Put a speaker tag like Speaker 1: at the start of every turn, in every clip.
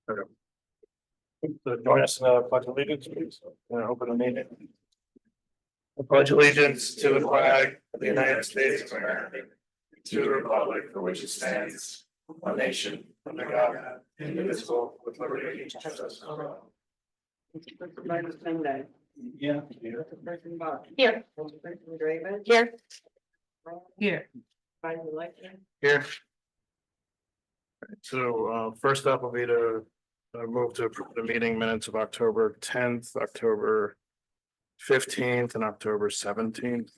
Speaker 1: So join us in the pledge of allegiance, please. Open the meeting. I pledge allegiance to the flag of the United States of America, to the republic for which it stands, one nation, under God, indivisible, with liberty and justice for all. Yeah.
Speaker 2: Here.
Speaker 3: Here.
Speaker 2: Here.
Speaker 1: Here. So first up will be to move to approve the meeting minutes of October 10th, October 15th, and October 17th.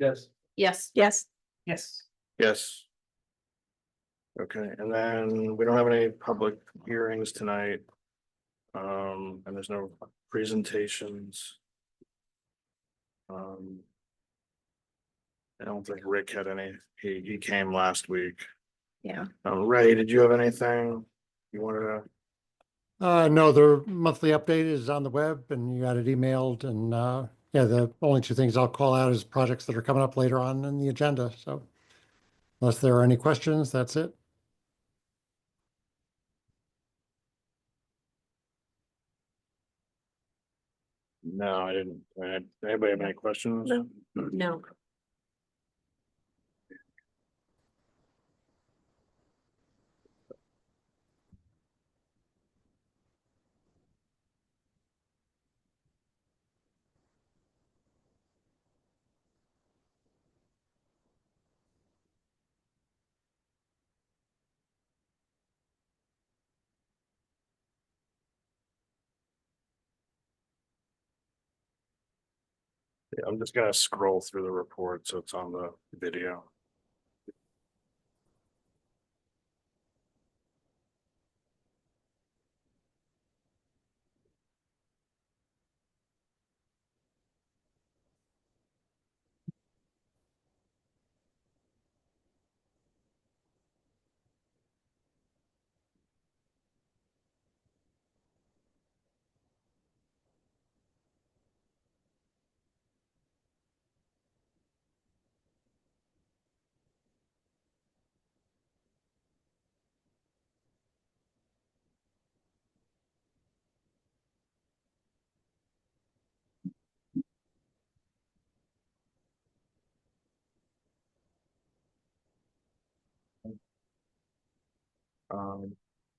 Speaker 1: Yes.
Speaker 3: Yes. Yes.
Speaker 2: Yes.
Speaker 1: Yes. Okay, and then we don't have any public hearings tonight. And there's no presentations. I don't think Rick had any, he came last week.
Speaker 3: Yeah.
Speaker 1: Ray, did you have anything you wanted to?
Speaker 4: No, their monthly update is on the web and you got it emailed and, yeah, the only two things I'll call out is projects that are coming up later on in the agenda. So unless there are any questions, that's it.
Speaker 1: No, I didn't. Anybody have any questions?
Speaker 3: No. No.
Speaker 1: Yeah, I'm just gonna scroll through the report so it's on the video.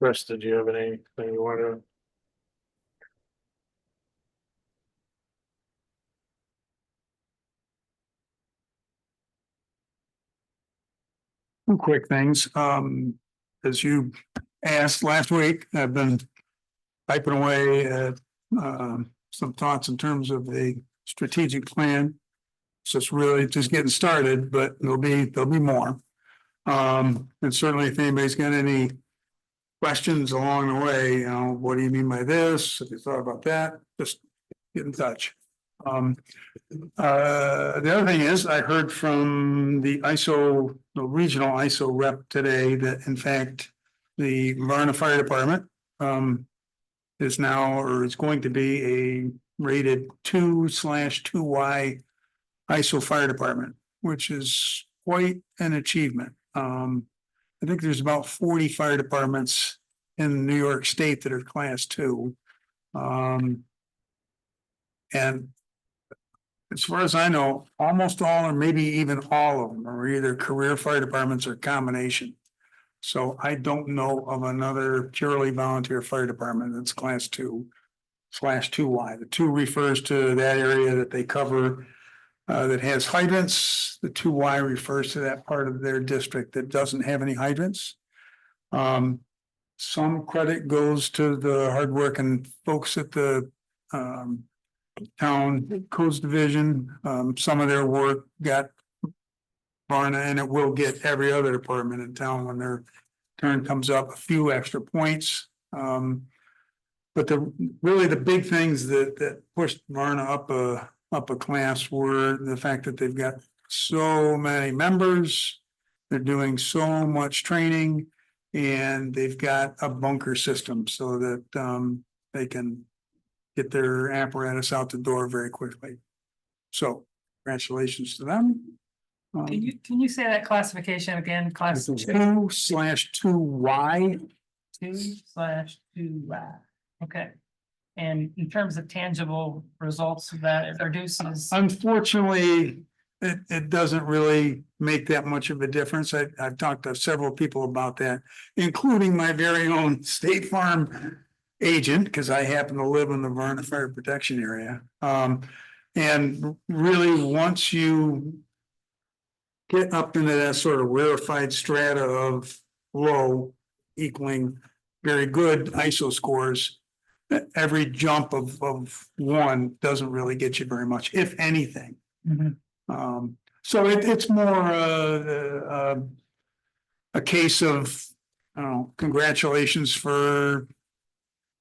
Speaker 1: Chris, did you have anything you wanted to?
Speaker 5: Two quick things. As you asked last week, I've been typing away at some thoughts in terms of the strategic plan. So it's really just getting started, but there'll be more. And certainly if anybody's got any questions along the way, you know, what do you mean by this? Have you thought about that? Just get in touch. The other thing is, I heard from the regional ISO rep today that in fact, the Varna Fire Department is now, or is going to be a rated 2/2Y ISO fire department, which is quite an achievement. I think there's about 40 fire departments in New York State that are class 2. And as far as I know, almost all, or maybe even all of them, are either career fire departments or combination. So I don't know of another purely volunteer fire department that's class 2/2Y. The 2 refers to that area that they cover that has hydrants. The 2Y refers to that part of their district that doesn't have any hydrants. Some credit goes to the hardworking folks at the town codes division. Some of their work got Varna, and it will get every other department in town when their turn comes up, a few extra points. But really the big things that pushed Varna up a class were the fact that they've got so many members, they're doing so much training, and they've got a bunker system so that they can get their apparatus out the door very quickly. So congratulations to them.
Speaker 2: Can you say that classification again? Class
Speaker 5: 2/2Y.
Speaker 2: 2/2Y. Okay. And in terms of tangible results that it produces,
Speaker 5: Unfortunately, it doesn't really make that much of a difference. I've talked to several people about that, including my very own State Farm agent, because I happen to live in the Varna Fire Protection Area. And really, once you get up into that sort of rarefied strata of low equaling very good ISO scores, every jump of one doesn't really get you very much, if anything.
Speaker 2: Mhm.
Speaker 5: So it's more a case of, congratulations for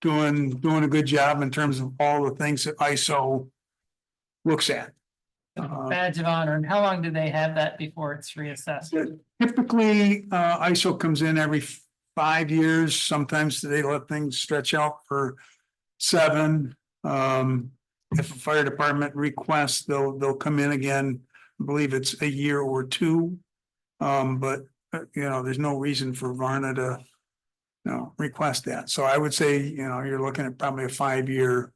Speaker 5: doing a good job in terms of all the things that ISO looks at.
Speaker 2: badge of honor, and how long do they have that before it's reassessed?
Speaker 5: Typically, ISO comes in every 5 years. Sometimes they let things stretch out for 7. If a fire department requests, they'll come in again. I believe it's a year or 2. But there's no reason for Varna to, request that. So I would say, you're looking at probably a 5-year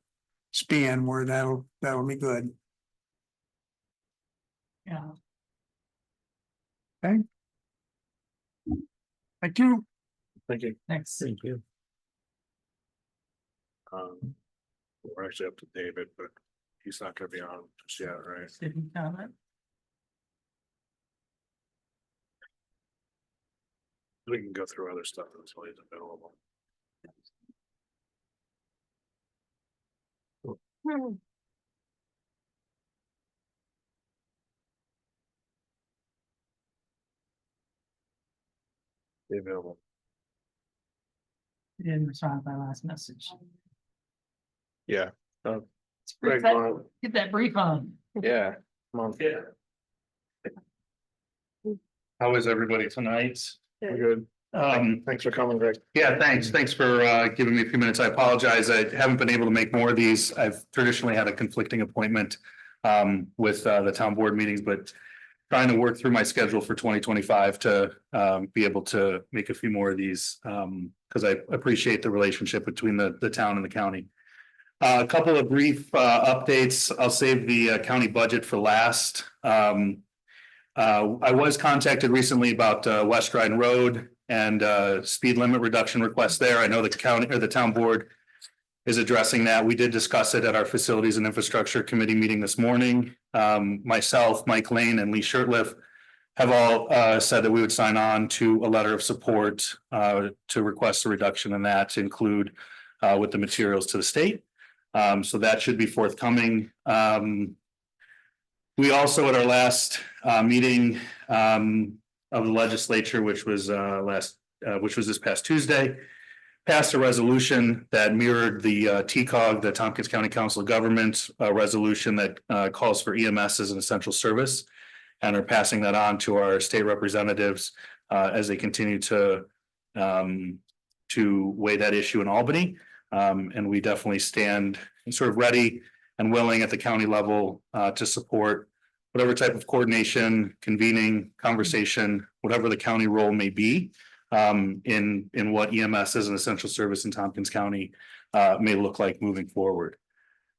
Speaker 5: span where that'll be good.
Speaker 2: Yeah.
Speaker 5: Thank you.
Speaker 1: Thank you.
Speaker 2: Thanks.
Speaker 1: Thank you. We're actually up to David, but he's not gonna be on just yet, right?
Speaker 2: Did you comment?
Speaker 1: We can go through other stuff until he's available. Be available.
Speaker 2: You didn't respond to my last message.
Speaker 1: Yeah.
Speaker 2: Let's
Speaker 1: Greg,
Speaker 2: brief that-
Speaker 1: wanna-
Speaker 2: Get that brief on.
Speaker 1: Yeah. Come on. Yeah.
Speaker 6: How is everybody tonight?
Speaker 1: We're good. Thanks for coming, Greg.
Speaker 6: Yeah, thanks. Thanks for giving me a few minutes. I apologize. I haven't been able to make more of these. I've traditionally had a conflicting appointment with the town board meetings, but trying to work through my schedule for 2025 to be able to make a few more of these because I appreciate the relationship between the town and the county. A couple of brief updates. I'll save the county budget for last. I was contacted recently about West Dryden Road and speed limit reduction request there. I know the county or the town board is addressing that. We did discuss it at our Facilities and Infrastructure Committee meeting this morning. Myself, Mike Lane, and Lee Shirtliff have all said that we would sign on to a letter of support to request a reduction in that to include with the materials to the state. So that should be forthcoming. We also, at our last meeting of the legislature, which was this past Tuesday, passed a resolution that mirrored the TCOG, the Tompkins County Council of Governments resolution that calls for EMS as an essential service, and are passing that on to our state representatives as they continue to weigh that issue in Albany. And we definitely stand sort of ready and willing at the county level to support whatever type of coordination, convening, conversation, whatever the county role may be in what EMS as an essential service in Tompkins County may look like moving forward.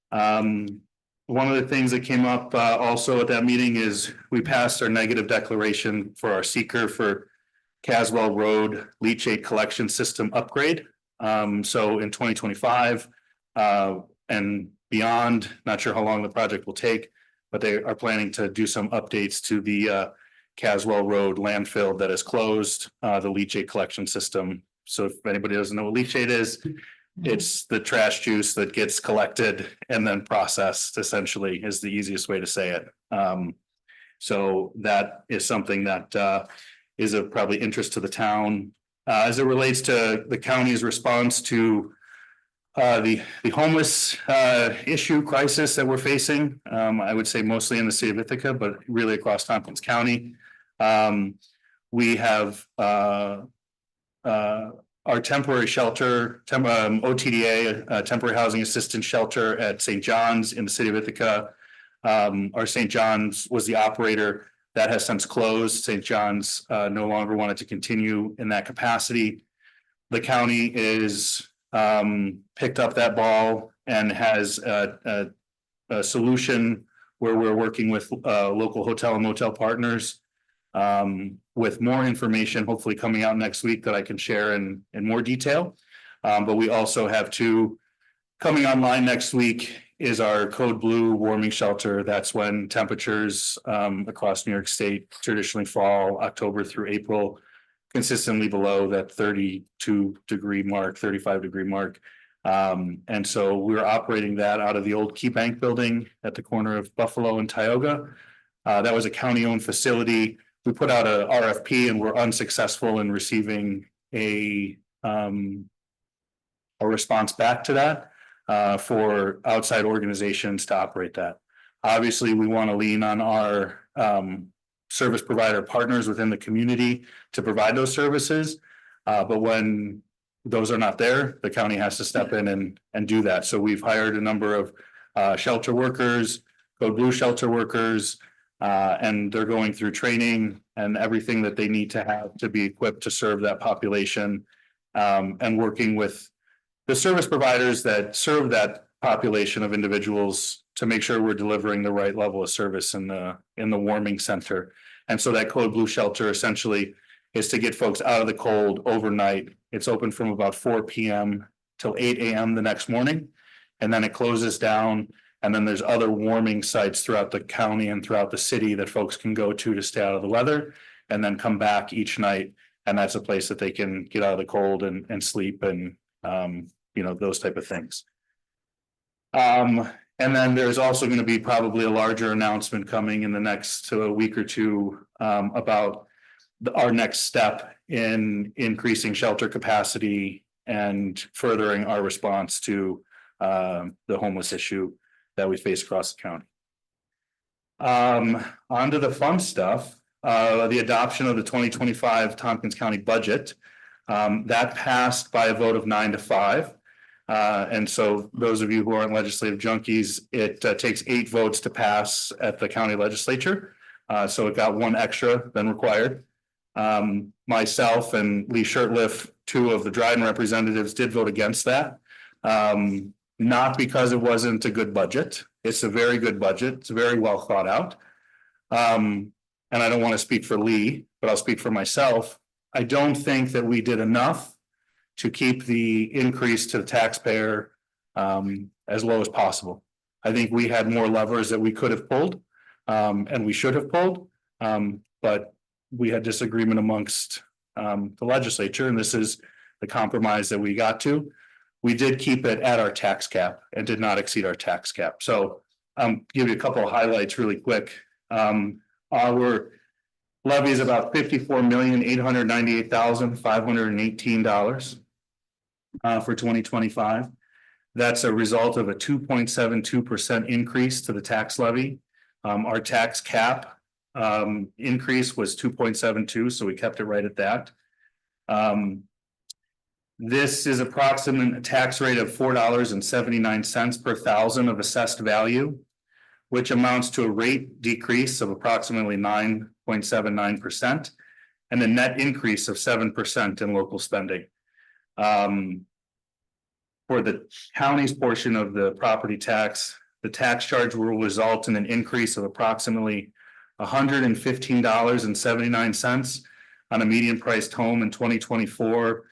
Speaker 6: One of the things that came up also at that meeting is we passed our negative declaration for our seeker for Caswell Road leachate collection system upgrade. So in 2025 and beyond, not sure how long the project will take, but they are planning to do some updates to the Caswell Road landfill that is closed, the leachate collection system. So if anybody doesn't know what leachate is, it's the trash juice that gets collected and then processed, essentially, is the easiest way to say it. So that is something that is of probably interest to the town. As it relates to the county's response to the homeless issue crisis that we're facing, I would say mostly in the city of Ithaca, but really across Tompkins County. We have our temporary shelter, OTDA, temporary housing assistance shelter at St. John's in the city of Ithaca. Our St. John's was the operator That has since closed. St. John's no longer wanted to continue in that capacity. The county is picked up that ball and has a solution where we're working with local hotel and motel partners with more information, hopefully coming out next week that I can share in more detail. But we also have two coming online next week is our Code Blue warming shelter. That's when temperatures across New York State traditionally fall October through April, consistently below that 32-degree mark, 35-degree mark. And so we're operating that out of the old Key Bank building at the corner of Buffalo and Tioga. That was a county-owned facility. We put out a RFP and were unsuccessful in receiving a response back to that for outside organizations to operate that. Obviously, we want to lean on our service provider partners within the community to provide those services. But when those are not there, the county has to step in and do that. So we've hired a number of shelter workers, Code Blue shelter workers, and they're going through training and everything that they need to have to be equipped to serve that population, and working with the service providers that serve that population of individuals to make sure we're delivering the right level of service in the warming center. And so that Code Blue shelter essentially is to get folks out of the cold overnight. It's open from about 4 p.m. till 8 a.m. the next morning, and then it closes down. And then there's other warming sites throughout the county and throughout the city that folks can go to stay out of the weather and then come back each night. And that's a place that they can get out of the cold and sleep and, those type of things. And then there's also going to be probably a larger announcement coming in the next week or two about our next step in increasing shelter capacity and furthering our response to the homeless issue that we face across the county. Onto the fun stuff, the adoption of the 2025 Tompkins County budget. That passed by a vote of 9-5. And so those of you who aren't legislative junkies, it takes 8 votes to pass at the county legislature. So it got 1 extra than required. Myself and Lee Shurtleff, 2 of the Dryden representatives, did vote against that. Not because it wasn't a good budget. It's a very good budget. It's very well thought out. And I don't want to speak for Lee, but I'll speak for myself. I don't think that we did enough to keep the increase to the taxpayer as low as possible. I think we had more levers that we could have pulled and we should have pulled, but we had disagreement amongst the legislature, and this is the compromise that we got to. We did keep it at our tax cap and did not exceed our tax cap. So give you a couple of highlights really quick. Our levy is about $54,898,518 for 2025. That's a result of a 2.72% increase to the tax levy. Our tax cap increase was 2.72, so we kept it right at that. This is approximate tax rate of $4.79 per thousand of assessed value, which amounts to a rate decrease of approximately 9.79% and a net increase of 7% in local spending. For the county's portion of the property tax, the tax charge will result in an increase of approximately $115.79 on a median priced home in 2024,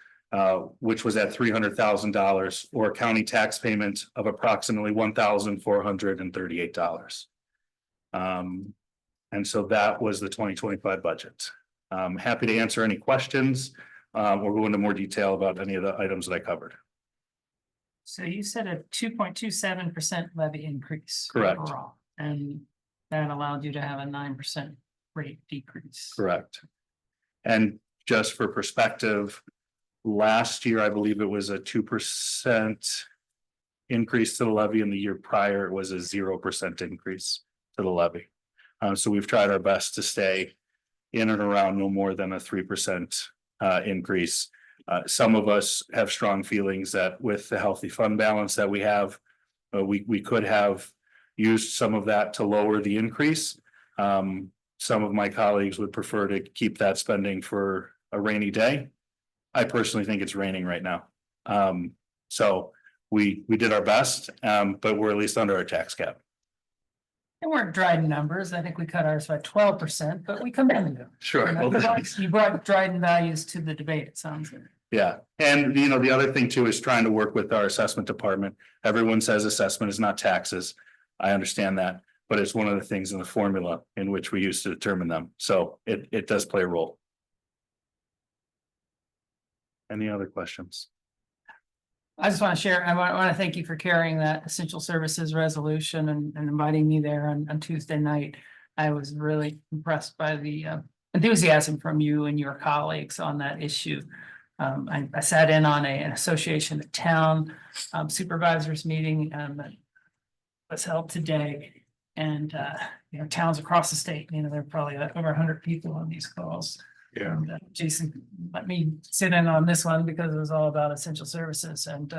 Speaker 6: which was at $300,000, or a county tax payment of approximately $1,438. And so that was the 2025 budget. I'm happy to answer any questions or go into more detail about any of the items that I covered.
Speaker 2: So you said a 2.27% levy increase.
Speaker 6: Correct.
Speaker 2: Overall, and that allowed you to have a 9% rate decrease.
Speaker 6: Correct. And just for perspective, last year, I believe it was a 2% increase to the levy, and the year prior it was a 0% increase to the levy. So we've tried our best to stay in and around no more than a 3% increase. Some of us have strong feelings that with the healthy fund balance that we have, we could have used some of that to lower the increase. some of my colleagues would prefer to keep that spending for a rainy day. I personally think it's raining right now. So we did our best, but we're at least under our tax cap.
Speaker 2: They weren't Dryden numbers. I think we cut ours by 12%, but we commended them.
Speaker 6: Sure.
Speaker 2: You brought Dryden values to the debate, it sounds like.
Speaker 6: Yeah, and you know, the other thing too is trying to work with our assessment department. Everyone says assessment is not taxes. I understand that, but it's one of the things in the formula in which we use to determine them. So it does play a role. Any other questions?
Speaker 2: I just want to share, I want to thank you for carrying that essential services resolution and inviting me there on Tuesday night. I was really impressed by the enthusiasm from you and your colleagues on that issue. I sat in on an association of town supervisors meeting that was held today. And you know, towns across the state, you know, there are probably over 100 people on these calls.
Speaker 6: Yeah.
Speaker 2: And, Jason let me sit in on this one because it was all about essential services, and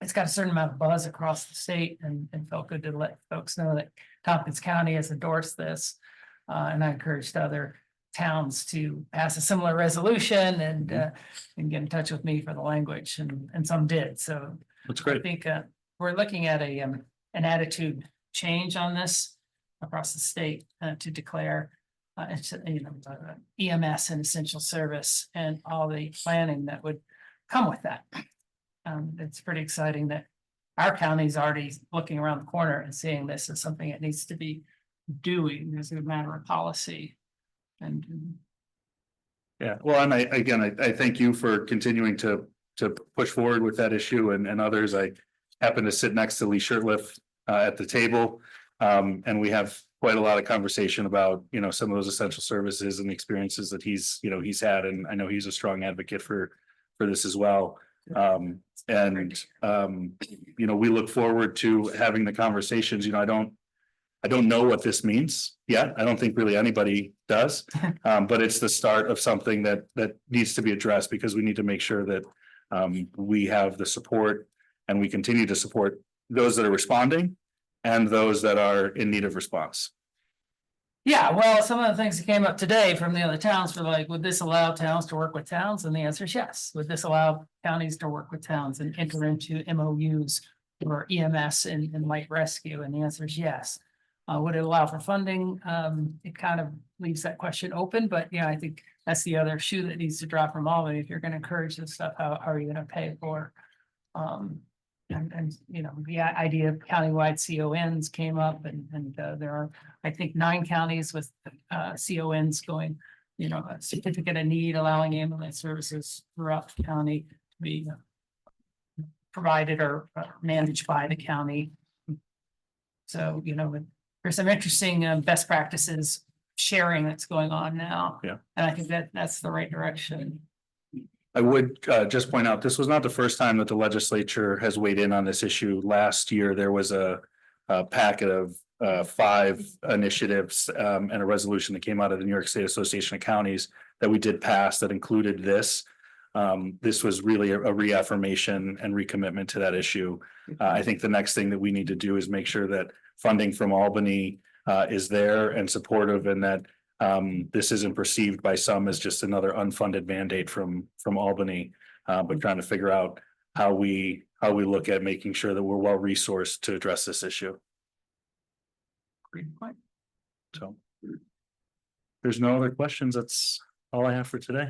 Speaker 2: it's got a certain amount of buzz across the state, and felt good to let folks know that Tompkins County has endorsed this. And I encouraged other towns to pass a similar resolution and get in touch with me for the language, and some did. So
Speaker 6: That's
Speaker 2: I
Speaker 6: great.
Speaker 2: think we're looking at an attitude change on this across the state to declare it's, you know, EMS and essential service and all the planning that would come with that. It's pretty exciting that our county is already looking around the corner and seeing this as something that needs to be doing as a matter of policy. And
Speaker 6: Yeah, well, and I thank you for continuing to push forward with that issue and others. I happen to sit next to Lee Shirtliff at the table. And we have quite a lot of conversation about, you know, some of those essential services and the experiences that he's had, and I know he's a strong advocate for this as well. You know, we look forward to having the conversations. You know, I don't know what this means yet. I don't think really anybody does. But it's the start of something that needs to be addressed, because we need to make sure that we have the support and we continue to support those that are responding and those that are in need of response.
Speaker 2: yeah, well, some of the things that came up today from the other towns were like, would this allow towns to work with towns? And the answer is yes. Would this allow counties to work with towns and enter into MOUs for EMS and light rescue? And the answer is yes. Would it allow for funding? It kind of leaves that question open, but yeah, I think that's the other shoe that needs to drop from Albany. If you're going to encourage this stuff, how are you going to pay for? And you know, the idea of countywide CONs came up, and there are, I think, 9 counties with CONs going, you know, a certificate of need, allowing ambulance services throughout the county to be provided or managed by the county. So, you know, there's some interesting best practices sharing that's going on now.
Speaker 6: Yeah.
Speaker 2: And I think that's the right direction.
Speaker 6: I would just point out, this was not the first time that the legislature has weighed in on this issue. Last year, there was a packet of 5 initiatives and a resolution that came out of the New York State Association of Counties that we did pass that included this. This was really a reaffirmation and recommitment to that issue. I think the next thing that we need to do is make sure that funding from Albany is there and supportive, and that this isn't perceived by some as just another unfunded mandate from Albany, but trying to figure out how we look at making sure that we're well resourced to address this issue.
Speaker 2: Great point.
Speaker 6: So there's no other questions. That's all I have for today.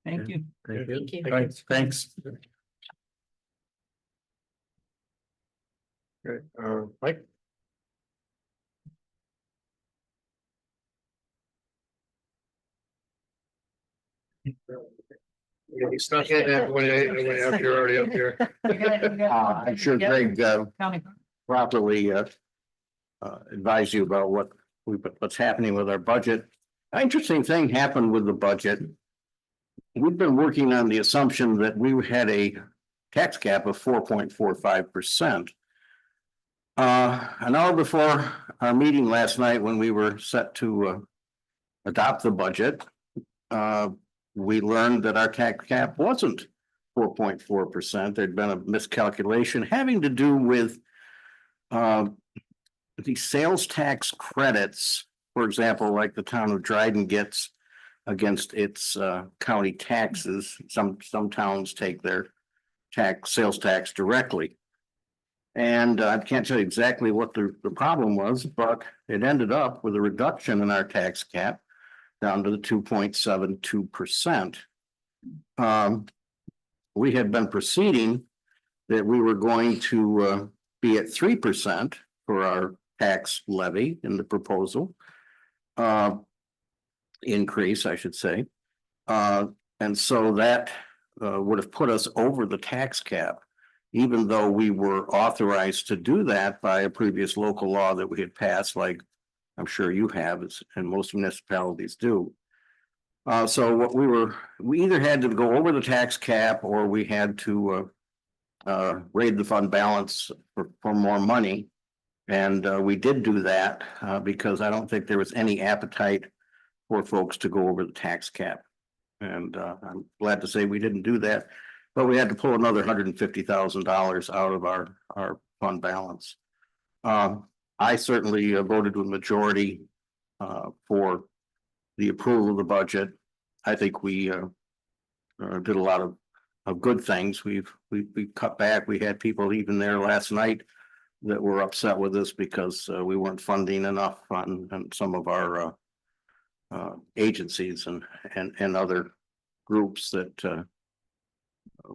Speaker 2: Thank you.
Speaker 3: Thank you.
Speaker 6: All right, thanks.
Speaker 1: Great, Mike? You snuck in everybody up here, already up here.
Speaker 7: I'm sure Greg
Speaker 2: County.
Speaker 7: properly advised you about what's happening with our budget. An interesting thing happened with the budget. We've been working on the assumption that we had a tax cap of 4.45%. An hour before our meeting last night, when we were set to adopt the budget, we learned that our tax cap wasn't 4.4%. There'd been a miscalculation having to do with the sales tax credits for example, like the town of Dryden gets against its county taxes. Some towns take their sales tax directly. And I can't tell you exactly what the problem was, but it ended up with a reduction in our tax cap down to the 2.72%. We had been proceeding that we were going to be at 3% for our tax levy in the proposal. Increase, I should say. And so that would have put us over the tax cap, even though we were authorized to do that by a previous local law that we had passed, like I'm sure you have, and most municipalities do. So what we either had to go over the tax cap or we had to raid the fund balance for more money. And we did do that because I don't think there was any appetite for folks to go over the tax cap. And I'm glad to say we didn't do that, but we had to pull another $150,000 out of our fund balance. I certainly voted with majority for the approval of the budget. I think we did a lot of good things. We cut back. We had people even there last night that were upset with us because we weren't funding enough on some of our agencies and other groups that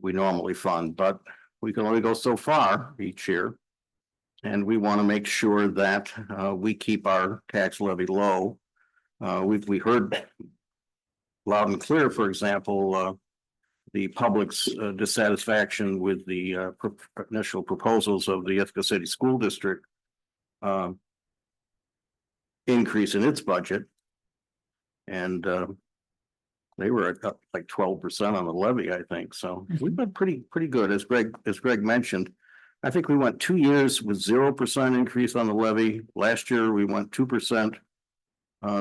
Speaker 7: we normally fund, but we can only go so far each year. And we want to make sure that we keep our tax levy low. We heard loud and clear, for example, the public's dissatisfaction with the initial proposals of the Ithaca City School District increase in its budget. And they were up like 12% on the levy, I think. So we've been pretty good, as Greg mentioned. I think we went 2 years with 0% increase on the levy. Last year we went 2%.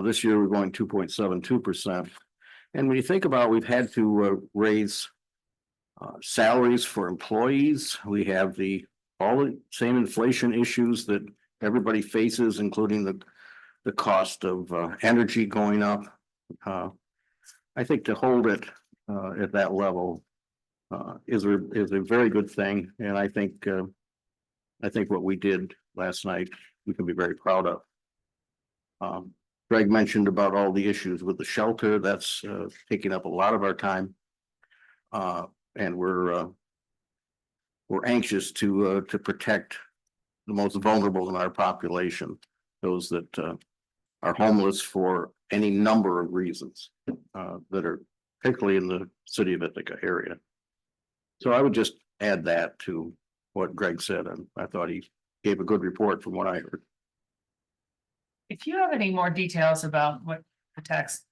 Speaker 7: This year we're going 2.72%. And when you think about, we've had to raise salaries for employees. We have all the same inflation issues that everybody faces, including the cost of energy going up. I think to hold it at that level is a very good thing, and I think what we did last night we can be very proud of. Greg mentioned about all the issues with the shelter. That's taking up a lot of our time, and we're anxious to protect the most vulnerable in our population, those that are homeless for any number of reasons that are particularly in the city of Ithaca area. So I would just add that to what Greg said, and I thought he gave a good report from what I heard.
Speaker 2: If you have any more details about what the tax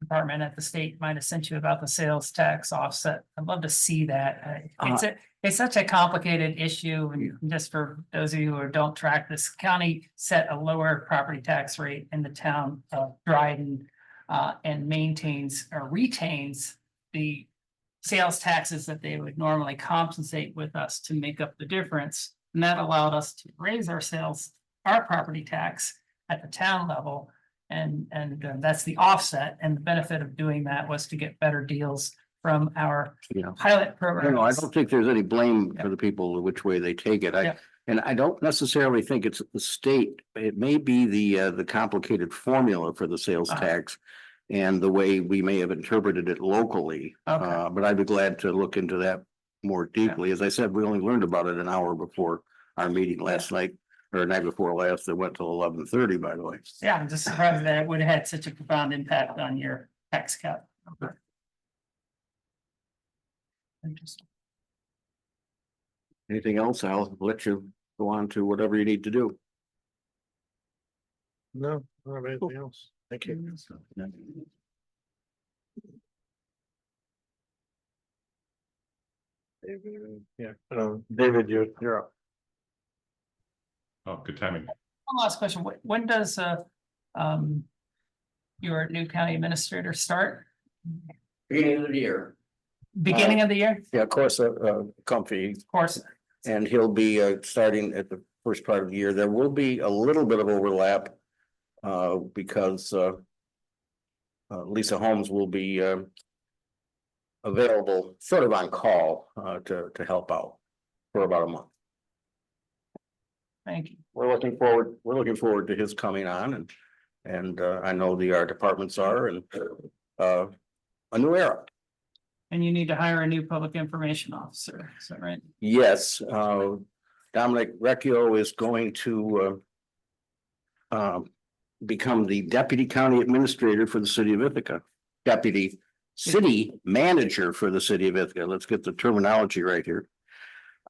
Speaker 2: department at the state might have sent you about the sales tax offset, I'd love to see that. It's such a complicated issue, and just for those of you who don't track this, county set a lower property tax rate in the town of Dryden and maintains or retains the sales taxes that they would normally compensate with us to make up the difference. And that allowed us to raise our property tax at the town level. And that's the offset. And the benefit of doing that was to get better deals from our pilot program.
Speaker 7: I don't think there's any blame for the people which way they take it. And I don't necessarily think it's the state. It may be the complicated formula for the sales tax and the way we may have interpreted it locally. But I'd be glad to look into that more deeply. As I said, we only learned about it an hour before our meeting last night, or the night before last, that went till 11:30, by the way.
Speaker 2: Yeah, I'm just surprised that it would have had such a profound impact on your tax cap. Interesting.
Speaker 7: Anything else? I'll let you go on to whatever you need to do.
Speaker 1: No, I don't have anything else. Thank you. David, you're up.
Speaker 8: Oh, good timing.
Speaker 2: One last question. When does your new county administrator start?
Speaker 7: Beginning of the year.
Speaker 2: Beginning of the year?
Speaker 7: Yeah, of course, Comfy,
Speaker 2: Of course.
Speaker 7: and he'll be starting at the first part of the year. There will be a little bit of overlap because Lisa Holmes will be available sort of on call to help out for about a month.
Speaker 2: Thank you.
Speaker 7: We're looking forward to his coming on and I know our departments are and a new era.
Speaker 2: And you need to hire a new public information officer, is that right?
Speaker 7: Yes, Dominic Recchio is going to become the deputy county administrator for the city of Ithaca. Deputy city manager for the city of Ithaca. Let's get the terminology right here.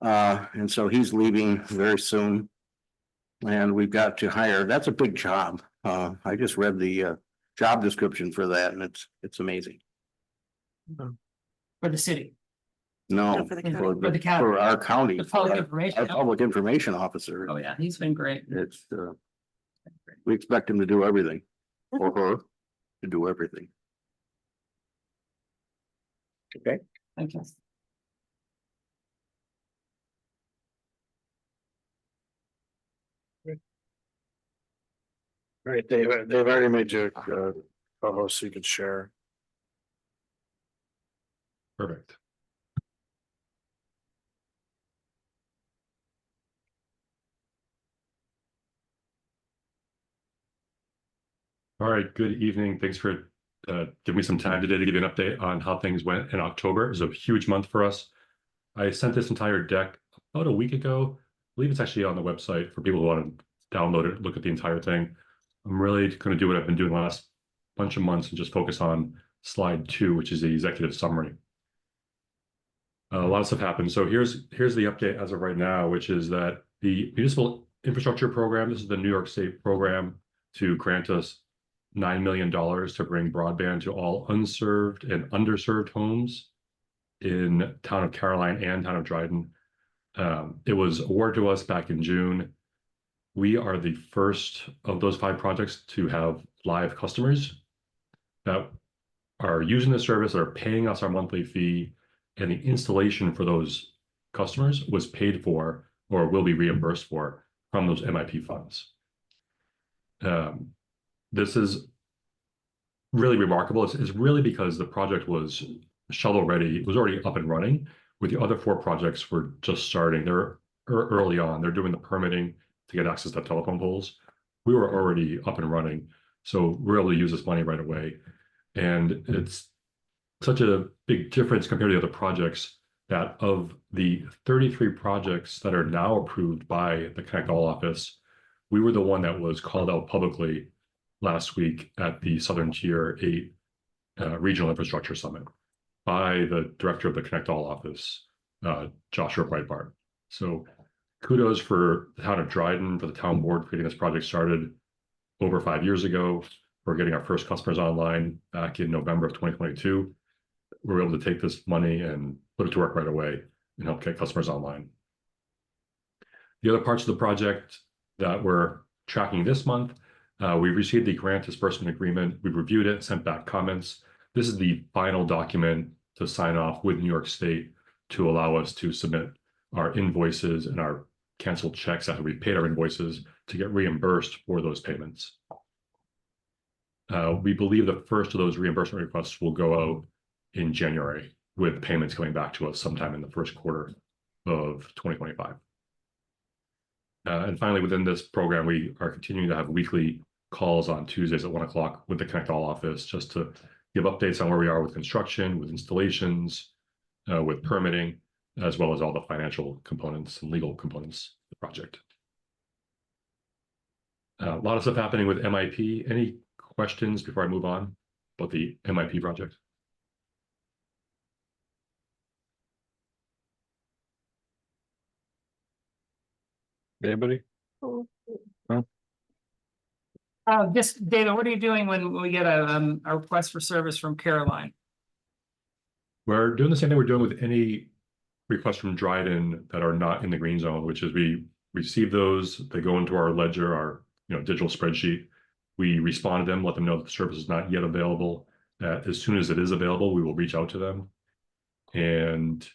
Speaker 7: And so he's leaving very soon. And we've got to hire, that's a big job. I just read the job description for that and it's amazing.
Speaker 2: For the city,
Speaker 7: No,
Speaker 3: No, for the county.
Speaker 2: For the county.
Speaker 7: for our county.
Speaker 2: the public
Speaker 7: Our
Speaker 2: information.
Speaker 7: public information officer.
Speaker 2: Oh, yeah, he's been great.
Speaker 7: It's, we expect him to do everything, or her to do everything. Okay,
Speaker 2: Thank you.
Speaker 1: Right, they've already made you co-host so you could share.
Speaker 8: Perfect. All right, good evening. Thanks for giving me some time today to give you an update on how things went in October. It was a huge month for us. I sent this entire deck about a week ago. I believe it's actually on the website for people who want to download it, look at the entire thing. I'm really going to do what I've been doing the last bunch of months and just focus on slide 2, which is the executive summary. A lot of stuff happened. So here's the update as of right now, which is that the Municipal Infrastructure Program, this is the New York State program to grant us $9 million to bring broadband to all unserved and underserved homes in town of Caroline and town of Dryden. It was awarded to us back in June. We are the first of those 5 projects to have live customers that are using the service, that are paying us our monthly fee, and the installation for those customers was paid for or will be reimbursed for from those MIP funds. This is really remarkable. It's really because the project was shovel ready. It was already up and running, where the other 4 projects were just starting. They're early on. They're doing the permitting to get access to telephone poles. We were already up and running, so we're able to use this money right away. And it's such a big difference compared to the other projects that of the 33 projects that are now approved by the Connect All office, we were the one that was called out publicly last week at the Southern Tier 8 Regional Infrastructure Summit by the director of the Connect All office, Joshua Breitbart. So kudos for the town of Dryden, for the town board for getting this project started over 5 years ago. We're getting our first customers online back in November of 2022. We were able to take this money and put it to work right away and help get customers online. The other parts of the project that we're tracking this month, we received the grant disbursement agreement. We've reviewed it, sent back comments. This is the final document to sign off with New York State to allow us to submit our invoices and our canceled checks after we paid our invoices to get reimbursed for those payments. We believe the first of those reimbursement requests will go out in January, with payments coming back to us sometime in the first quarter of 2025. And finally, within this program, we are continuing to have weekly calls on Tuesdays at 1 o'clock with the Connect All office, just to give updates on where we are with construction, with installations, with permitting, as well as all the financial components and legal components of the project. A lot of stuff happening with MIP. Any questions before I move on about the MIP project?
Speaker 1: Anybody?
Speaker 2: Just David, what are you doing when we get a request for service from Caroline?
Speaker 8: We're doing the same thing we're doing with any requests from Dryden that are not in the green zone, which is we receive those, they go into our ledger, our digital spreadsheet. We respond to them, let them know that the service is not yet available. As soon as it is available, we will reach out to them. And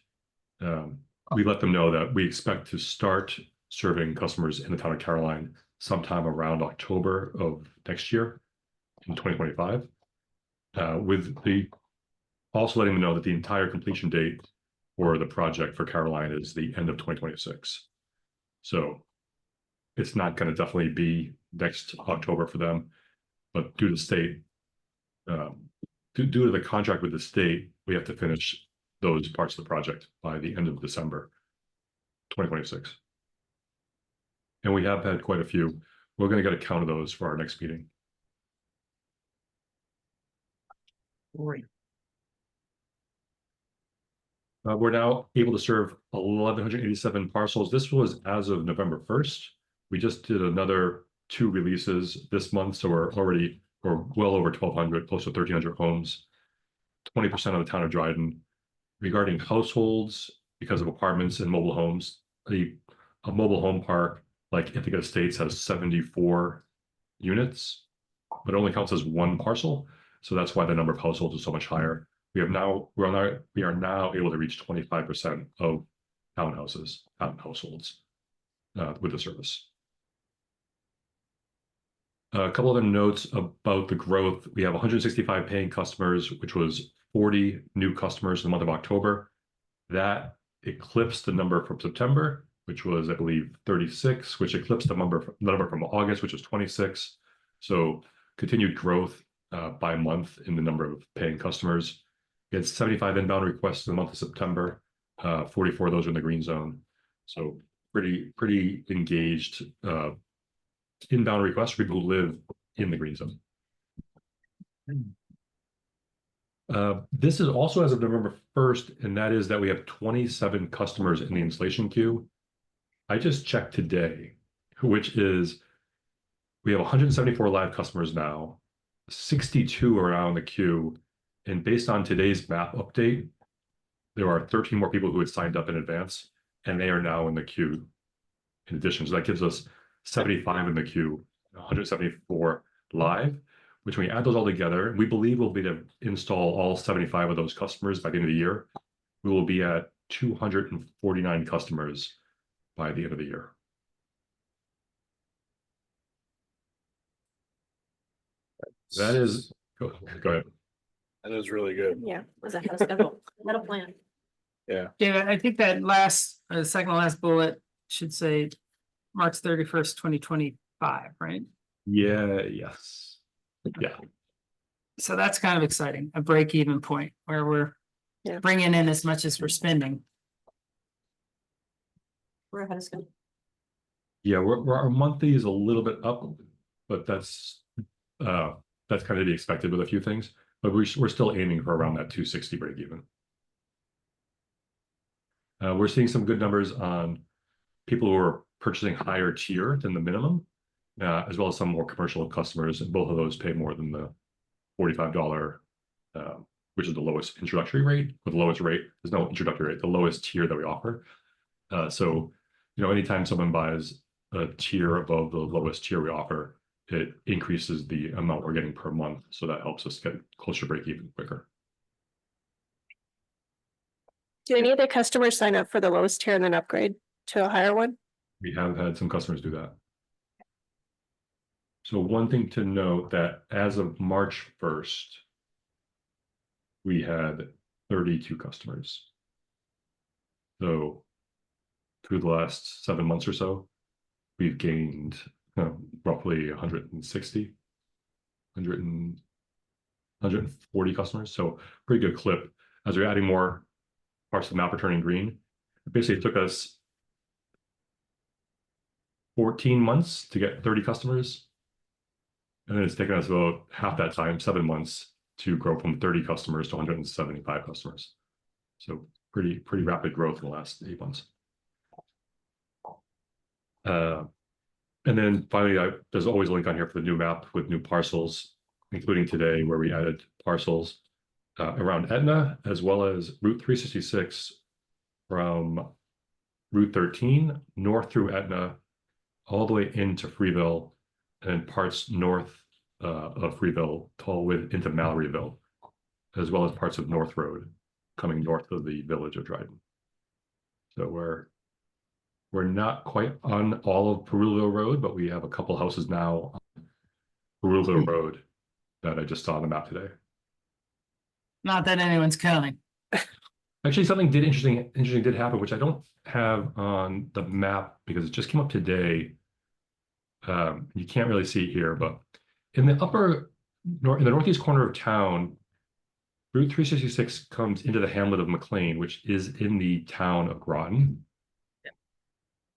Speaker 8: we let them know that we expect to start serving customers in the town of Caroline sometime around October of next year in 2025. With the also letting them know that the entire completion date for the project for Caroline is the end of 2026. So it's not going to definitely be next October for them, but due to state, due to the contract with the state, we have to finish those parts of the project by the end of December 2026. And we have had quite a few. We're going to get a count of those for our next meeting.
Speaker 2: Great.
Speaker 8: We're now able to serve 1,187 parcels. This was as of November 1st. We just did another 2 releases this month, so we're well over 1,200, close to 1,300 homes. 20% of the town of Dryden. Regarding households, because of apartments and mobile homes, a mobile home park like Ithaca Estates has 74 units, but only counts as 1 parcel. So that's why the number of households is so much higher. We are now able to reach 25% of townhouses, households with the service. A couple other notes about the growth. We have 165 paying customers, which was 40 new customers in the month of October. That eclipsed the number from September, which was, I believe, 36, which eclipsed the number from August, which was 26. So continued growth by month in the number of paying customers. We had 75 inbound requests in the month of September. 44 of those are in the green zone. So pretty engaged inbound requests for people who live in the green zone. This is also as of November 1st, and that is that we have 27 customers in the installation queue. I just checked today, which is we have 174 live customers now, 62 are now in the queue, and based on today's map update, there are 13 more people who had signed up in advance, and they are now in the queue in addition. So that gives us 75 in the queue, 174 live, which when we add those all together, we believe we'll be to install all 75 of those customers by the end of the year. We will be at 249 customers by the end of the year. That is, go ahead.
Speaker 1: That is really good.
Speaker 3: Yeah, was ahead of schedule, ahead of plan.
Speaker 2: Yeah, I think that second to last bullet should say March 31st, 2025, right?
Speaker 8: Yeah, yes. Yeah.
Speaker 2: So that's kind of exciting, a break-even point where we're
Speaker 3: Yeah.
Speaker 2: bringing in as much as we're spending.
Speaker 3: We're ahead of schedule.
Speaker 8: Yeah, our monthly is a little bit up, but that's kind of to be expected with a few things. But we're still aiming for around that 260 break even. We're seeing some good numbers on people who are purchasing higher tier than the minimum, as well as some more commercial customers, and both of those pay more than the $45, which is the lowest introductory rate. With the lowest rate, there's no introductory rate, the lowest tier that we offer. So, anytime someone buys a tier above the lowest tier we offer, it increases the amount we're getting per month. So that helps us get closer to break even quicker.
Speaker 3: Do any of the customers sign up for the lowest tier and then upgrade to a higher one?
Speaker 8: We have had some customers do that. So one thing to note that as of March 1st, we had 32 customers. So through the last 7 months or so, we've gained roughly 140 customers. So pretty good clip. As we're adding more parts of the map are turning green. It basically took us 14 months to get 30 customers. And then it's taken us about half that time, 7 months, to grow from 30 customers to 175 customers. So pretty rapid growth in the last 8 months. And then finally, there's always a link on here for the new map with new parcels, including today where we added parcels around Etna, as well as Route 366 from Route 13 north through Etna, all the way into Freeville, and parts north of Freeville, all the way into Malloryville, as well as parts of North Road coming north of the village of Dryden. So we're We're not quite on all of Perulville Road, but we have a couple houses now on Perulville Road that I just saw on the map today.
Speaker 2: Not that anyone's counting.
Speaker 8: Actually, something interesting did happen, which I don't have on the map because it just came up today. You can't really see it here, but in the in the northeast corner of town, Route 366 comes into the hamlet of McLean, which is in the town of Groton.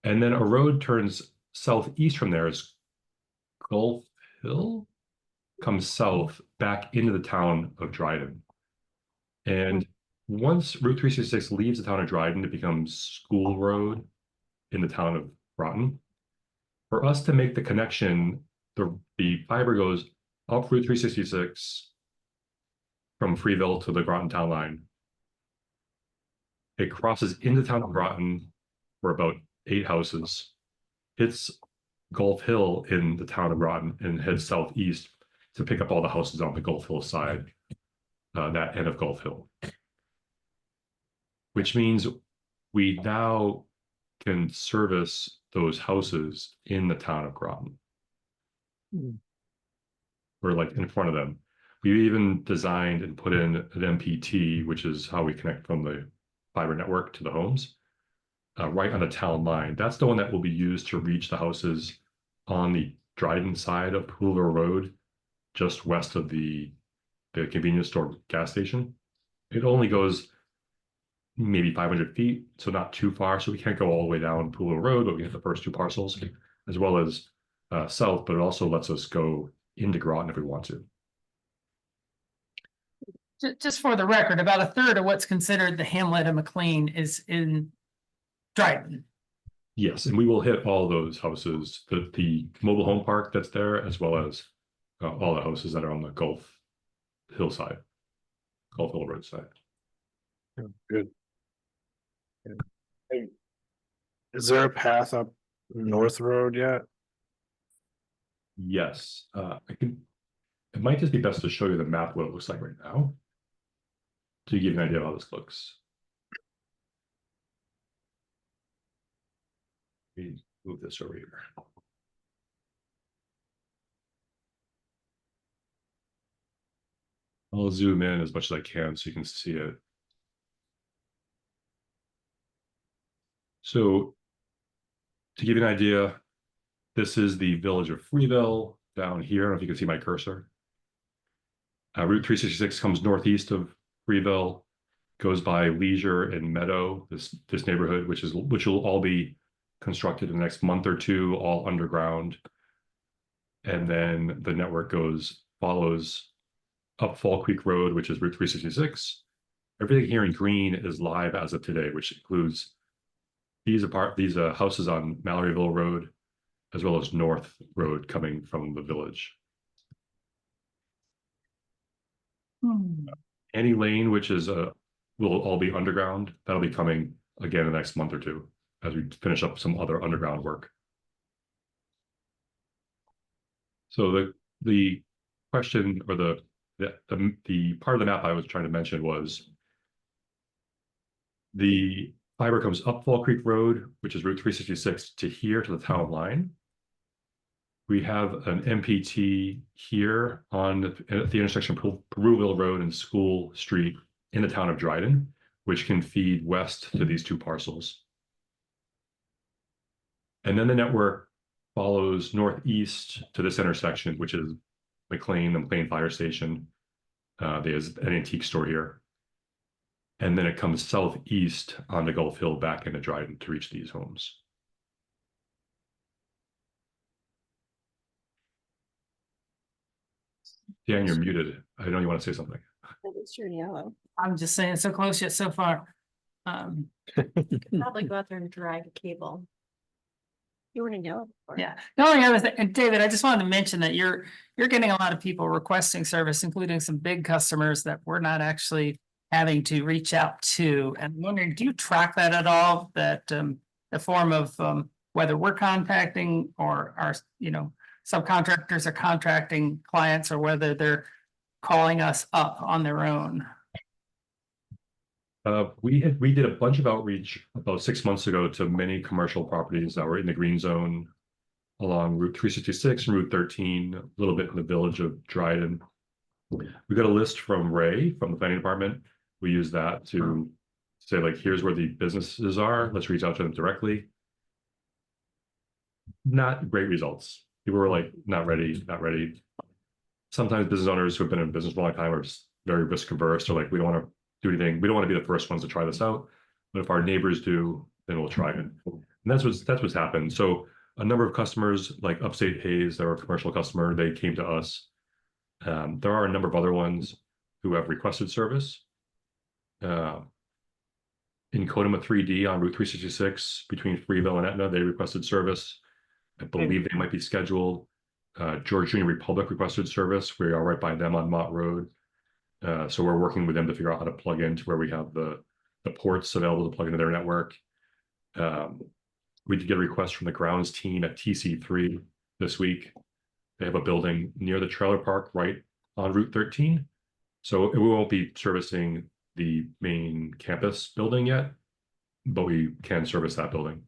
Speaker 8: And then a road turns southeast from there is Gulf Hill, comes south back into the town of Dryden. And once Route 366 leaves the town of Dryden, it becomes School Road in the town of Groton. For us to make the connection, the fiber goes up Route 366 from Freeville to the Groton town line. It crosses into the town of Groton for about 8 houses, hits Gulf Hill in the town of Groton, and heads southeast to pick up all the houses on the Gulf Hill side, that end of Gulf Hill. Which means we now can service those houses in the town of Groton. We're like in front of them. We even designed and put in an MPT, which is how we connect from the fiber network to the homes, right on the town line. That's the one that will be used to reach the houses on the Dryden side of Perulville Road, just west of the convenience store gas station. It only goes maybe 500 feet, so not too far. So we can't go all the way down Perulville Road, but we have the first 2 parcels, as well as south, but it also lets us go into Groton if we want to.
Speaker 2: Just for the record, about 1/3 of what's considered the hamlet of McLean is in Dryden.
Speaker 8: Yes, and we will hit all those houses, the mobile home park that's there, as well as all the houses that are on the Gulf Hill side, Gulf Hill Road side.
Speaker 1: Good. Hey, is there a path up North Road yet?
Speaker 8: Yes, it might just be best to show you the map, what it looks like right now, to give you an idea of how this looks. Let me move this over here. I'll zoom in as much as I can so you can see it. So to give you an idea, this is the village of Freeville down here. I don't know if you can see my cursor. Route 366 comes northeast of Freeville, goes by Leisure and Meadow, this neighborhood, which will all be constructed in the next month or 2, all underground. And then the network follows up Fall Creek Road, which is Route 366. Everything here in green is live as of today, which includes these houses on Malloryville Road, as well as North Road coming from the village. Annie Lane, which is will all be underground. That'll be coming again in the next month or 2 as we finish up some other underground work. So the question, or the part of the map I was trying to mention was the fiber comes up Fall Creek Road, which is Route 366, to here to the town line. We have an MPT here at the intersection of Perulville Road and School Street in the town of Dryden, which can feed west to these 2 parcels. And then the network follows northeast to this intersection, which is McLean, the McLean Fire Station. There's an antique store here. And then it comes southeast on the Gulf Hill back into Dryden to reach these homes. Dan, you're muted. I know you want to say something.
Speaker 3: It's your yellow.
Speaker 2: I'm just saying, so close yet so far.
Speaker 3: Probably go out there and drag a cable. You were in yellow before.
Speaker 2: Yeah, the only other thing, and David, I just wanted to mention that you're getting a lot of people requesting service, including some big customers that we're not actually having to reach out to. And I'm wondering, do you track that at all? That the form of whether we're contacting or our, subcontractors are contracting clients, or whether they're calling us up on their own?
Speaker 8: We did a bunch of outreach about 6 months ago to many commercial properties that were in the green zone along Route 366 and Route 13, a little bit in the village of Dryden. We got a list from Ray from the planning department. We use that to say like, here's where the businesses are. Let's reach out to them directly. Not great results. People were like, not ready, not ready. Sometimes business owners who have been in business for a long time are very risk averse. They're like, we don't want to do anything. We don't want to be the first ones to try this out. But if our neighbors do, then we'll try it. And that's what's happened. So a number of customers like Upstate Hayes, they're a commercial customer, they came to us. There are a number of other ones who have requested service. In Kodama 3D on Route 366 between Freeville and Etna, they requested service. I believe they might be scheduled. George Junior Republic requested service. We are right by them on Mott Road. So we're working with them to figure out how to plug into where we have the ports available to plug into their network. We did get a request from the grounds team at TC3 this week. They have a building near the trailer park right on Route 13. So we won't be servicing the main campus building yet, but we can service that building.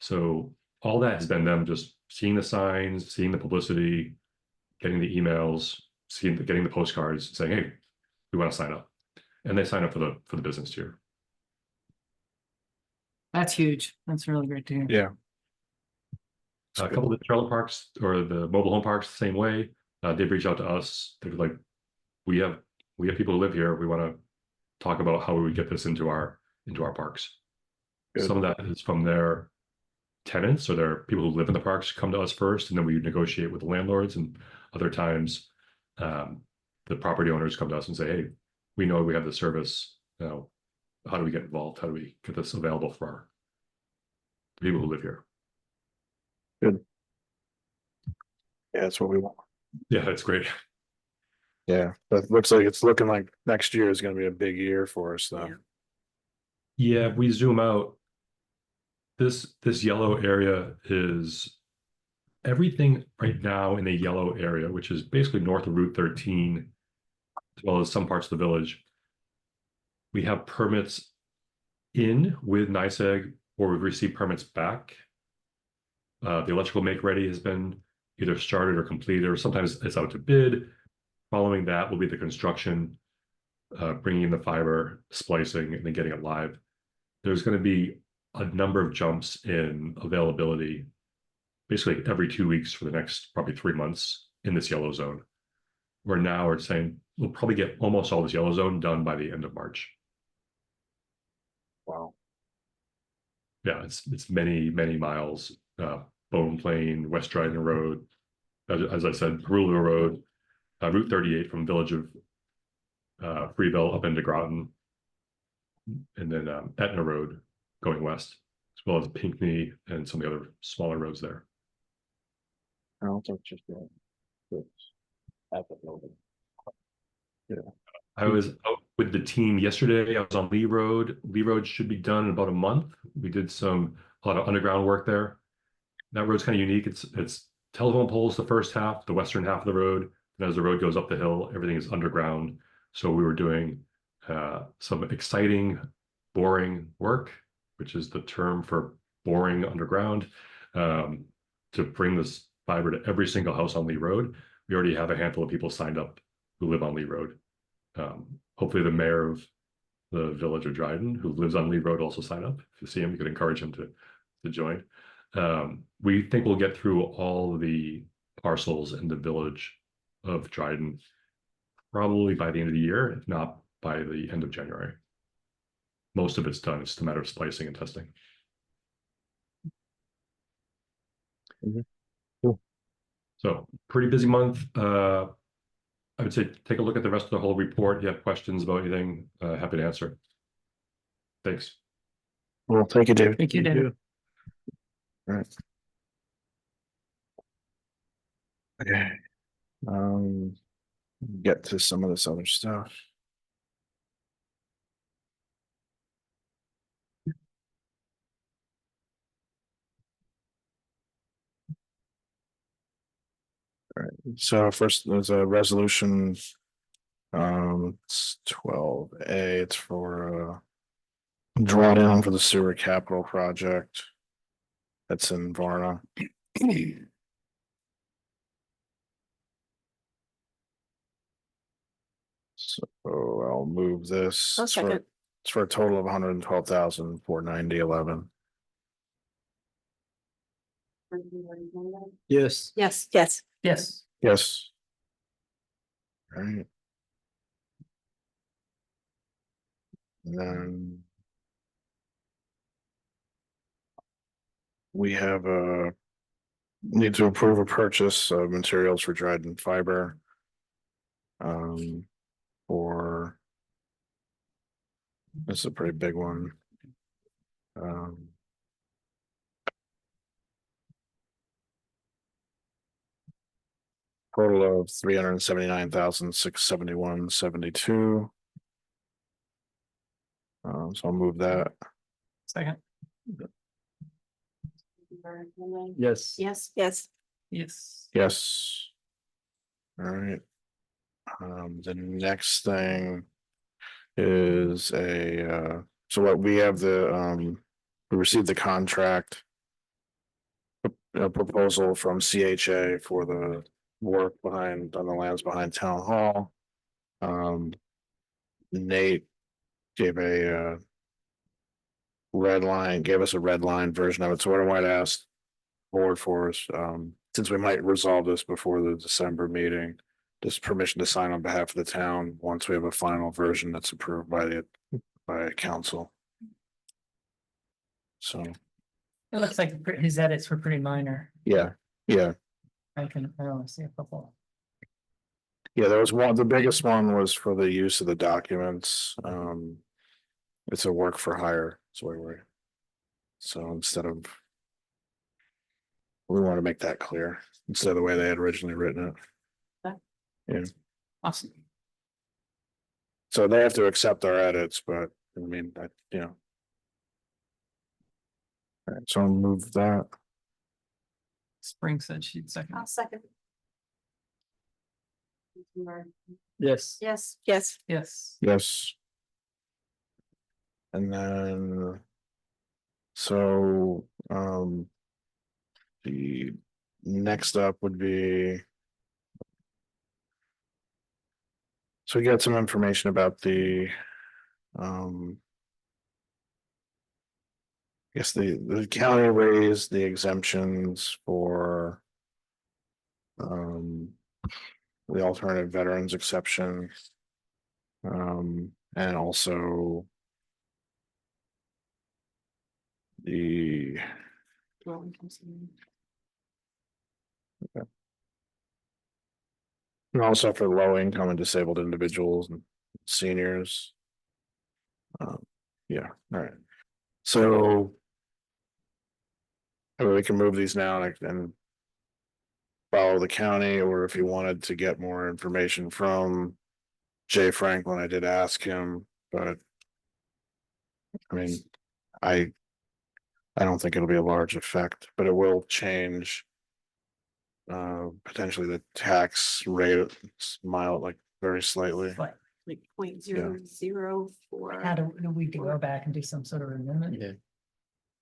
Speaker 8: So all that has been them just seeing the signs, seeing the publicity, getting the emails, getting the postcards, saying, hey, we want to sign up. And they sign up for the business tier.
Speaker 2: That's huge. That's really great to hear.
Speaker 1: Yeah.
Speaker 8: A couple of the trailer parks or the mobile home parks, the same way. They've reached out to us. They're like, we have people who live here. We want to talk about how we would get this into our parks.
Speaker 1: Good.
Speaker 8: Some of that is from their tenants or their people who live in the parks come to us first, and then we negotiate with the landlords. And other times, the property owners come to us and say, hey, we know we have the service. Now, how do we get involved? How do we get this available for our people who live here?
Speaker 1: Good. Yeah, that's what we want.
Speaker 8: Yeah, that's great.
Speaker 1: Yeah, that looks like it's looking like next year is gonna be a big year for us, though.
Speaker 8: Yeah, if we zoom out, this yellow area is everything right now in the yellow area, which is basically north of Route 13, as well as some parts of the village. We have permits in with NYSEG, or we've received permits back. The electrical make ready has been either started or completed, or sometimes it's out to bid. Following that will be the construction, bringing in the fiber, splicing, and then getting it live. There's going to be a number of jumps in availability, basically every 2 weeks for the next probably 3 months in this yellow zone. Where now we're saying we'll probably get almost all this yellow zone done by the end of March.
Speaker 1: Wow.
Speaker 8: Yeah, it's many miles. Bone Plain, West Dryden Road, as I said, Perula Road, Route 38 from village of Freeville up into Groton, and then Etna Road going west, as well as Pinckney and some of the other smaller roads there.
Speaker 1: I don't think just at the building.
Speaker 8: I was out with the team yesterday. I was on Lee Road. Lee Road should be done in about a month. We did a lot of underground work there. That road's kind of unique. It's telephone poles the first half, the western half of the road. And as the road goes up the hill, everything is underground. So we were doing some exciting boring work, which is the term for boring underground, to bring this fiber to every single house on Lee Road. We already have a handful of people signed up who live on Lee Road. Hopefully the mayor of the village of Dryden, who lives on Lee Road, also sign up. If you see him, you could encourage him to join. We think we'll get through all the parcels in the village of Dryden probably by the end of the year, if not by the end of January. Most of it's done. It's just a matter of splicing and testing.
Speaker 1: Cool.
Speaker 8: So pretty busy month. I would say take a look at the rest of the whole report. If you have questions about anything, happy to answer. Thanks.
Speaker 1: Well, thank you, David.
Speaker 2: Thank you, David.
Speaker 1: All right. Okay. Get to some of this other stuff. All right, so first there's a resolution. It's 12A, it's for drawdown for the sewer capital project. That's in Varna. So I'll move this.
Speaker 3: I'll
Speaker 1: It's for-
Speaker 3: second.
Speaker 1: It's for a total of 112,490.11.
Speaker 7: Yes.
Speaker 3: Yes, yes.
Speaker 2: Yes,
Speaker 1: Yes. All right. And then. We have need to approve a purchase of materials for Dryden Fiber. For. This is a pretty big one. Total of 379,671.72. So I'll move that.
Speaker 2: second,
Speaker 7: Yes.
Speaker 3: Yes, yes.
Speaker 2: yes.
Speaker 1: Yes. All right. The next thing is so what we have we received the contract. A proposal from CHA for the work on the lands behind Town Hall. Nate gave gave us a red line version of it, so what I might ask board for is, since we might resolve this before the December meeting, just permission to sign on behalf of the town once we have a final version that's approved by council. So,
Speaker 2: It looks like his edits were pretty minor.
Speaker 1: yeah,
Speaker 2: I only see a couple.
Speaker 1: there was one, the biggest one was for the use of the documents. It's a work for hire, so instead of. We want to make that clear instead of the way they had originally written it. Yeah,
Speaker 2: Awesome.
Speaker 1: so they have to accept our edits, but I mean, All right, so I'll move that.
Speaker 2: Spring said she'd second.
Speaker 3: second.
Speaker 7: Yes.
Speaker 3: Yes, yes.
Speaker 2: Yes,
Speaker 1: Yes. And then. So, the next up would be. So we got some information about the, I guess the county raised the exemptions for. The alternative veterans exception. And also. The. And also for low income and disabled individuals and seniors. Yeah, all right. So. I mean, we can move these now and. Follow the county, or if you wanted to get more information from. Jay Franklin, I did ask him, but. I mean, I don't think it'll be a large effect, but it will change. Potentially the tax rate, mild, like very slightly.
Speaker 2: but
Speaker 3: Like 0.004.
Speaker 2: how do we go back and do some sort of amendment?
Speaker 7: Yeah.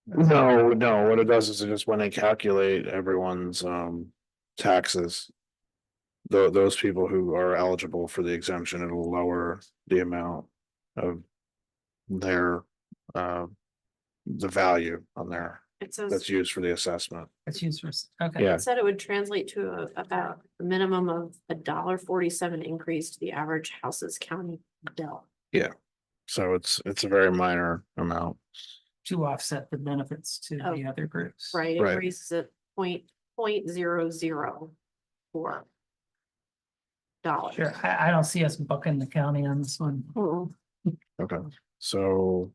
Speaker 1: No, what it does is it just when they calculate everyone's taxes. Those people who are eligible for the exemption, it'll lower the amount of their the value on there
Speaker 9: It says,
Speaker 1: that's used for the assessment.
Speaker 2: It's used for, okay.
Speaker 1: Yeah.
Speaker 9: it said it would translate to about a minimum of $1.47 increase to the average house's county bill.
Speaker 1: So it's a very minor amount.
Speaker 2: To offset the benefits to
Speaker 9: Oh,
Speaker 2: the other groups.
Speaker 9: Right, it
Speaker 1: Right.
Speaker 9: raises it .004 dollars.
Speaker 2: Sure, I don't see us bucking the county on this one.
Speaker 3: Mm-mm.
Speaker 1: Okay, so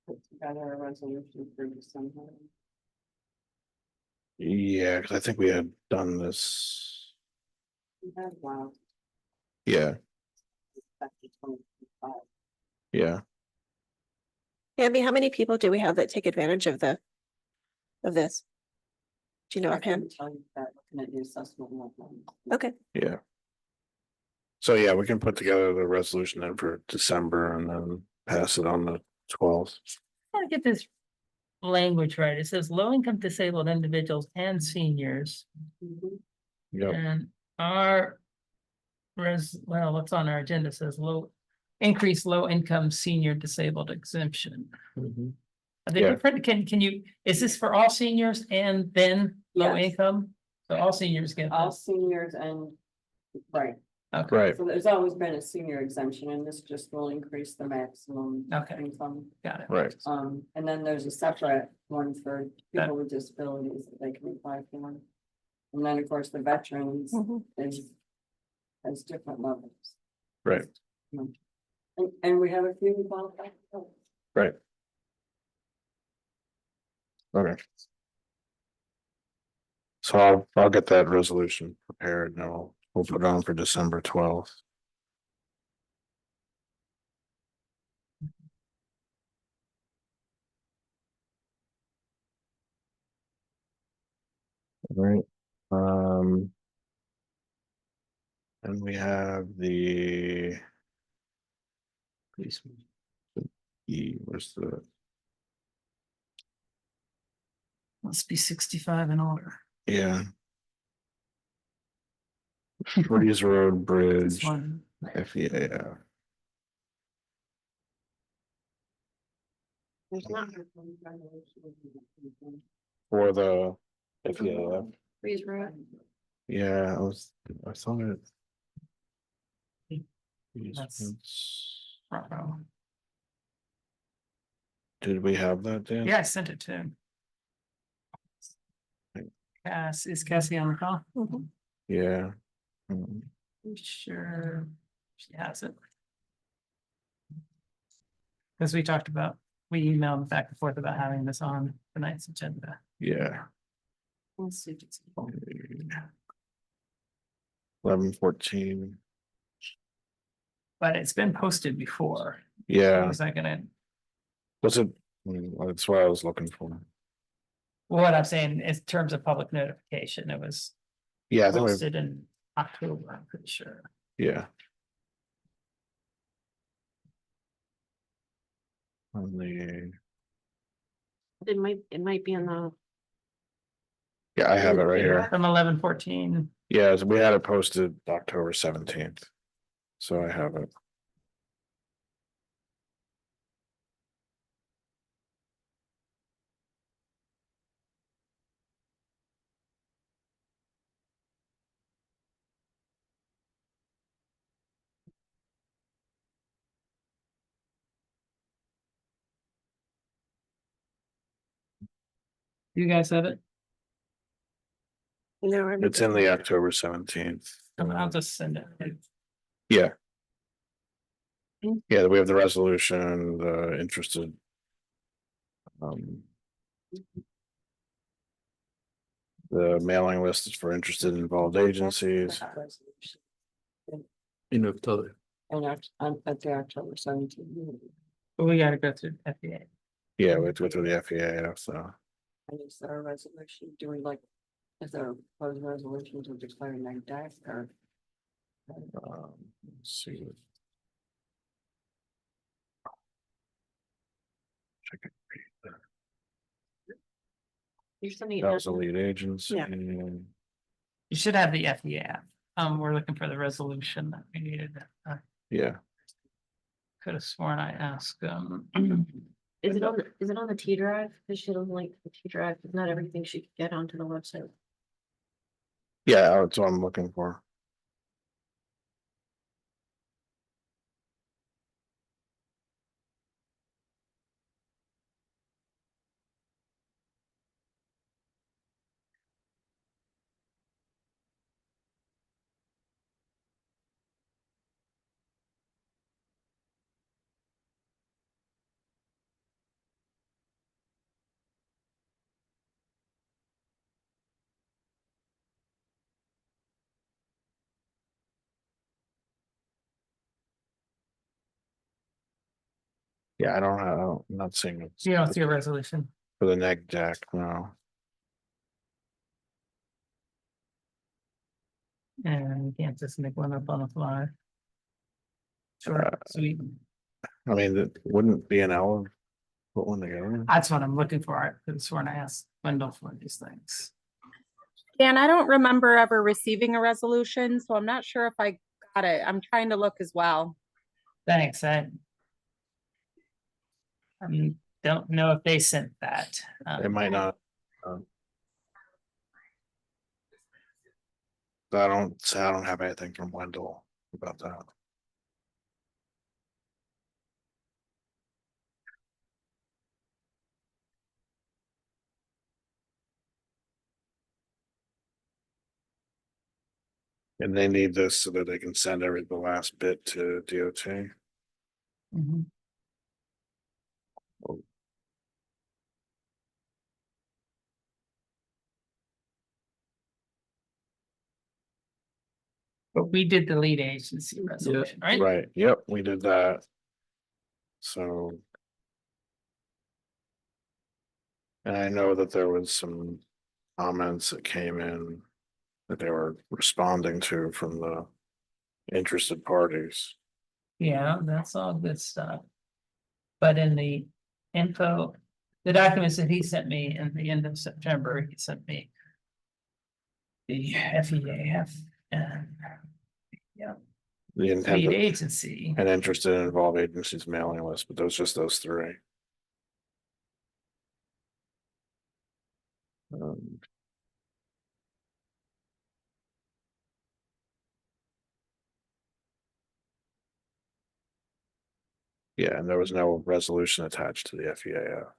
Speaker 9: Put together a resolution for December.
Speaker 1: yeah, because I think we had done this.
Speaker 9: Wow.
Speaker 1: Yeah, yeah.
Speaker 3: Abby, how many people do we have that take advantage of this? Do you know offhand? Okay,
Speaker 1: Yeah. So yeah, we can put together the resolution then for December and then pass it on the 12th.
Speaker 2: I want to get this language right. It says low income disabled individuals and seniors.
Speaker 1: Yep,
Speaker 2: And our well, what's on our agenda says increase low income senior disabled exemption. Are they
Speaker 1: Yeah.
Speaker 2: different? Can you, is this for all seniors and then low
Speaker 10: Yes.
Speaker 2: income? So all seniors get
Speaker 10: All
Speaker 2: this?
Speaker 10: seniors and, right,
Speaker 2: Okay,
Speaker 1: right.
Speaker 10: so there's always been a senior exemption and this just will increase the maximum.
Speaker 2: Okay.
Speaker 10: Income.
Speaker 2: got it.
Speaker 1: Right.
Speaker 10: And then there's a separate one for people with disabilities that they can apply for. And then, of course, the veterans
Speaker 3: Mhm.
Speaker 10: has different levels.
Speaker 1: Right.
Speaker 10: And we have a few who qualify.
Speaker 1: Right. Okay. So I'll get that resolution prepared and we'll put it on for December 12th. All right. And we have the. Where's the,
Speaker 2: Must be 65 and older.
Speaker 1: yeah. Freeze Road
Speaker 2: This
Speaker 1: Bridge,
Speaker 2: one.
Speaker 1: FEAF.
Speaker 10: There's not.
Speaker 1: For the FEAF,
Speaker 9: Freeze road.
Speaker 1: yeah, I thought it.
Speaker 2: That's- Front row.
Speaker 1: Did we have that, Dan?
Speaker 2: Yeah, I sent it to him. Is Cassie on the call?
Speaker 3: Mhm.
Speaker 1: Yeah.
Speaker 2: I'm sure she has it. Because we talked about, we emailed back and forth about having this on tonight's agenda.
Speaker 1: Yeah.
Speaker 9: Let's see if it's-
Speaker 1: 11:14,
Speaker 2: But it's been posted before.
Speaker 1: yeah,
Speaker 2: Was I gonna,
Speaker 1: was it, that's what I was looking for.
Speaker 2: what I'm saying in terms of public notification, it was
Speaker 1: Yeah, I think we,
Speaker 2: posted in October, I'm pretty sure.
Speaker 1: yeah. On the,
Speaker 9: It might be in the,
Speaker 1: yeah, I have it right here.
Speaker 2: From 11/14.
Speaker 1: Yeah, so we had it posted October 17th. So I have it.
Speaker 2: You guys have it?
Speaker 3: No, I'm.
Speaker 1: It's in the October 17th.
Speaker 2: I'll just send it.
Speaker 1: Yeah. Yeah, we have the resolution, the interested. The mailing list is for interested involved agencies.
Speaker 6: In October.
Speaker 10: And at the October 17th.
Speaker 2: But we gotta go through FBA.
Speaker 1: Yeah, we have to go through the FEAF, so.
Speaker 10: And is there a resolution, do we like, is there a proposed resolution to declare neg deck or?
Speaker 1: Let's see. Check it.
Speaker 9: you're sending it
Speaker 1: That
Speaker 9: out.
Speaker 1: was the lead agency.
Speaker 3: Yeah.
Speaker 2: You should have the FEA. We're looking for the resolution that we needed. I
Speaker 1: Yeah,
Speaker 2: could have sworn I asked,
Speaker 9: Is it on the T drive? Cause she doesn't like the T drive, 'cause not everything she could get onto the website.
Speaker 1: yeah, that's what I'm looking for. Yeah, I'm not seeing it.
Speaker 2: you don't see a resolution.
Speaker 1: For the neg deck, no.
Speaker 2: And you can't just make one up on the fly. Short, sweet.
Speaker 1: I mean, that wouldn't be an hour. Put one together.
Speaker 2: That's what I'm looking for. I could have sworn I asked Wendell for these things.
Speaker 11: Dan, I don't remember ever receiving a resolution, so I'm not sure if I got it. I'm trying to look as well.
Speaker 2: Thanks, don't know if they sent that.
Speaker 1: It might not. I don't have anything from Wendell about that. And they need this so that they can send the last bit to DOT.
Speaker 2: Mhm. But we did the lead agency resolution, right?
Speaker 1: Right, yep, we did that. So. And I know that there was some comments that came in that they were responding to from the interested parties.
Speaker 2: Yeah, that's all good stuff. But in the info, the documents that he sent me in the end of September, he sent me the FEAF and
Speaker 1: The
Speaker 2: lead
Speaker 1: intended
Speaker 2: agency.
Speaker 1: and interested and involved agencies mailing list, but those three. Um, Yeah, and there was no resolution attached to the FEAF.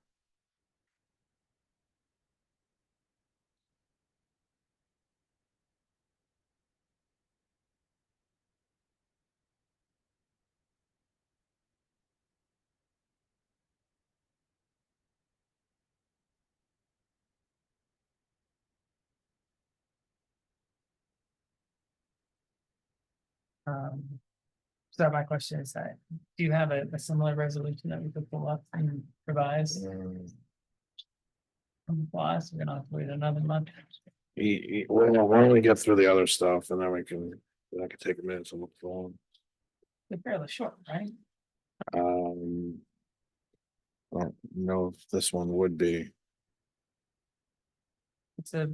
Speaker 2: So my question is that, do you have a similar resolution that we could pull up and revise? Plus, we're gonna have to wait another month.
Speaker 1: Well, why don't we get through the other stuff and then I can take a minute to look for them.
Speaker 2: They're fairly short, right?
Speaker 1: I don't know if this one would be.
Speaker 2: It's a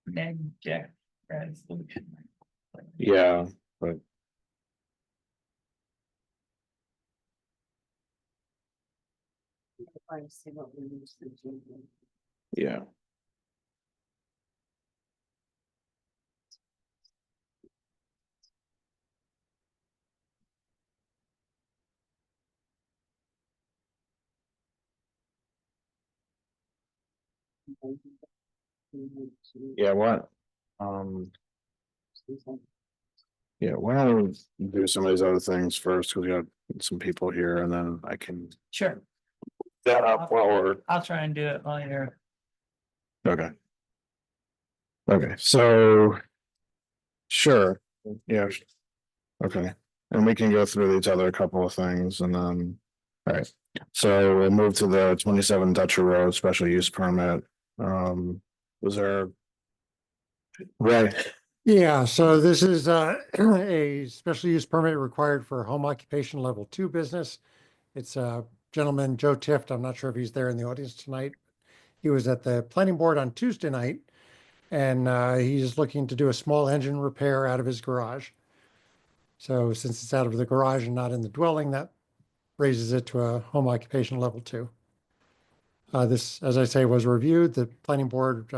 Speaker 2: neg jack resolution.
Speaker 1: Yeah, but
Speaker 10: Trying to see what we used to do.
Speaker 1: yeah. Yeah, what? Yeah, why don't we do some of these other things first, because we got some people here and then I can
Speaker 2: Sure,
Speaker 1: that up while we're,
Speaker 2: I'll try and do it while you're.
Speaker 1: okay. Okay, so. Sure, yeah. Okay, and we can go through these other couple of things and then. All right, so we'll move to the 27 Dutcher Road special use permit. Was there? Right.
Speaker 4: Yeah, so this is a special use permit required for home occupation level 2 business. It's a gentleman, Joe Tift. I'm not sure if he's there in the audience tonight. He was at the planning board on Tuesday night, and he's looking to do a small engine repair out of his garage. So since it's out of the garage and not in the dwelling, that raises it to a home occupation level 2. This, as I say, was reviewed. The planning board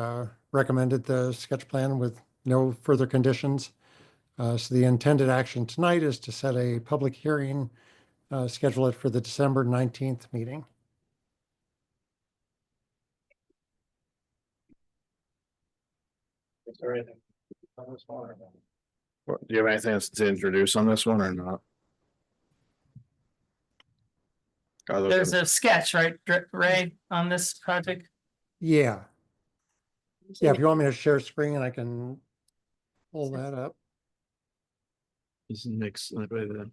Speaker 4: recommended the sketch plan with no further conditions. So the intended action tonight is to set a public hearing, schedule it for the December 19th meeting.
Speaker 1: Is there anything on this one or not? Do you have anything else to introduce on this one or not? Other
Speaker 2: There's
Speaker 1: than-
Speaker 2: a sketch, right, Ray, on this project?
Speaker 4: Yeah. Yeah, if you want me to share screen, I can pull that up.
Speaker 1: This next, right there.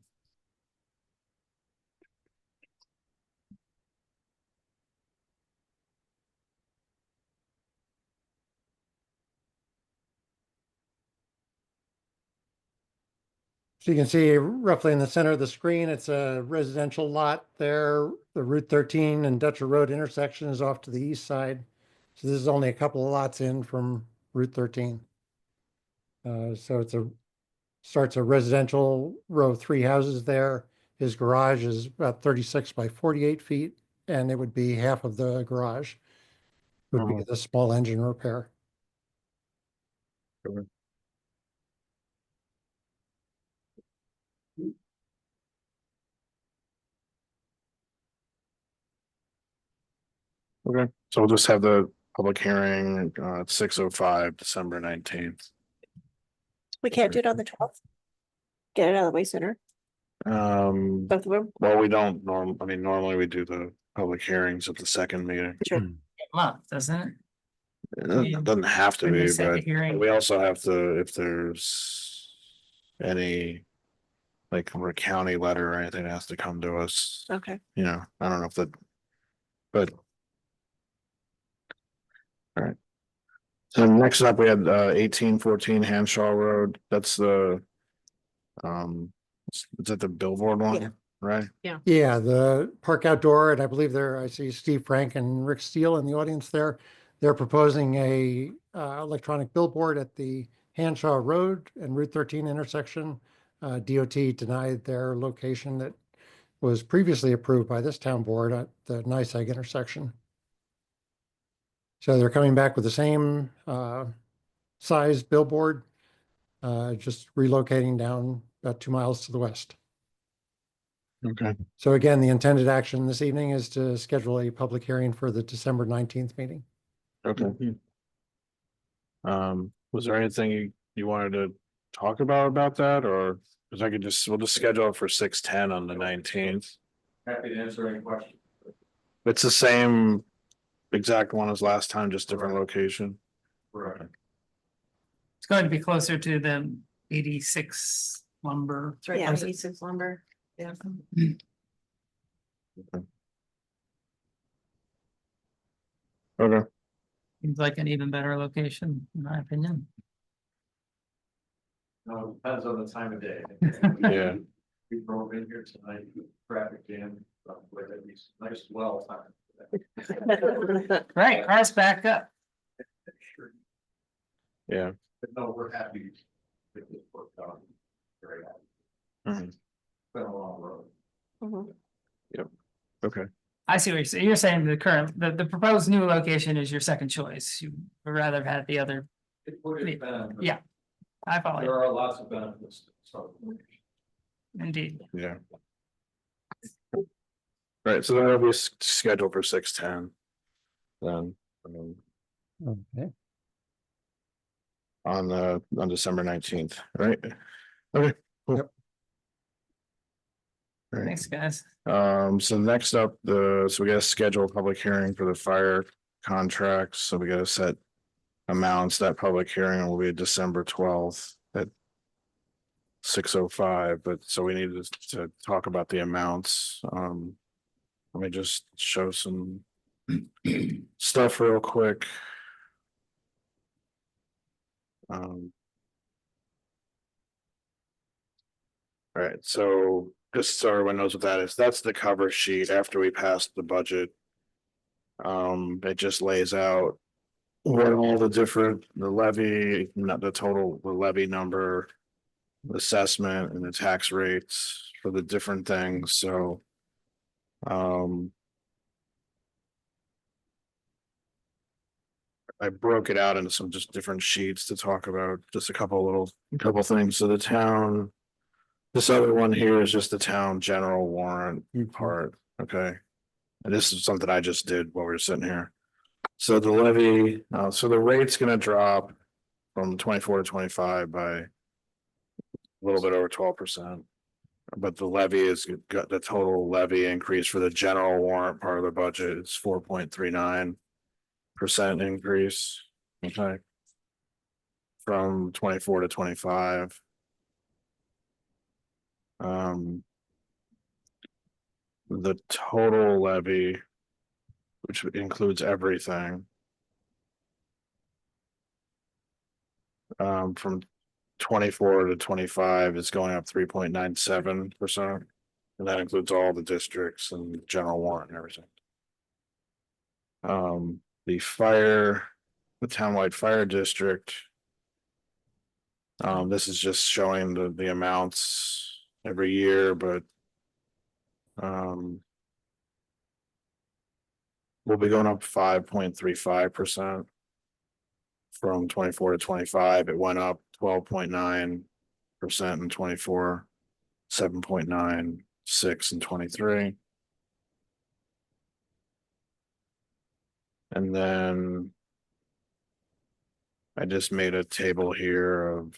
Speaker 4: So you can see roughly in the center of the screen, it's a residential lot there. The Route 13 and Dutcher Road intersection is off to the east side. So this is only a couple of lots in from Route 13. So starts a residential row of 3 houses there. His garage is about 36 by 48 feet, and it would be half of the garage would be the small engine repair.
Speaker 1: Okay, so we'll just have the public hearing at 6:05, December 19th.
Speaker 3: We can't do it on the 12th. Get it out of the way sooner, both of them.
Speaker 1: Well, we don't normally we do the public hearings at the second meeting.
Speaker 2: Month, doesn't it?
Speaker 1: It doesn't have to
Speaker 2: When they
Speaker 1: be,
Speaker 2: set the
Speaker 1: but
Speaker 2: hearing.
Speaker 1: we also have to, if there's any like from a county letter or anything that has to come to us,
Speaker 3: Okay.
Speaker 1: you know, I don't know if that, but. All right. So next up, we had 1814 Hanshaw Road. That's the is that the billboard
Speaker 3: Yeah.
Speaker 1: one, right?
Speaker 4: Yeah, the Park Outdoor, and I believe I see Steve Frank and Rick Steele in the audience there. They're proposing a electronic billboard at the Hanshaw Road and Route 13 intersection. DOT denied their location that was previously approved by this town board at the NYSEG intersection. So they're coming back with the same size billboard, just relocating down about 2 miles to the west.
Speaker 1: Okay.
Speaker 4: So again, the intended action this evening is to schedule a public hearing for the December 19th meeting.
Speaker 1: Okay. Was there anything you wanted to talk about that, or because we'll just schedule it for 6:10 on the 19th.
Speaker 8: Happy to answer any questions.
Speaker 1: It's the same exact one as last time, just different location.
Speaker 8: Right.
Speaker 2: It's going to be closer to the 86 lumber.
Speaker 9: It's right
Speaker 3: Yeah.
Speaker 9: by E6 lumber. Yeah.
Speaker 1: Okay.
Speaker 2: Seems like an even better location, in my opinion.
Speaker 8: No, depends on the time of day.
Speaker 1: Yeah.
Speaker 8: We drove in here tonight, traffic jam, like at least nice well time.
Speaker 2: Right, cars back up.
Speaker 1: Yeah.
Speaker 8: But no, we're happy with this work out. Very happy.
Speaker 1: Mhm.
Speaker 8: Been a long road.
Speaker 3: Mhm.
Speaker 1: Okay.
Speaker 2: I see what you're saying. You're saying the proposed new location is your second choice. You would rather have had the other.
Speaker 8: It would have been.
Speaker 2: Yeah, I follow
Speaker 8: There
Speaker 2: you.
Speaker 8: are lots of benefits. So.
Speaker 2: Indeed.
Speaker 1: Yeah. Right, so that'll be scheduled for 6:10. Then,
Speaker 4: Okay.
Speaker 1: on December 19th, right? Okay. Cool.
Speaker 4: Yep.
Speaker 1: All right.
Speaker 2: Thanks, guys.
Speaker 1: So next up, so we gotta schedule a public hearing for the fire contracts, so we gotta set amounts. That public hearing will be December 12th at 6:05, but so we need to talk about the amounts. Let me just show some stuff real quick. All right, so just so everyone knows what that is, that's the cover sheet after we passed the budget. It just lays out what all the different, the levy, not the total, the levy number, the assessment and the tax rates for the different things, so. I broke it out into some just different sheets to talk about just a couple things. So the town. This other one here is just the town general warrant part, okay? And this is something I just did while we were sitting here. So the levy, so the rate's gonna drop from 24 to 25 by a little bit over 12%. But the levy is got the total levy increase for the general warrant part of the budget. It's 4.39% increase. Okay. From 24 to 25. The total levy, which includes everything. From 24 to 25 is going up 3.97%. And that includes all the districts and general warrant and everything. The townwide fire district. This is just showing the amounts every year, but. We'll be going up 5.35%. From 24 to 25, it went up 12.9% in 24, 7.96 in 23. And then I just made a table here of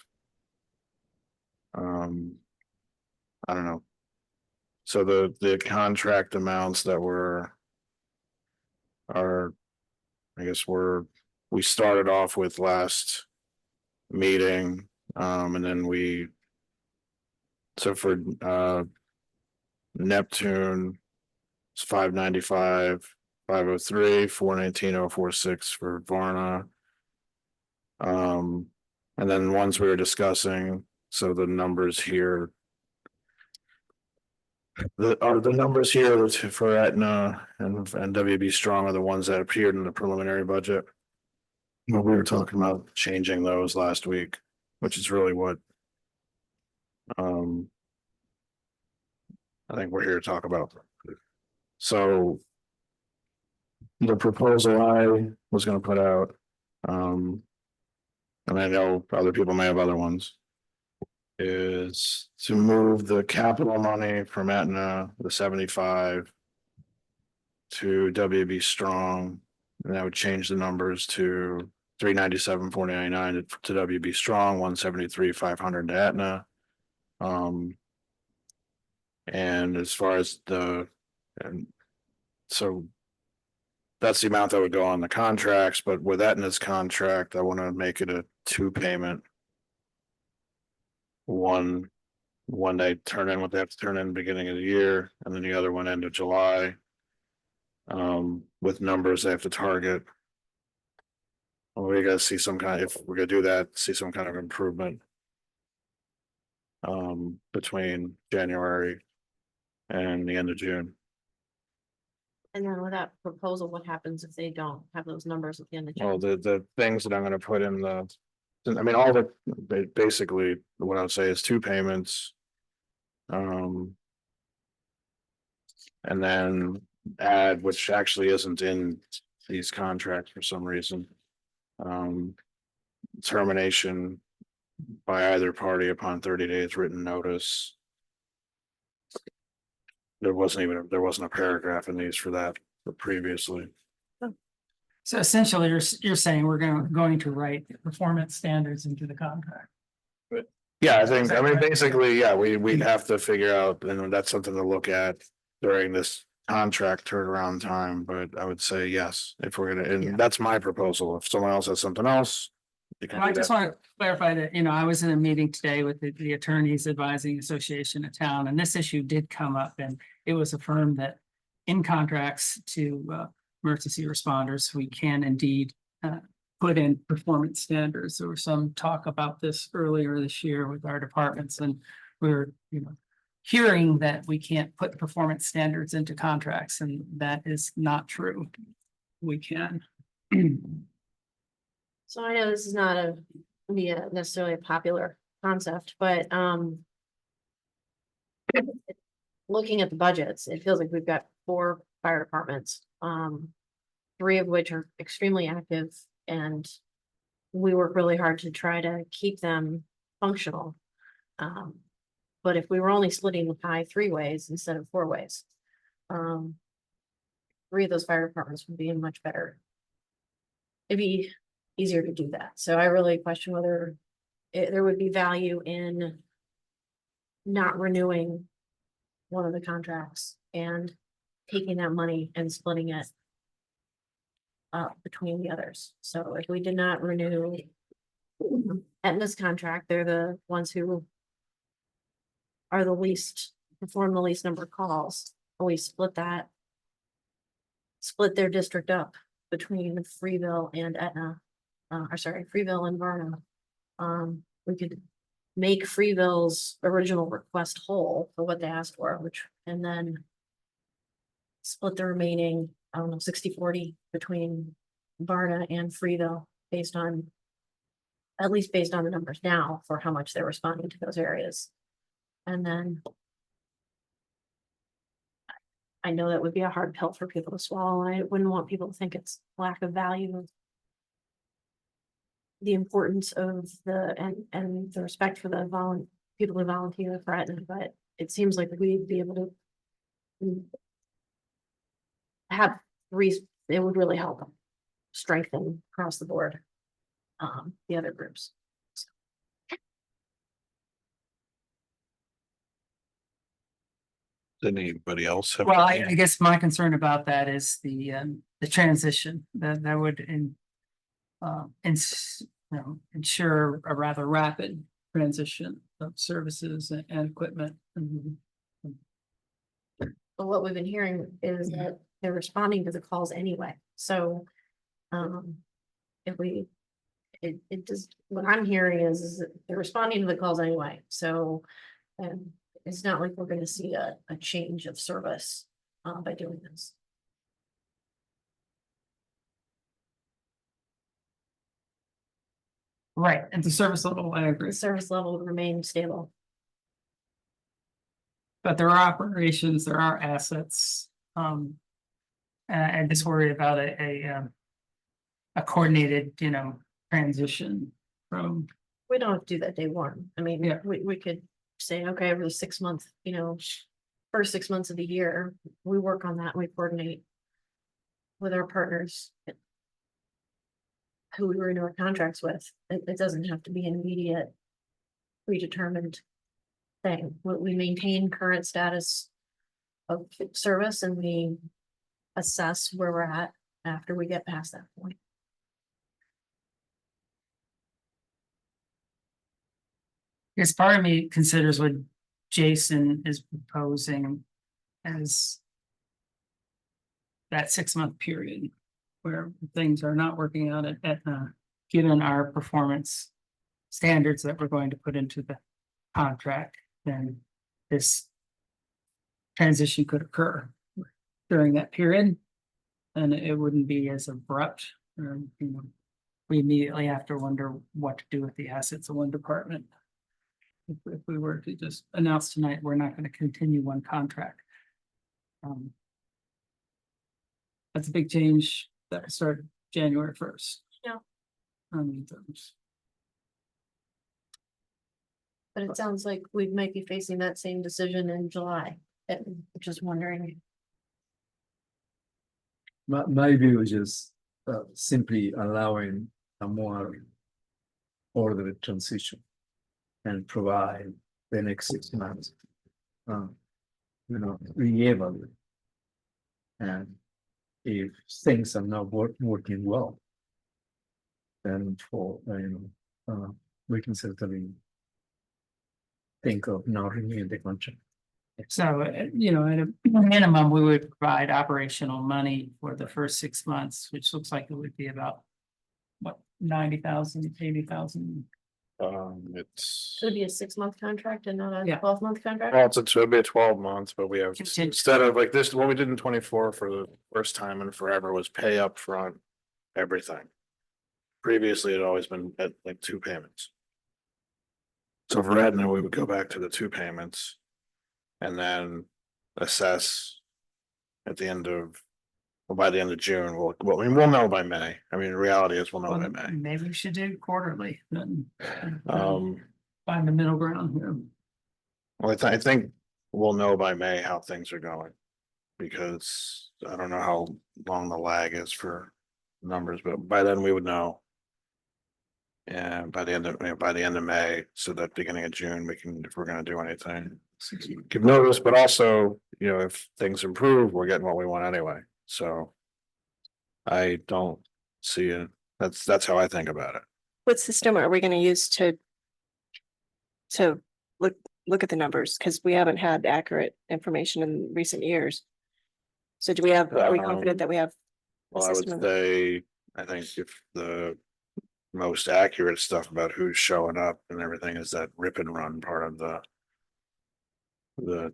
Speaker 1: I don't know. So the contract amounts that we started off with last meeting, and then for Neptune, it's 595, 503, 419, 046 for Varna. And then ones we were discussing, so the numbers here. The numbers here for Aetna and WB Strong are the ones that appeared in the preliminary budget. Well, we were talking about changing those last week, which is really what I think we're here to talk about. So the proposal I was going to put out, and I know other people may have other ones, is to move the capital money from Aetna, the 75, to WB Strong, and that would change the numbers to 397, 499 to WB Strong, 173, 500 to Aetna. And as far as so that's the amount that would go on the contracts, but with Aetna's contract, I want to make it a 2 payment. One they turn in what they have to turn in beginning of the year, and then the other one end of July. With numbers they have to target. Well, we gotta see some kind, if we're gonna do that, see some kind of improvement. Between January and the end of June.
Speaker 9: And then with that proposal, what happens if they don't have those numbers at the end of
Speaker 1: Well,
Speaker 9: June?
Speaker 1: the things that I'm gonna put in basically, what I would say is 2 payments. And then add, which actually isn't in these contracts for some reason. Termination by either party upon 30 days written notice. There wasn't a paragraph in these for that previously.
Speaker 2: So essentially, you're saying we're going to write the performance standards into the contract.
Speaker 1: Yeah, I mean, basically, yeah, we'd have to figure out, and that's something to look at during this contract turnaround time, but I would say yes, if we're gonna, and that's my proposal. If someone else has something else. you can
Speaker 2: And I
Speaker 1: do
Speaker 2: just
Speaker 1: that.
Speaker 2: want to clarify that, I was in a meeting today with the Attorneys Advising Association of Town, and this issue did come up, and it was affirmed that in contracts to emergency responders, we can indeed put in performance standards. There was some talk about this earlier this year with our departments, and we were, hearing that we can't put performance standards into contracts, and that is not true. We can.
Speaker 9: So I know this is not necessarily a popular concept, but looking at the budgets, it feels like we've got 4 fire departments, 3 of which are extremely active, and we work really hard to try to keep them functional. But if we were only splitting the pie 3 ways instead of 4 ways, 3 of those fire departments would be in much better. It'd be easier to do that. So I really question whether there would be value in not renewing one of the contracts and taking that money and splitting it between the others. So if we did not renew Aetna's contract, they're the ones who are perform the least number of calls. And we split their district up between Freeville and Aetna. Freeville and Varna. We could make Freeville's original request whole for what they asked for, which, and then split the remaining, I don't know, 60-40 between Varna and Freeville based on, at least based on the numbers now for how much they're responding to those areas. And then I know that would be a hard pill for people to swallow, and I wouldn't want people to think it's lack of value. The importance of and the respect for the people who volunteer for it, but it seems like we'd be able to have it would really help them strengthen across the board, the other groups.
Speaker 1: Did anybody else have?
Speaker 2: Well, I guess my concern about that is the transition that would ensure a rather rapid transition of services and equipment.
Speaker 9: But what we've been hearing is that they're responding to the calls anyway, so. It just, what I'm hearing is that they're responding to the calls anyway, so. It's not like we're gonna see a change of service, by doing this.
Speaker 2: Right, and the service level, I agree,
Speaker 9: The service level will remain stable.
Speaker 2: but there are operations, there are assets. And I just worry about a coordinated, transition from.
Speaker 9: We don't have to do that day one. I mean,
Speaker 2: Yeah.
Speaker 9: we could say, okay, over the 6 month, first 6 months of the year, we work on that, and we coordinate with our partners who we renew our contracts with. It doesn't have to be an immediate predetermined thing. We maintain current status of service, and we assess where we're at after we get past that point.
Speaker 2: Because part of me considers what Jason is proposing as that 6 month period where things are not working out at Aetna, given our performance standards that we're going to put into the contract, then this transition could occur during that period. And it wouldn't be as abrupt, or, we immediately have to wonder what to do with the assets of one department. If we were to just announce tonight, we're not going to continue one contract. That's a big change that started January 1st.
Speaker 9: Yeah.
Speaker 2: Terms.
Speaker 9: But it sounds like we might be facing that same decision in July, and just wondering.
Speaker 12: My view is just simply allowing a more orderly transition and provide the next 6 months, re-evaluate. And if things are not working well, then we can certainly think of not renewing the contract.
Speaker 2: So, at a minimum, we would provide operational money for the first 6 months, which looks like it would be about, what, 90,000, 80,000.
Speaker 1: It's.
Speaker 9: Could it be a 6 month contract and not a
Speaker 2: Yeah.
Speaker 9: 12-month contract?
Speaker 1: Well, it'll be a 12 months, but we have,
Speaker 2: Contingent.
Speaker 1: instead of like this, what we did in 24 for the first time in forever was pay up front everything. Previously, it had always been at like 2 payments. So for Aetna, we would go back to the 2 payments. And then assess at the end of, well, by the end of June, we'll know by May. I mean, the reality is we'll know by May.
Speaker 2: Maybe we should do quarterly, then
Speaker 1: Um,
Speaker 2: find the middle ground here.
Speaker 1: well, I think we'll know by May how things are going. Because I don't know how long the lag is for numbers, but by then we would know. And by the end of May, so that beginning of June, we can, if we're gonna do anything, give notice, but also, if things improve, we're getting what we want anyway, so. I don't see it, that's how I think about it.
Speaker 3: What system are we gonna use to look at the numbers? Because we haven't had accurate information in recent years. So are we confident that we have?
Speaker 1: Well, I would
Speaker 3: system.
Speaker 1: say, I think if most accurate stuff about who's showing up and everything is that rip and run part of the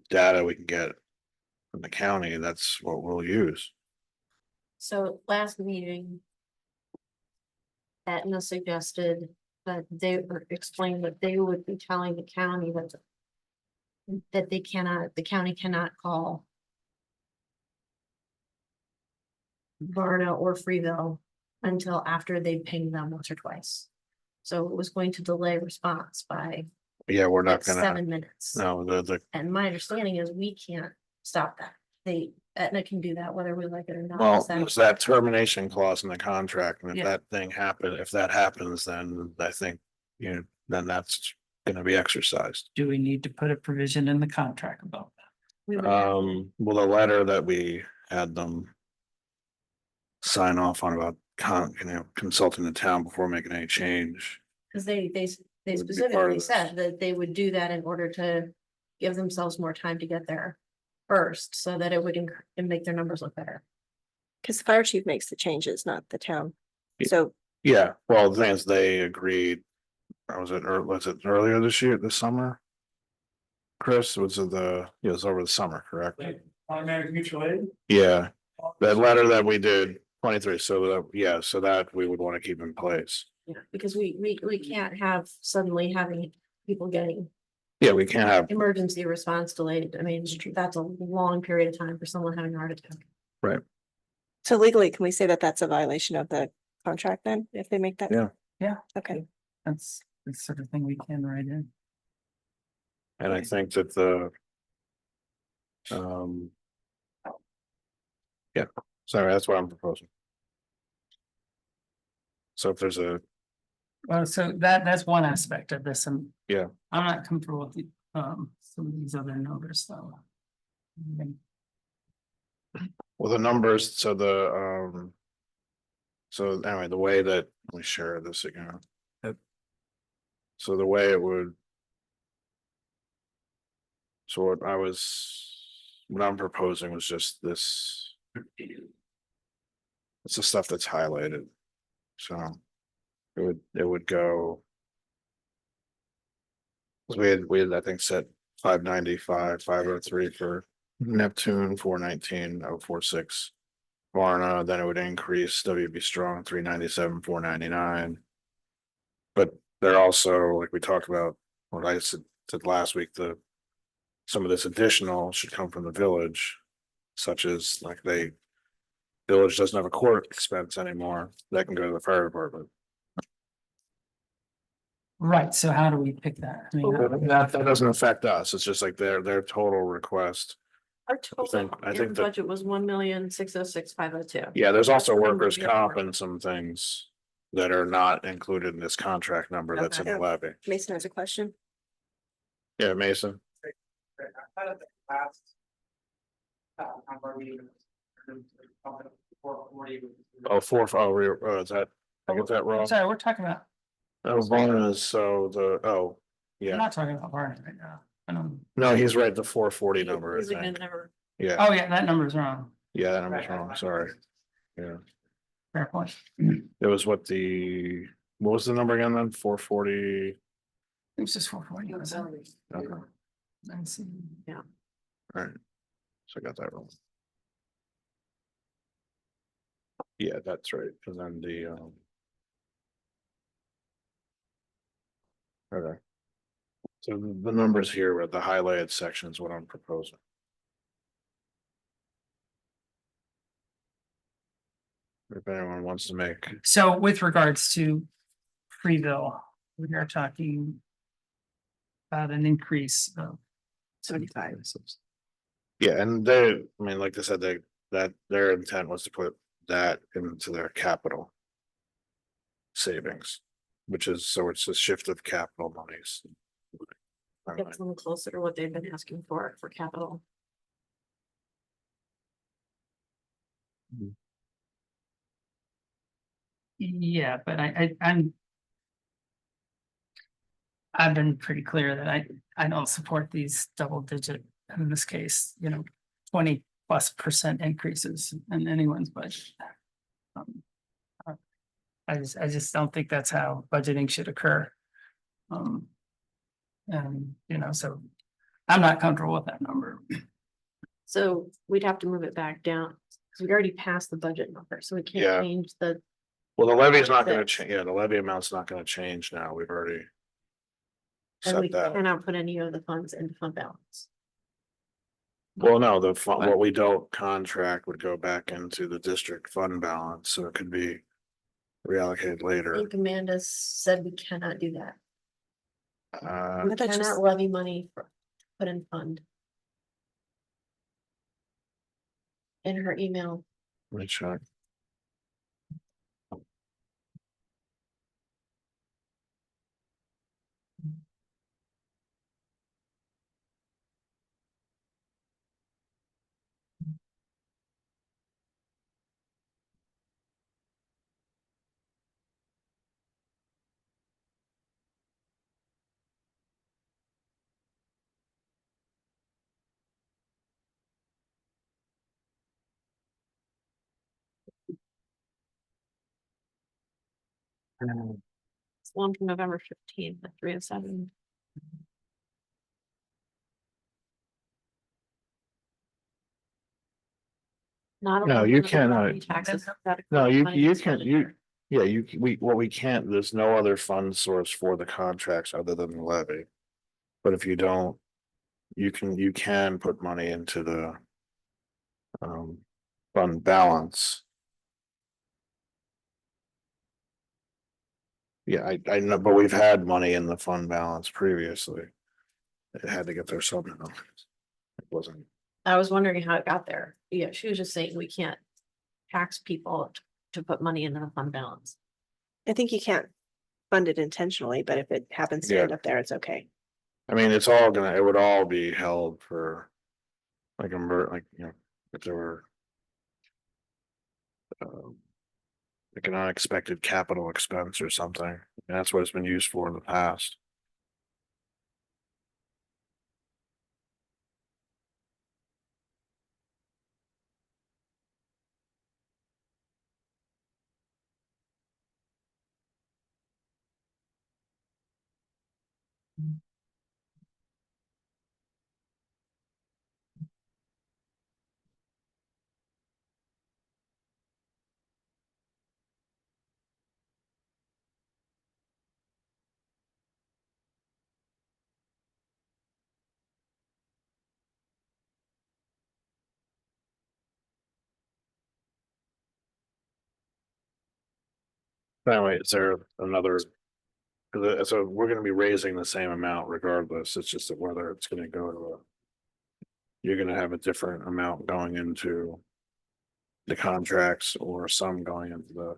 Speaker 1: data we can get from the county. That's what we'll use.
Speaker 9: So last meeting. Aetna suggested that explained that they would be telling the county that. That the county cannot call. Varna or Freeville until after they ping them once or twice. So it was going to delay response by
Speaker 1: Yeah, we're not gonna,
Speaker 9: 7 minutes.
Speaker 1: no, the,
Speaker 9: And my understanding is we can't stop that. Aetna can do that whether we like it or not.
Speaker 1: well,
Speaker 9: Is that-
Speaker 1: there's that termination clause in the contract, and if
Speaker 2: Yeah.
Speaker 1: that thing if that happens, then I think, then that's gonna be exercised.
Speaker 2: Do we need to put a provision in the contract about that?
Speaker 9: we would have to-
Speaker 1: Well, the letter that we had them sign off on about consulting the town before making any change.
Speaker 9: Cause they
Speaker 1: Would be part of
Speaker 9: specifically
Speaker 1: this.
Speaker 9: said that they would do that in order to give themselves more time to get there first, so that it would and make their numbers look better.
Speaker 3: Because the fire chief makes the changes, not the town.
Speaker 1: Yeah.
Speaker 3: So
Speaker 1: Yeah, well, the thing is, they agreed, or was it earlier this summer? Chris, it was it was over the summer, correct?
Speaker 5: Automatic mutual aid?
Speaker 1: Yeah, that letter that we did, 23, so that we would want to keep in place.
Speaker 9: Yeah, because we can't have suddenly having people getting
Speaker 1: Yeah, we can't have,
Speaker 9: emergency response delayed. I mean, that's a long period of time for someone having a heart attack.
Speaker 3: so legally, can we say that that's a violation of the contract then, if they make that?
Speaker 1: Yeah.
Speaker 2: Yeah.
Speaker 3: Okay,
Speaker 2: That's the sort of thing we can write in.
Speaker 1: and I think that yeah, sorry, that's what I'm proposing. So if there's
Speaker 2: Well, so that's one aspect of this, and.
Speaker 1: Yeah.
Speaker 2: I'm not comfortable with the, some of these other numbers, though.
Speaker 1: well, the numbers, so so anyway, the way that, let me share this again. So the way it would. So what I'm proposing was just this. It's the stuff that's highlighted. So it would go. 'Cause we had, I think, set 595, 503 for Neptune, 419, 046. Varna, then it would increase WB Strong, 397, 499. But they're also, like we talked about, what I said last week, some of this additional should come from the village. Such as like village doesn't have a court expense anymore, that can go to the fire department.
Speaker 2: Right, so how do we pick that? I mean,
Speaker 1: That doesn't affect us, it's just like their total request.
Speaker 9: Our total
Speaker 1: I
Speaker 9: in
Speaker 1: think
Speaker 9: the
Speaker 1: that-
Speaker 9: budget was 1,606,502.
Speaker 1: Yeah, there's also
Speaker 9: That's the number
Speaker 1: workers'
Speaker 9: we have
Speaker 1: comp
Speaker 9: for-
Speaker 1: and some things that are not included in this contract number that's in the
Speaker 3: Okay.
Speaker 1: levy.
Speaker 3: Mason has a question.
Speaker 1: Yeah, Mason, is that, I get that wrong?
Speaker 2: Sorry, we're talking about,
Speaker 1: Oh, Varna's, so
Speaker 2: we're
Speaker 1: yeah,
Speaker 2: not talking about Varney right now. I don't,
Speaker 1: no, he's right, the 440 number, I
Speaker 9: He's like,
Speaker 1: think.
Speaker 9: never-
Speaker 1: Yeah,
Speaker 2: oh, yeah, that number's wrong.
Speaker 1: yeah, that number's wrong, sorry. Yeah,
Speaker 2: Fair point.
Speaker 1: it was what was the number again then, 440?
Speaker 2: It was just 440. was it?
Speaker 1: Okay,
Speaker 2: Let's see.
Speaker 1: alright, so I got that wrong. Yeah, that's right, and then okay. So the numbers here with the highlighted section is what I'm proposing. If anyone wants to make,
Speaker 2: So with regards to Freeville, we are talking about an increase of
Speaker 3: 75.
Speaker 1: yeah, and I mean, like I said, that their intent was to put that into their capital savings, which is, so it's a shift of capital monies.
Speaker 9: Gets them closer to what they've been asking for capital.
Speaker 2: Yeah, but I've been pretty clear that I don't support these double digit, in this case, 20+% increases in anyone's budget. I just don't think that's how budgeting should occur. And, you know, so I'm not comfortable with that number.
Speaker 9: So we'd have to move it back down, because we already passed the budget number, so we can't
Speaker 1: Yeah.
Speaker 9: change the,
Speaker 1: Well, the levy's not gonna
Speaker 9: Six.
Speaker 1: change, yeah, the levy amount's not gonna change now, we've already.
Speaker 9: and we
Speaker 1: Set that,
Speaker 9: cannot put any of the funds into fund balance.
Speaker 1: well, no, what we don't contract would go back into the district fund balance, so it could be. Reallocated
Speaker 9: I
Speaker 1: later,
Speaker 9: think Amanda said we cannot do that.
Speaker 1: uh,
Speaker 9: We
Speaker 3: But that's just-
Speaker 9: cannot levy money for, put in fund. In her email,
Speaker 1: let me check.
Speaker 9: it's one from November 15th at 3:07. Not.
Speaker 1: No,
Speaker 9: allowed
Speaker 1: you
Speaker 9: under the
Speaker 1: cannot.
Speaker 9: property taxes, that
Speaker 1: No,
Speaker 9: includes
Speaker 1: you
Speaker 9: money
Speaker 1: can,
Speaker 9: expenditure.
Speaker 1: yeah, we can't, there's no other fund source for the contracts other than the levy. But if you don't, you can put money into the. Fund balance. Yeah, I know, but we've had money in the fund balance previously. It had to get there somehow. It wasn't,
Speaker 9: I was wondering how it got there. Yeah, she was just saying we can't tax people to put money into the fund balance.
Speaker 3: I think you can't fund it intentionally, but if it happens to
Speaker 1: Yeah.
Speaker 3: end up there, it's okay.
Speaker 1: I mean, it would all be held for. Like you know, if there were. Like an unexpected capital expense or something, and that's what it's been used for in the past. Anyway, is there another? So we're gonna be raising the same amount regardless, it's just that whether it's gonna go to a. You're gonna have a different amount going into. The contracts or some going into the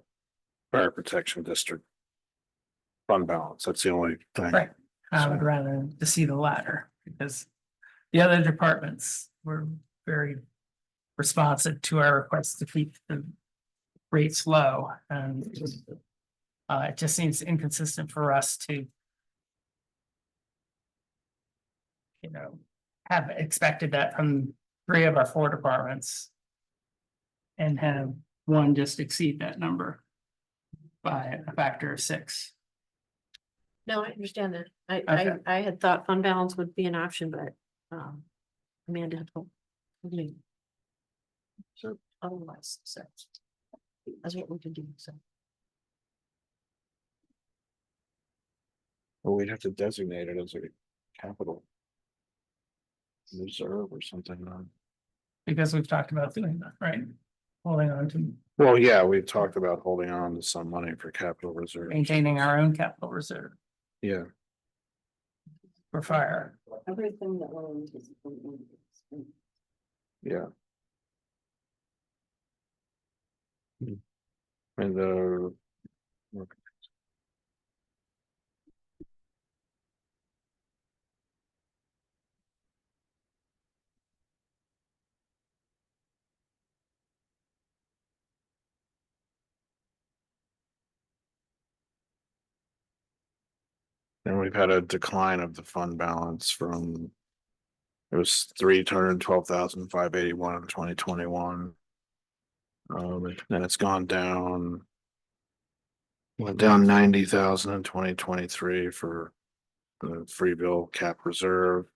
Speaker 1: fire protection district. Fund balance, that's the only thing.
Speaker 2: Right. I would rather to see the latter, because the other departments were very responsive to our request to keep the rates low, and it just seems inconsistent for us to, you know, have expected that from 3 of our 4 departments and have one just exceed that number by a factor of 6.
Speaker 9: No, I understand that.
Speaker 2: Okay.
Speaker 9: I had thought fund balance would be an option, but, Amanda had told me. So otherwise, so. That's what we can do, so.
Speaker 1: Well, we'd have to designate it as a capital. Reserve or something.
Speaker 2: Because we've talked about doing that, right? Holding on to
Speaker 1: Well, yeah, we've talked about holding on to some money for capital reserve.
Speaker 2: maintaining our own capital reserve
Speaker 1: Yeah,
Speaker 2: for fire.
Speaker 10: Everything that we're anticipating.
Speaker 1: yeah. And and we've had a decline of the fund balance from. It was 312,581 in 2021. Then it's gone down. Went down 90,000 in 2023 for the free bill cap reserve.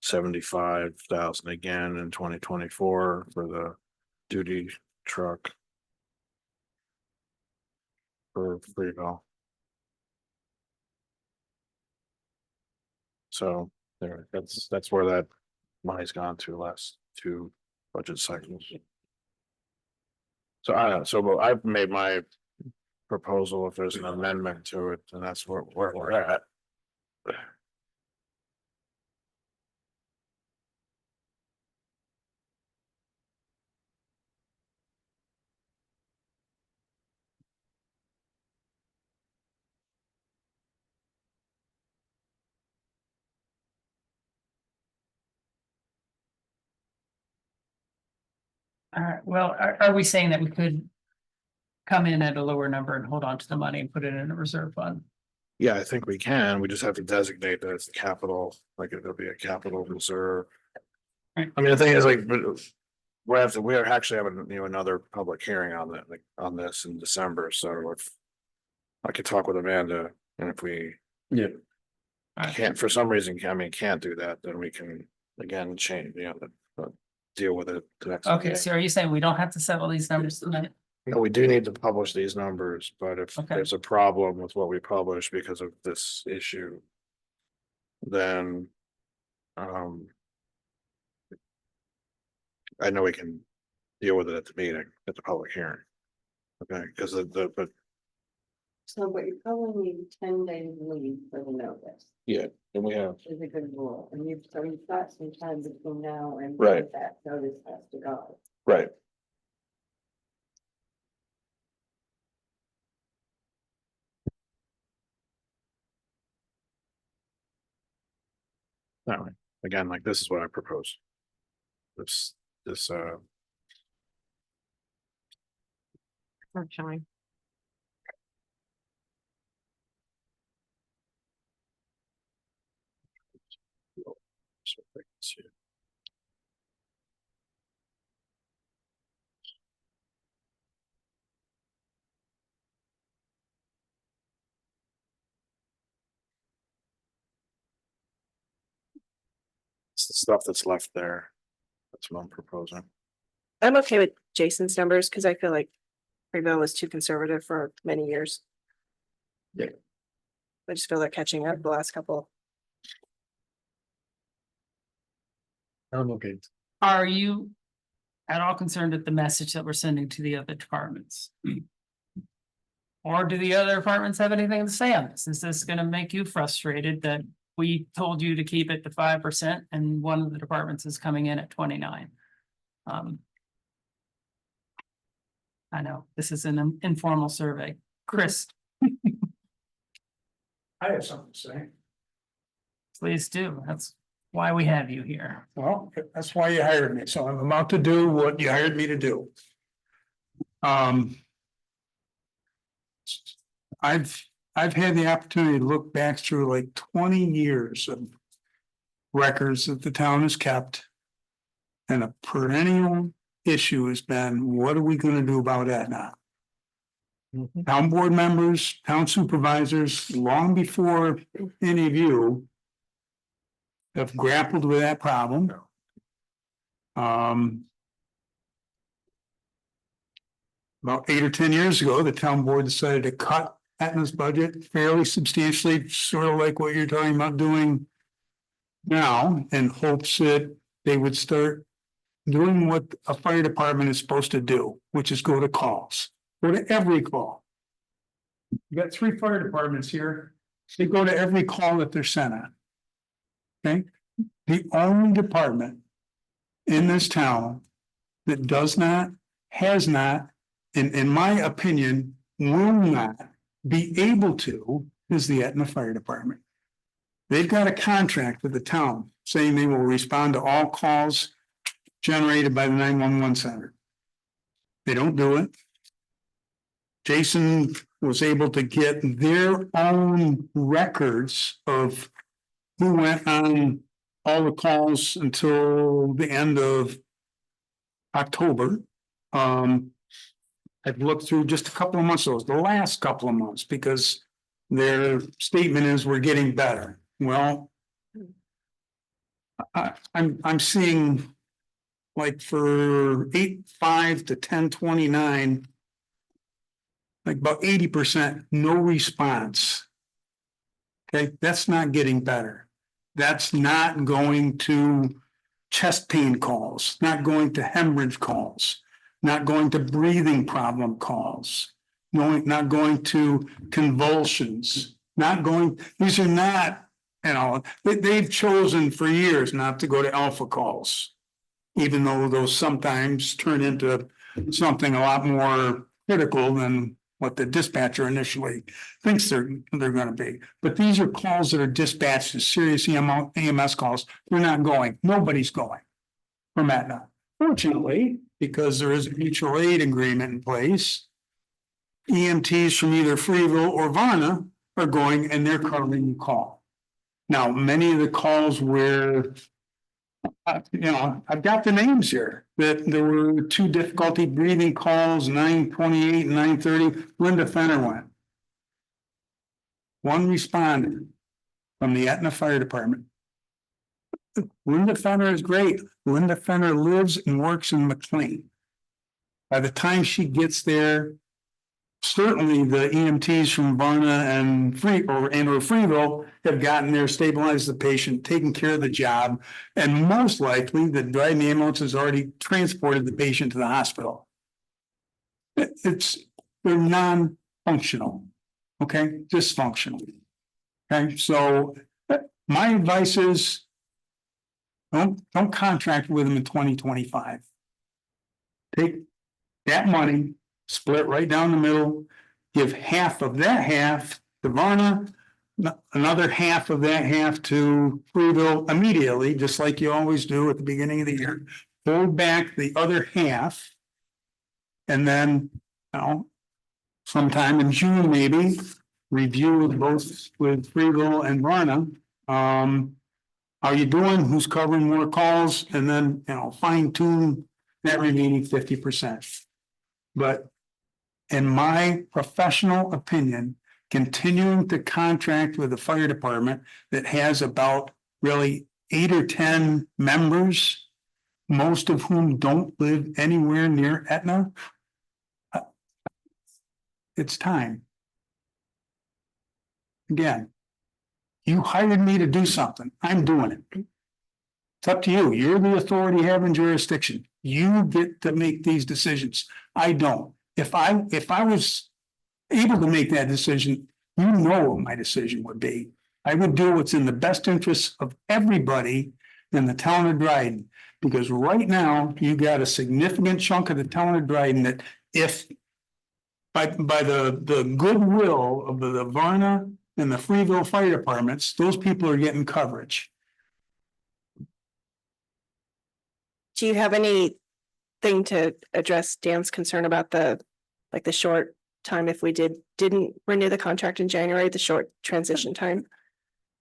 Speaker 1: 75,000 again in 2024 for the duty truck. For free bill. So there, that's where that money's gone to last two budget cycles. So so I've made my proposal. If there's an amendment to it, and that's where we're at.
Speaker 2: All right, well, are we saying that we could come in at a lower number and hold on to the money and put it in a reserve fund?
Speaker 1: Yeah, I think we can. We just have to designate that it's capital, like it'll be a capital reserve.
Speaker 2: Right.
Speaker 1: I mean, the thing is like, we are actually having, another public hearing on that, like on this in December, so if. I could talk with Amanda, and if we.
Speaker 12: Yeah.
Speaker 1: Can't, for some reason, can't do that, then we can again change, deal with it the next.
Speaker 2: Okay,
Speaker 1: meeting.
Speaker 2: so are you saying we don't have to settle these numbers tonight?
Speaker 1: No, we do need to publish these numbers, but if
Speaker 2: Okay.
Speaker 1: there's a problem with what we publish because of this issue. Then. I know we can deal with it at the meeting, at the public hearing. Okay, because but
Speaker 10: So, but you probably need 10 days leave for the notice,
Speaker 1: yeah, and we have,
Speaker 10: is a good rule, and you've got some time between now and.
Speaker 1: Right.
Speaker 10: That notice has to go.
Speaker 1: right. That way, again, like this is what I propose. This.
Speaker 9: Sunshine.
Speaker 1: So I can see it. It's the stuff that's left there. That's what I'm proposing.
Speaker 3: I'm okay with Jason's numbers because I feel like Prevo was too conservative for many years.
Speaker 12: Yeah.
Speaker 3: I just feel like catching up the last couple.
Speaker 12: I'm okay.
Speaker 2: Are you at all concerned at the message that we're sending to the other departments? Or do the other departments have anything to say on this? Is this gonna make you frustrated that we told you to keep it to 5% and one of the departments is coming in at 29? I know, this is an informal survey. Chris,
Speaker 5: I have something to say.
Speaker 2: please do. That's why we have you here.
Speaker 5: Well, that's why you hired me, so I'm about to do what you hired me to do. I've had the opportunity to look back through like 20 years of records that the town has kept. And a perennial issue has been, what are we gonna do about Etna? Town board members, town supervisors, long before any of you have grappled with that problem. About 8 or 10 years ago, the town board decided to cut Etna's budget fairly substantially, sort of like what you're talking about doing now, in hopes that they would start doing what a fire department is supposed to do, which is go to calls, go to every call. You got 3 fire departments here. They go to every call that they're sent on. Okay, the only department in this town that does not, has not, in my opinion, will not be able to, is the Etna Fire Department. They've got a contract with the town saying they will respond to all calls generated by the 911 center. They don't do it. Jason was able to get their own records of who went on all the calls until the end of October. I've looked through just a couple of months, those, the last couple of months, because their statement is we're getting better. Well, I'm seeing like for 8/5 to 10/29, like about 80% no response. Okay, that's not getting better. That's not going to chest pain calls, not going to hemorrhage calls, not going to breathing problem calls, not going to convulsions, not going, these are not, they've chosen for years not to go to alpha calls, even though those sometimes turn into something a lot more critical than what the dispatcher initially thinks they're gonna be. But these are calls that are dispatched as serious EMS calls. They're not going. Nobody's going from Aetna. Fortunately, because there is a mutual aid agreement in place, EMTs from either Freeville or Varna are going and they're covering the call. Now, many of the calls where I've got the names here, that there were 2 difficulty breathing calls, 9/28 and 9/30, Linda Fenner went. 1 responded from the Aetna Fire Department. Linda Fenner is great. Linda Fenner lives and works in McLean. By the time she gets there, certainly the EMTs from Varna and or Freeville have gotten there, stabilized the patient, taken care of the job, and most likely the Dryden ambulance has already transported the patient to the hospital. They're non-functional, okay, dysfunctional. Okay, so my advice is don't contract with them in 2025. Take that money, split right down the middle, give half of that half to Varna, another half of that half to Freeville immediately, just like you always do at the beginning of the year. Hold back the other half. And then, sometime in June, maybe, review both with Freeville and Varna. How you doing? Who's covering more calls? And then, fine tune that remaining 50%. But in my professional opinion, continuing to contract with the fire department that has about really 8 or 10 members, most of whom don't live anywhere near Aetna, it's time. Again, you hired me to do something. I'm doing it. It's up to you. You're the authority having jurisdiction. You get to make these decisions. I don't. If I was able to make that decision, you know what my decision would be. I would do what's in the best interest of everybody in the town of Dryden. Because right now, you got a significant chunk of the town of Dryden that if by the goodwill of the Varna and the Freeville fire departments, those people are getting coverage.
Speaker 3: Do you have anything to address Dan's concern about the short time if we didn't renew the contract in January, the short transition time?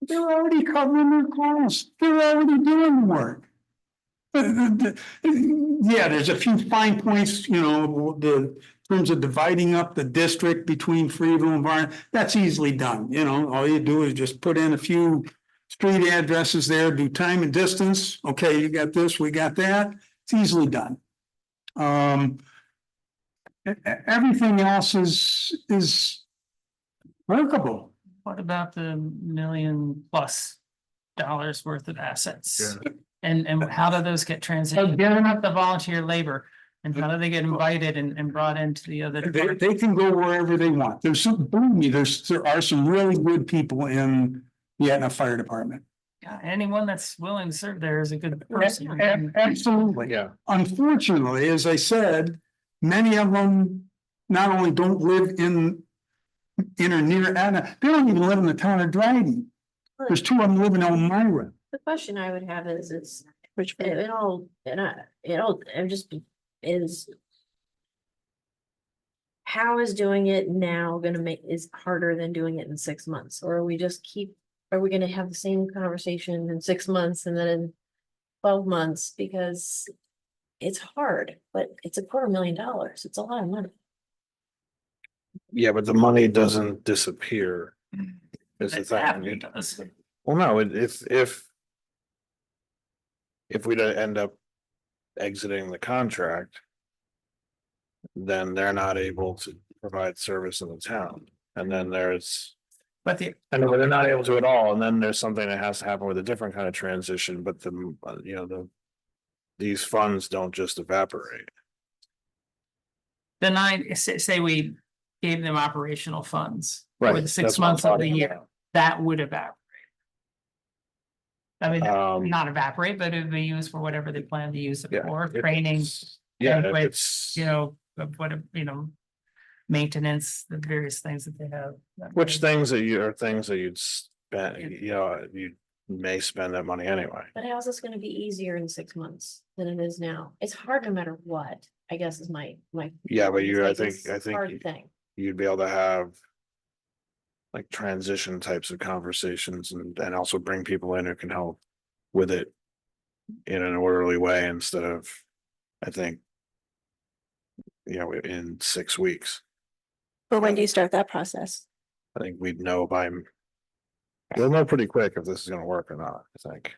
Speaker 5: They're already covering their calls. They're already doing the work. Yeah, there's a few fine points, in terms of dividing up the district between Freeville and Varna. That's easily done. All you do is just put in a few street addresses there, do time and distance. Okay, you got this, we got that. It's easily done. Everything else is workable.
Speaker 2: What about the $1 million+ worth of assets? And how do those get transitioned?
Speaker 5: Again,
Speaker 2: Up the volunteer labor, and how do they get invited and brought into the other?
Speaker 5: they can go wherever they want. Believe me, there are some really good people in the Aetna Fire Department.
Speaker 2: Yeah, anyone that's willing to serve there is a good person.
Speaker 5: Absolutely.
Speaker 7: Yeah.
Speaker 5: Unfortunately, as I said, many of them not only don't live in or near Aetna, they don't even live in the town of Dryden. There's 2 of them living in Elmira.
Speaker 9: The question I would have is, how is doing it now is harder than doing it in 6 months? Or are we gonna have the same conversation in 6 months and then in 12 months? Because it's hard, but it's $250,000. It's a lot of money.
Speaker 1: Yeah, but the money doesn't disappear. Is the
Speaker 2: It's happening,
Speaker 1: thing.
Speaker 2: it does.
Speaker 1: Well, no, if. If we end up exiting the contract. Then they're not able to provide service in the town, and then there's.
Speaker 2: But the,
Speaker 1: And when they're not able to at all, and then there's something that has to happen with a different kind of transition, but these funds don't just evaporate.
Speaker 2: the nine, say we gave them operational funds. For
Speaker 1: Right,
Speaker 2: the 6
Speaker 1: that's what I'm
Speaker 2: months of the
Speaker 1: talking
Speaker 2: year,
Speaker 1: about.
Speaker 2: that would evaporate. I mean,
Speaker 1: Um,
Speaker 2: not evaporate, but it'd be used for whatever they plan to use it
Speaker 1: Yeah,
Speaker 2: for,
Speaker 1: if
Speaker 2: training,
Speaker 1: it's- Yeah, if
Speaker 2: banquets,
Speaker 1: it's,
Speaker 2: you know, what, maintenance, the various things that they have.
Speaker 1: which things that you are things that you'd spend, you may spend that money anyway.
Speaker 9: But how's this gonna be easier in 6 months than it is now? It's hard no matter what, I guess is my.
Speaker 1: Yeah, but
Speaker 9: it's
Speaker 1: I
Speaker 9: like
Speaker 1: think,
Speaker 9: this
Speaker 1: I think.
Speaker 9: Hard thing.
Speaker 1: You'd be able to have. Like transition types of conversations and also bring people in who can help with it. In an orderly way instead of, I think. In 6 weeks,
Speaker 3: But when do you start that process?
Speaker 1: I think we'd know by. We'll know pretty quick if this is gonna work or not, I think.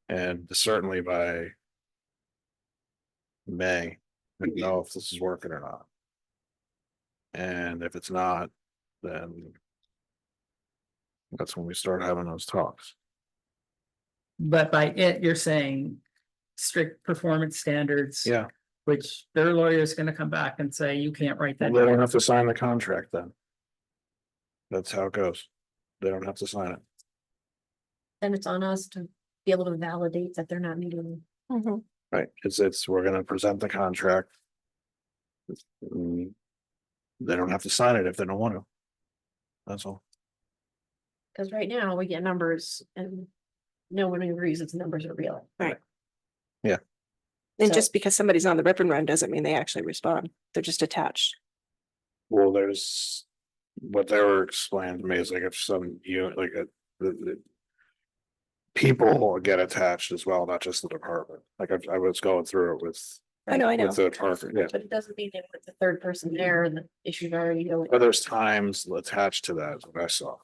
Speaker 1: And certainly by. May, we know if this is working or not. And if it's not, then. That's when we start having those talks.
Speaker 2: But by it, you're saying strict performance standards.
Speaker 1: Yeah,
Speaker 2: Which their lawyer's gonna come back and say, you can't write
Speaker 1: they
Speaker 2: that.
Speaker 1: don't
Speaker 2: down.
Speaker 1: have to sign the contract then. That's how it goes. They don't have to sign it.
Speaker 9: Then it's on us to be able to validate that they're not meeting.
Speaker 3: Mhm.
Speaker 1: Right, we're gonna present the contract. Mm, They don't have to sign it if they don't want to. That's all.
Speaker 9: Cause right now we get numbers and no one agrees its numbers are real.
Speaker 3: Right.
Speaker 1: Yeah.
Speaker 3: And
Speaker 9: So-
Speaker 3: just because somebody's on the rip and run doesn't mean they actually respond. They're just attached.
Speaker 1: Well, there's, what they were explaining to me is like if some, the. People get attached as well, not just the department, like I was going through it with.
Speaker 3: I know.
Speaker 1: With the department, yeah,
Speaker 9: But it doesn't mean that with the third person there and the issue's already going.
Speaker 1: but there's times attached to that, is what I saw.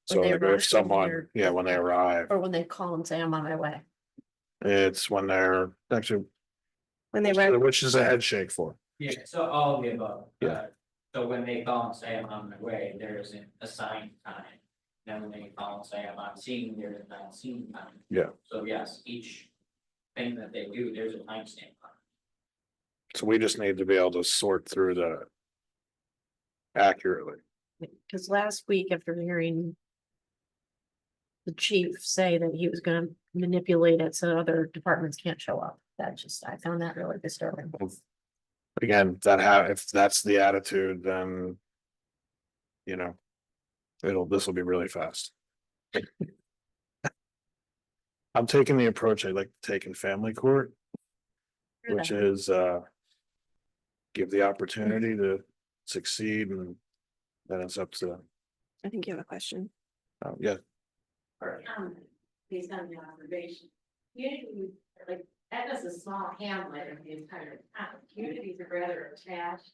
Speaker 1: So
Speaker 9: When they
Speaker 1: like
Speaker 9: arrive,
Speaker 1: if someone,
Speaker 9: they're-
Speaker 1: yeah, when they arrive,
Speaker 9: Or when they call and say, I'm on my way.
Speaker 1: it's when they're actually,
Speaker 3: When they run,
Speaker 1: which is a head shake for.
Speaker 13: Yeah, so all of the above.
Speaker 1: Yeah.
Speaker 13: So when they call and say I'm on my way, there is an assigned time. Then when they call and say I'm on scene, there is an unseen time.
Speaker 1: Yeah.
Speaker 13: So yes, each thing that they do, there's a timestamp on it.
Speaker 1: So we just need to be able to sort through that. Accurately.
Speaker 9: Cause last week after hearing. The chief say that he was gonna manipulate it so other departments can't show up. I found that really disturbing.
Speaker 1: Again, if that's the attitude, then. This will be really fast. I'm taking the approach I like to take in family court, which is, give the opportunity to succeed and then it's up to,
Speaker 3: I think you have a question.
Speaker 1: yeah,
Speaker 14: Based on the observation. Communities, like, that is a small hamlet of the entire town. Communities are rather attached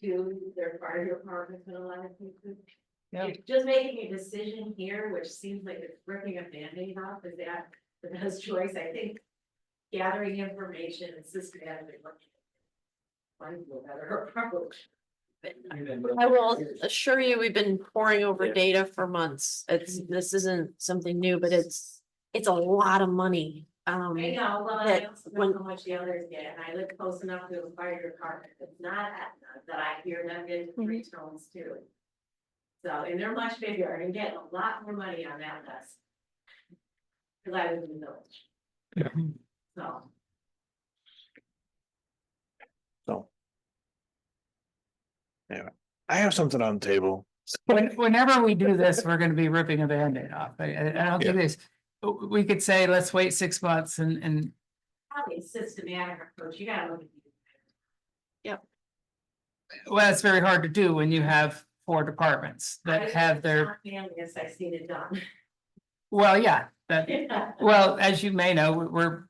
Speaker 14: to their fire departments in a lot of cases.
Speaker 2: Yeah.
Speaker 14: If just making a decision here, which seems like it's ripping a Band-Aid off, is that the best choice? I think gathering information and systematically looking. Find a better approach.
Speaker 9: I will assure you, we've been poring over data for months. This isn't something new, but it's a lot of money.
Speaker 14: I know, well, I
Speaker 9: that
Speaker 14: also
Speaker 9: when-
Speaker 14: know how much the others get, and I live close enough to the fire department, it's not Aetna, that I hear them get 3 tones too. So, and they're much bigger and getting a lot more money on that list. Cause I live in the village. So.
Speaker 1: so. Anyway, I have something on the table.
Speaker 2: Whenever we do this, we're gonna be ripping a Band-Aid off. I don't think this, we could say, let's wait 6 months and
Speaker 14: Probably a systematic approach, you gotta look at.
Speaker 2: well, it's very hard to do when you have 4 departments that have their.
Speaker 14: Yes, I've seen it done.
Speaker 2: Well, yeah, that, well, as you may know,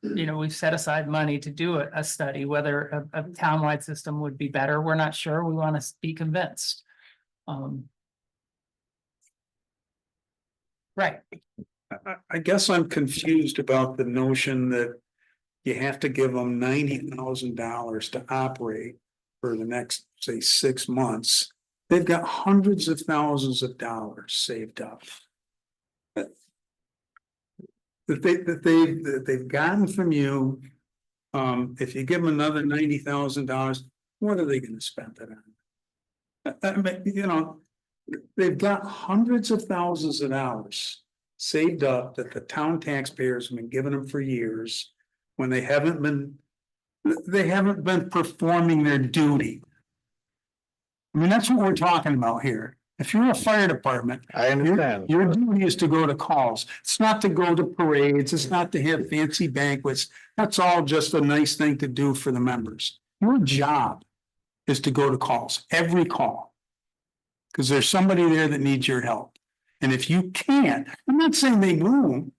Speaker 2: we've set aside money to do a study, whether a townwide system would be better. We're not sure. We want to be convinced. Right,
Speaker 5: I guess I'm confused about the notion that you have to give them $90,000 to operate for the next, say, 6 months. They've got hundreds of thousands of dollars saved up. That they've gotten from you. If you give them another $90,000, what are they gonna spend it on? I mean, you know, they've got hundreds of thousands of dollars saved up that the town taxpayers have been giving them for years. When they haven't been performing their duty. I mean, that's what we're talking about here. If you're a fire department,
Speaker 1: I understand.
Speaker 5: your duty is to go to calls. It's not to go to parades. It's not to have fancy banquets. That's all just a nice thing to do for the members. Your job is to go to calls, every call. Because there's somebody there that needs your help. And if you can't, I'm not saying they won't,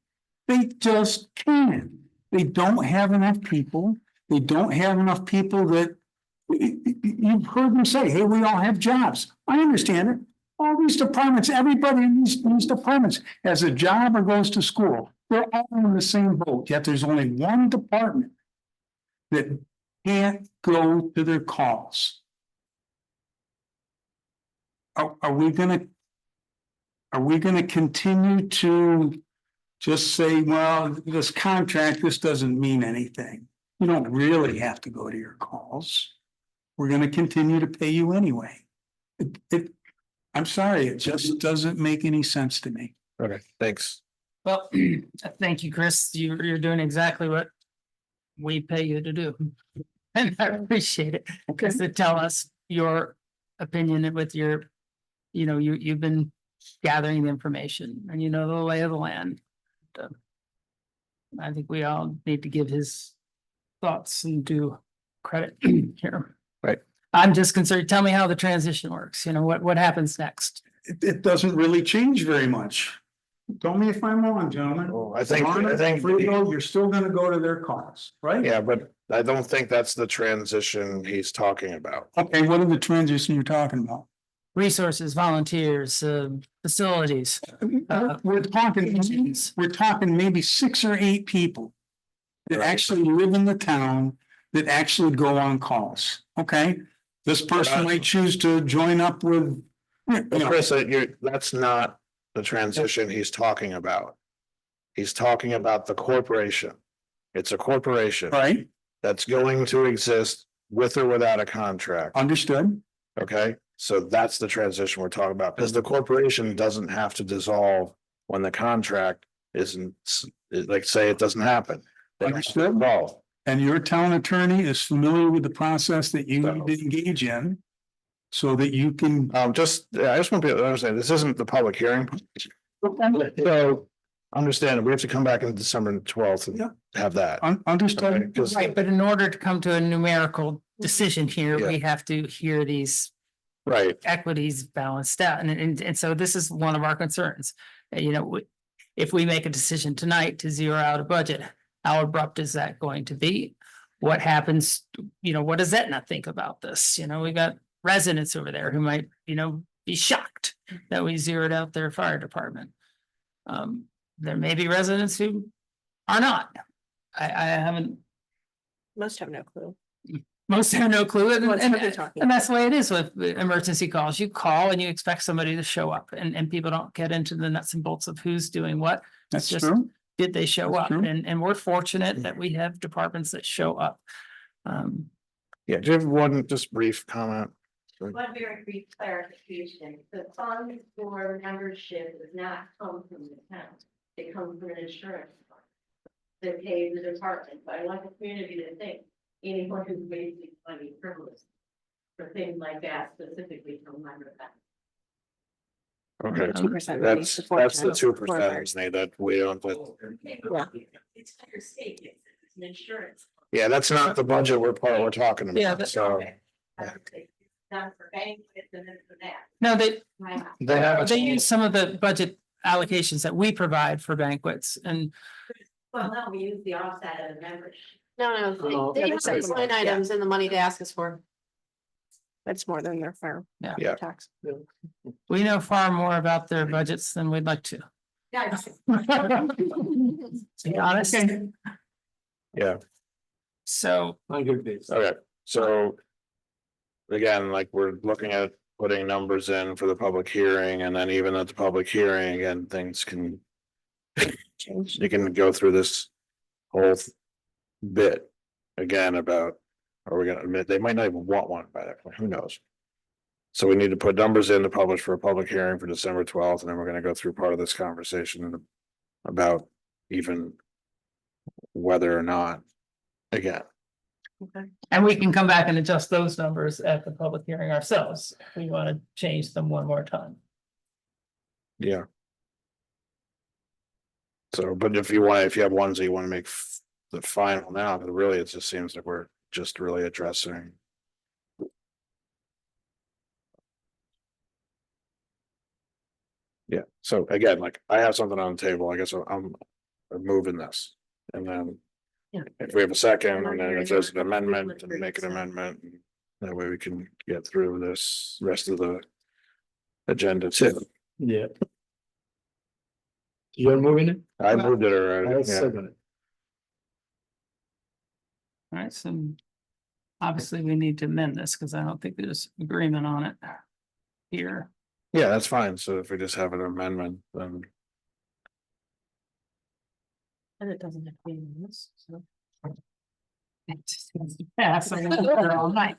Speaker 5: they just can't. They don't have enough people. They don't have enough people that you've heard them say, hey, we all have jobs. I understand it. All these departments, everybody in these departments has a job or goes to school. They're all in the same boat, yet there's only one department that can't go to their calls. Are we gonna continue to just say, well, this contract, this doesn't mean anything? You don't really have to go to your calls. We're gonna continue to pay you anyway. I'm sorry, it just doesn't make any sense to me.
Speaker 1: Okay, thanks.
Speaker 2: well, thank you, Chris. You're doing exactly what we pay you to do. And I appreciate it, because to tell us your opinion with your, you've been gathering the information and you know the lay of the land. I think we all need to give his thoughts and due credit here.
Speaker 1: Right.
Speaker 2: I'm just concerned, tell me how the transition works, what happens next?
Speaker 5: It doesn't really change very much. Tell me if I'm wrong, gentlemen.
Speaker 1: Well, I think
Speaker 5: Friedel, you're still gonna go to their calls, right?
Speaker 1: yeah, but I don't think that's the transition he's talking about.
Speaker 5: Okay, what are the transition you're talking about?
Speaker 2: Resources, volunteers, facilities.
Speaker 5: We're talking maybe 6 or 8 people that
Speaker 1: Right.
Speaker 5: actually live in the town that actually go on calls, okay? This person might choose to join up with.
Speaker 1: But Chris, that's not the transition he's talking about. He's talking about the corporation. It's a corporation
Speaker 5: Right,
Speaker 1: that's going to exist with or without a contract.
Speaker 5: understood,
Speaker 1: Okay, so that's the transition we're talking about, because the corporation doesn't have to dissolve when the contract isn't, like, say it doesn't happen. They don't have to
Speaker 5: Understood.
Speaker 1: dissolve.
Speaker 5: and your town attorney is familiar with the process that you need to engage in. So that you can.
Speaker 1: I just want people to understand, this isn't the public hearing. So understand, we have to come back on December 12th and
Speaker 5: Yeah.
Speaker 1: have that.
Speaker 5: Understood,
Speaker 1: Okay, 'cause-
Speaker 2: Right, but in order to come to a numerical decision here,
Speaker 1: Yeah.
Speaker 2: we have to hear these
Speaker 1: Right,
Speaker 2: equities balanced out. And so this is one of our concerns. If we make a decision tonight to zero out a budget, how abrupt is that going to be? What happens, what does Aetna think about this? We got residents over there who might, be shocked that we zeroed out their fire department. There may be residents who are not. I haven't,
Speaker 3: Most have no clue.
Speaker 2: most have no clue.
Speaker 3: What's what they're talking
Speaker 2: And that's the way it is with emergency calls. You call and you expect somebody to show up and people don't get into the nuts and bolts of who's doing what.
Speaker 5: that's
Speaker 2: just-
Speaker 5: true.
Speaker 2: Did they show
Speaker 5: That's
Speaker 2: up?
Speaker 5: true.
Speaker 2: And we're fortunate that we have departments that show up.
Speaker 1: yeah, do you have one just brief comment?
Speaker 14: One very brief clarification, the fund for membership does not come from the town, it comes from an insurance fund. That pays the department, but I want the community to think, anyone who's wasting money frivolous. For things like that specifically from my that.
Speaker 1: Okay,
Speaker 3: 2%
Speaker 1: that's the 2% that we don't, but
Speaker 3: Yeah.
Speaker 14: It's under state, it's an insurance.
Speaker 1: yeah, that's not the budget we're talking
Speaker 2: Yeah,
Speaker 1: about, so.
Speaker 14: Not for banquets and this and that.
Speaker 2: No, they
Speaker 1: They have.
Speaker 2: use some of the budget allocations that we provide for banquets and
Speaker 14: Well, no, we use the offset of the membership.
Speaker 9: No,
Speaker 3: Oh,
Speaker 9: they
Speaker 3: yeah,
Speaker 9: have
Speaker 3: that's
Speaker 9: line
Speaker 3: separate.
Speaker 9: items in the money to ask us for.
Speaker 3: That's more than their fire.
Speaker 6: Yeah.
Speaker 3: Tax.
Speaker 2: we know far more about their budgets than we'd like to.
Speaker 14: Yeah.
Speaker 2: To be honest.
Speaker 1: Yeah,
Speaker 2: So,
Speaker 1: okay, so. Again, like we're looking at putting numbers in for the public hearing and then even at the public hearing, again, things can. You can go through this whole bit again about, are we gonna admit, they might not even want one by that point, who knows? So we need to put numbers in to publish for a public hearing for December 12th, and then we're gonna go through part of this conversation about even whether or not, again.
Speaker 2: and we can come back and adjust those numbers at the public hearing ourselves. If we want to change them one more time.
Speaker 1: Yeah. So, but if you have ones that you want to make the final now, but really, it just seems like we're just really addressing. Yeah, so again, like I have something on the table, I guess I'm moving this, and then.
Speaker 9: Yeah.
Speaker 1: If we have a second, and then if there's an amendment, then make an amendment, and that way we can get through this rest of the. Agenda too.
Speaker 12: Yeah. You're moving it?
Speaker 1: I moved it
Speaker 12: I'll
Speaker 1: already, yeah.
Speaker 12: second it.
Speaker 2: All right, so obviously we need to amend this because I don't think there's agreement on it here.
Speaker 1: Yeah, that's fine, so if we just have an amendment, then.
Speaker 9: And it doesn't have to be in this, so.
Speaker 2: It just has to pass. I'm gonna be here all night.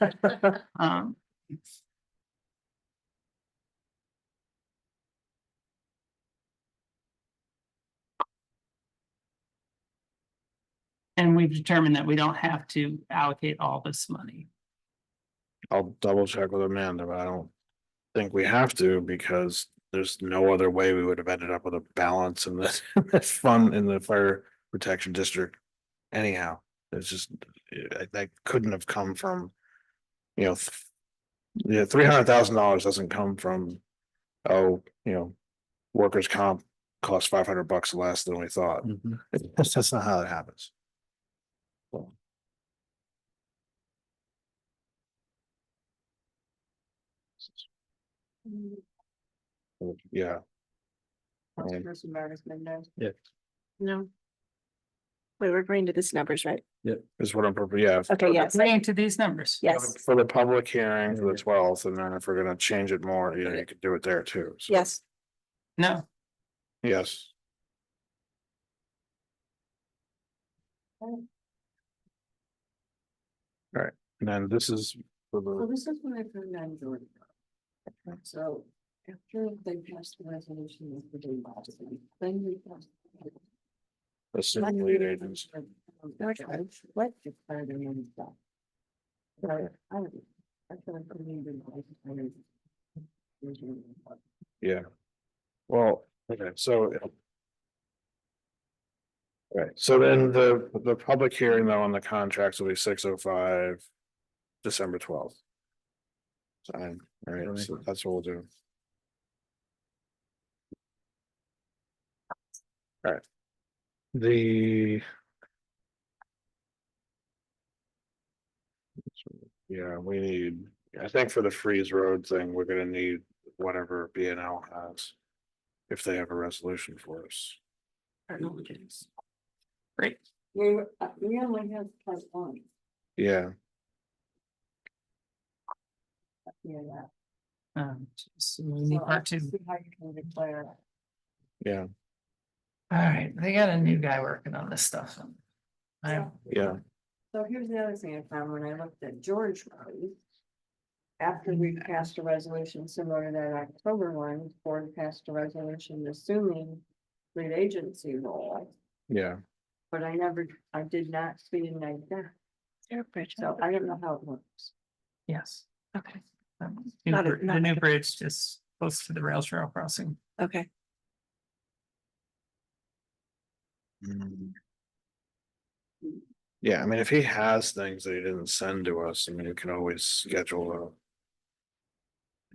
Speaker 2: And we've determined that we don't have to allocate all this money.
Speaker 1: I'll double check with Amanda, but I don't think we have to because there's no other way we would have ended up with a balance in this, this fund in the fire protection district. Anyhow, it's just, that couldn't have come from, yeah, $300,000 doesn't come from, workers' comp costs $500 less than we thought.
Speaker 12: Mhm.
Speaker 1: That's not how it happens. Yeah.
Speaker 10: First embarrassment, no.
Speaker 3: No. We were agreeing to these numbers, right?
Speaker 1: Is what I'm, yeah.
Speaker 3: Okay, yes,
Speaker 2: Agreeing to these numbers.
Speaker 3: yes,
Speaker 1: For the public hearing for the 12th, and then if we're gonna change it more, you could do it there too. So,
Speaker 3: yes.
Speaker 2: No,
Speaker 1: yes, and then this is for
Speaker 10: Well,
Speaker 1: the,
Speaker 10: this is what I found on Jordan. So after they passed the resolution with the day last week, then we passed.
Speaker 1: the student lead agents.
Speaker 10: What? Declared their name stuff. So I feel like we need to.
Speaker 1: Yeah. Well, okay, so. Right, so then the public hearing though on the contracts will be 6:05, December 12th. Fine, all right, so that's what we'll do. All right. Yeah, we need, I think for the Freeze Road thing, we're gonna need whatever B and L has. If they have a resolution for us.
Speaker 2: great.
Speaker 10: We only have part one.
Speaker 1: Yeah,
Speaker 10: Yeah, that.
Speaker 2: So we need
Speaker 10: So
Speaker 2: part two.
Speaker 10: see how you can declare.
Speaker 1: yeah,
Speaker 2: All right, they got a new guy working on this stuff.
Speaker 1: yeah,
Speaker 10: So here's the other thing I found when I looked at George Road. After we passed a resolution similar to that October one, the board passed a resolution assuming lead agency role.
Speaker 1: yeah.
Speaker 10: But I did not see it like that. So I don't know how it works.
Speaker 2: Yes.
Speaker 3: Okay,
Speaker 2: The
Speaker 3: Not
Speaker 2: new
Speaker 3: a-
Speaker 2: bridge just close to the rail trail crossing.
Speaker 3: okay.
Speaker 1: Yeah, I mean, if he has things that he didn't send to us, I mean, you can always schedule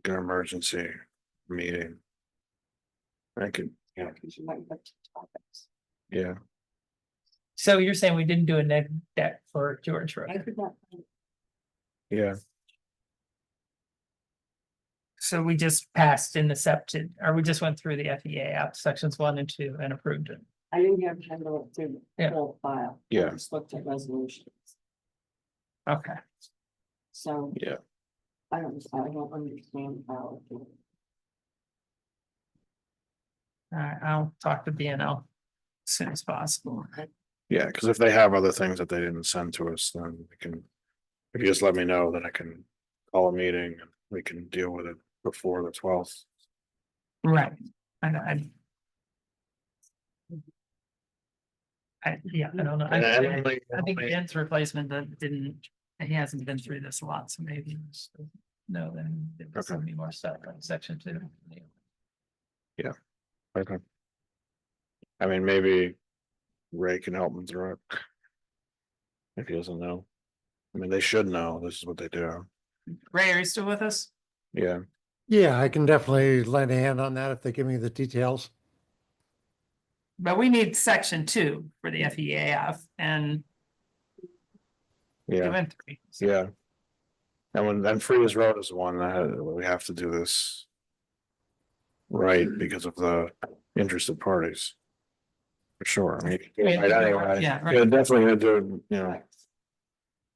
Speaker 1: an emergency meeting. I could
Speaker 7: Yeah.
Speaker 10: Because you might have two topics.
Speaker 7: Yeah,
Speaker 2: So you're saying we didn't do a neg deck for George
Speaker 10: I
Speaker 2: Road?
Speaker 10: could not.
Speaker 7: yeah.
Speaker 2: So we just passed in the septic, or we just went through the FEA app sections 1 and 2 and approved it?
Speaker 10: I didn't have time to look through the
Speaker 2: Yeah.
Speaker 10: whole file. I
Speaker 7: Yeah.
Speaker 10: just looked at resolutions,
Speaker 2: Okay,
Speaker 10: so.
Speaker 7: Yeah.
Speaker 10: I don't understand how.
Speaker 2: all right, I'll talk to BNL as soon as possible.
Speaker 1: Yeah, because if they have other things that they didn't send to us, then we can, if you just let me know, then I can call a meeting and we can deal with it before the 12th.
Speaker 2: Right, yeah, I don't know.
Speaker 1: And
Speaker 2: I think Ben's replacement that didn't, he hasn't been through this a lot, so maybe he just doesn't know then there's so many more stuff on section 2.
Speaker 1: Okay. I mean, maybe Ray can help him through it. If he doesn't know. I mean, they should know, this is what they do.
Speaker 2: Ray, are you still with us?
Speaker 1: Yeah,
Speaker 4: Yeah, I can definitely lend a hand on that if they give me the details.
Speaker 2: But we need section 2 for the FEAF and
Speaker 1: yeah,
Speaker 2: 2 and 3. so-
Speaker 1: yeah. And then Frida's Road is the one that we have to do this. Right, because of the interested parties. For sure, I mean, right anyway,
Speaker 2: Yeah, right.
Speaker 1: yeah, definitely gonna do it, you know,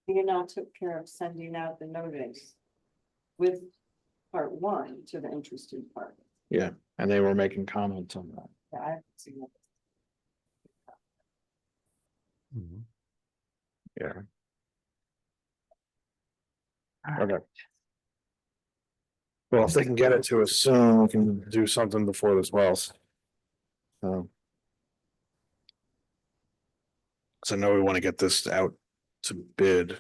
Speaker 10: You now took care of sending out the notice. With part 1 to the interested party.
Speaker 1: yeah, and they were making comments on that.
Speaker 10: Yeah, I haven't seen that.
Speaker 1: Yeah.
Speaker 2: All right.
Speaker 1: Okay. Well, if they can get it to us soon, we can do something before this wells. So I know we want to get this out to bid.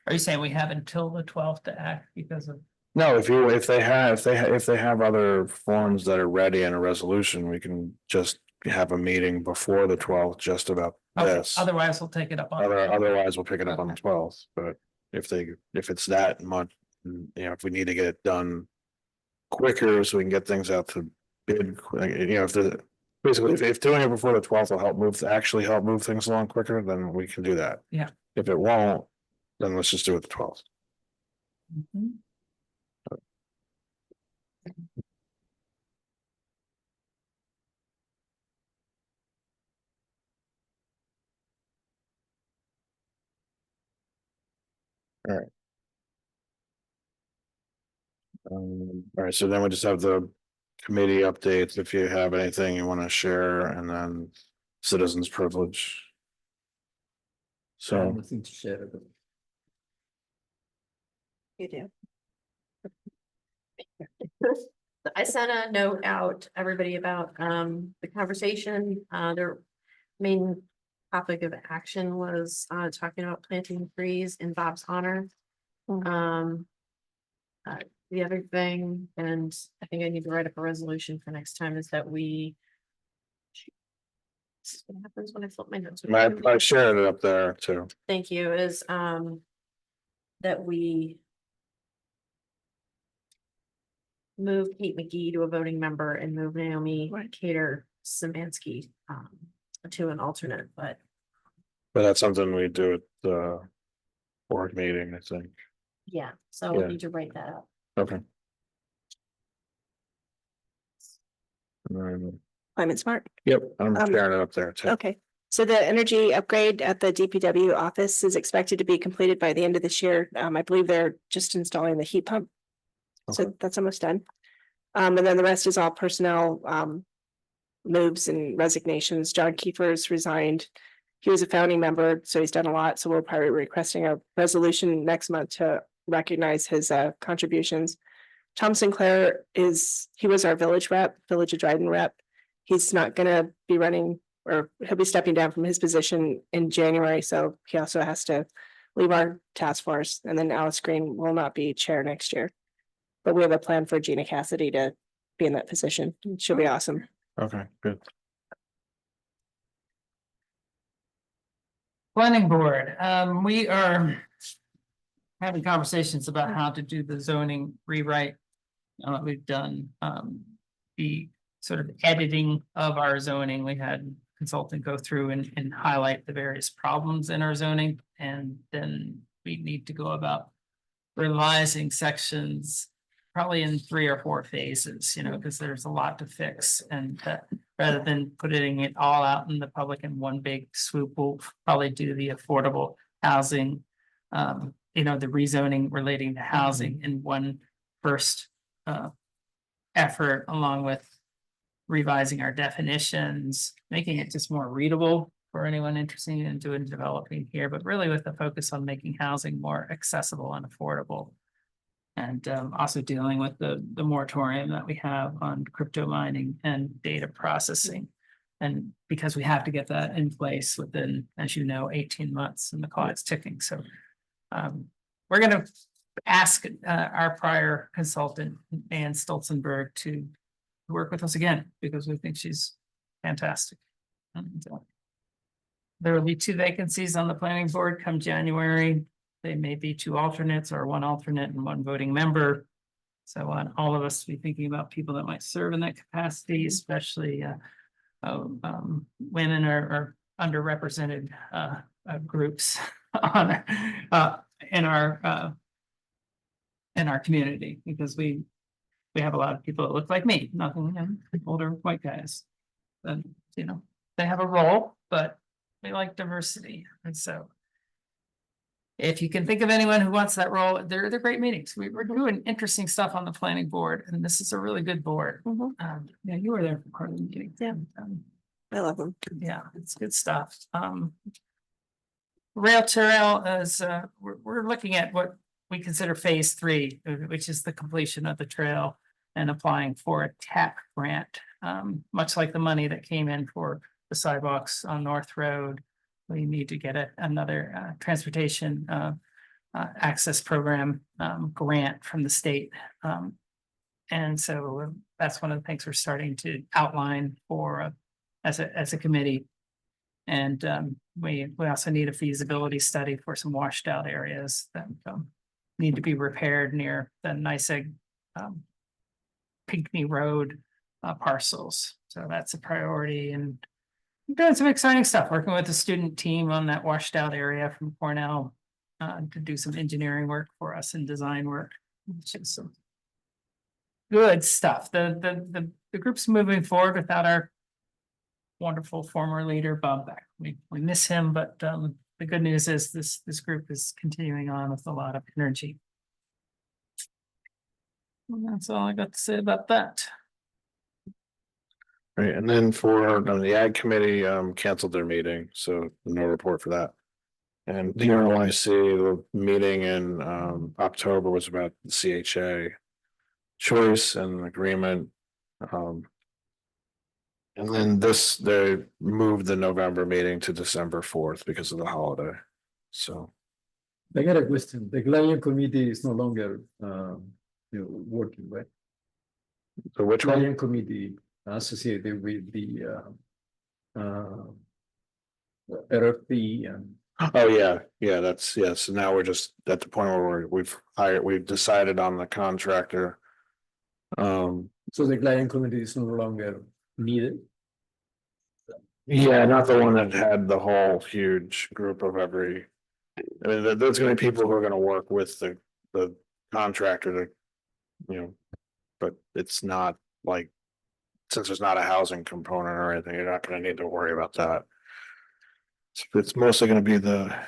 Speaker 2: Are you saying we have until the 12th to act because of?
Speaker 1: No, if they have other forms that are ready and a resolution, we can just have a meeting before the 12th, just about
Speaker 2: Okay,
Speaker 1: this.
Speaker 2: otherwise we'll take it up on.
Speaker 1: Otherwise, we'll pick it up on the 12th, but if it's that much, you know, if we need to get it done. Quicker, so we can get things out to bid, you know, basically, if doing it before the 12th will help move things along quicker, then we can do that.
Speaker 2: Yeah.
Speaker 1: If it won't, then let's just do it the 12th.
Speaker 2: Mhm.
Speaker 1: All right, so then we just have the committee updates, if you have anything you want to share, and then citizens privilege. So,
Speaker 12: Nothing to share about.
Speaker 3: You do.
Speaker 9: I sent a note out to everybody about the conversation, their main topic of action was talking about planting trees in Bob's honor. The other thing, and I think I need to write up a resolution for next time, is that we. What happens when I flip my notes?
Speaker 1: I shared it up there too.
Speaker 9: Thank you, is that we. Move Kate McGee to a voting member and move Naomi Cater Szymanski to an alternate, but
Speaker 1: But that's something we do at the board meeting, I think.
Speaker 9: yeah, so we
Speaker 1: Yeah.
Speaker 9: need to write that up.
Speaker 1: Okay. Um,
Speaker 3: Climate smart.
Speaker 1: Yep, I'm
Speaker 3: Um,
Speaker 1: sharing it up there too.
Speaker 3: Okay, so the energy upgrade at the DPW office is expected to be completed by the end of this year. I believe they're just installing the heat pump. So
Speaker 1: Okay.
Speaker 3: that's almost done. And then the rest is all personnel, moves and resignations. John Kiefer's resigned. He was a founding member, so he's done a lot. So we're probably requesting a resolution next month to recognize his contributions. Tom Sinclair he was our village rep, Village of Dryden rep. He's not gonna be running, or he'll be stepping down from his position in January, so he also has to leave our task force. And then Alice Green will not be chair next year. But we have a plan for Gina Cassidy to be in that position. She'll be awesome.
Speaker 1: Okay, good.
Speaker 2: Planning board, we are. Having conversations about how to do the zoning rewrite. We've done, the sort of editing of our zoning. We had consultant go through and highlight the various problems in our zoning. And then we need to go about revising sections probably in 3 or 4 phases, you know, because there's a lot to fix. And rather than putting it all out in the public in one big swoop, we'll probably do the affordable housing, you know, the rezoning relating to housing in one first effort, along with revising our definitions, making it just more readable for anyone interested in doing developing here, but really with the focus on making housing more accessible and affordable. And also dealing with the moratorium that we have on crypto mining and data processing. And because we have to get that in place within, as you know, 18 months, and the clock is ticking. So we're going to ask our prior consultant, Ann Stolzenberg, to work with us again, because we think she's fantastic. And, there will be 2 vacancies on the planning board come January. They may be 2 alternates or 1 alternate and 1 voting member. So I want all of us to be thinking about people that might serve in that capacity, especially women or underrepresented groups on in our community, because we have a lot of people that look like me, nothing, older white guys. And you know, they have a role, but we like diversity. And so if you can think of anyone who wants that role, they're great meetings. We're doing interesting stuff on the planning board, and this is a really good board. Yeah, you were there for part of the meeting.
Speaker 3: Yeah. I love them.
Speaker 2: Yeah, it's good stuff. Rail Trail is, we're looking at what we consider phase 3, which is the completion of the trail and applying for a TAP grant. Much like the money that came in for the sidewalks on North Road, we need to get another transportation access program grant from the state. And so that's one of the things we're starting to outline for as a committee. And we also need a feasibility study for some washed out areas that need to be repaired near the NYSEG Pinckney Road parcels. So that's a priority, and we're doing some exciting stuff, working with the student team on that washed out area from Cornell to do some engineering work for us and design work, which is some good stuff. The group's moving forward without our wonderful former leader, Bob Beck. We miss him, but the good news is this group is continuing on with a lot of energy. And that's all I got to say about that.
Speaker 1: Right, and then for the Ag Committee canceled their meeting, so no report for that. And the ROIC, the meeting in October was about the CHA choice and agreement. And then they moved the November meeting to December 4th because of the holiday. So
Speaker 12: I got a question. The client committee is no longer working, right?
Speaker 1: So which one?
Speaker 12: Client committee associated with the RFP and.
Speaker 1: Oh, yeah, that's, yes. So now we're just at the point where we've decided on the contractor.
Speaker 12: So the client committee is no longer needed.
Speaker 1: Yeah, not the one that had the whole huge group of every. I mean, there's gonna be people who are gonna work with the contractor to, but it's not like, since there's not a housing component or anything, you're not gonna need to worry about that. It's mostly gonna be I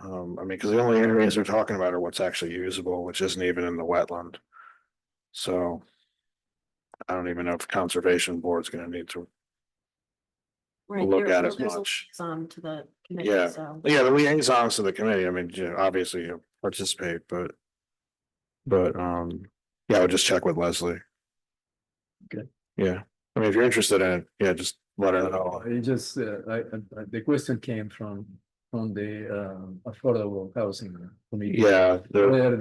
Speaker 1: mean, because the only areas they're talking about are what's actually usable, which isn't even in the wetland. So I don't even know if conservation board's gonna need to look at as much.
Speaker 9: To the committee,
Speaker 1: Yeah,
Speaker 9: so.
Speaker 1: yeah, the liaisons to the committee, I mean, obviously you participate, but yeah, I would just check with Leslie.
Speaker 12: Okay.
Speaker 1: Yeah, I mean, if you're interested in it, yeah, just let her know.
Speaker 12: It just, the question came from the affordable housing committee.
Speaker 1: Yeah,
Speaker 12: Whether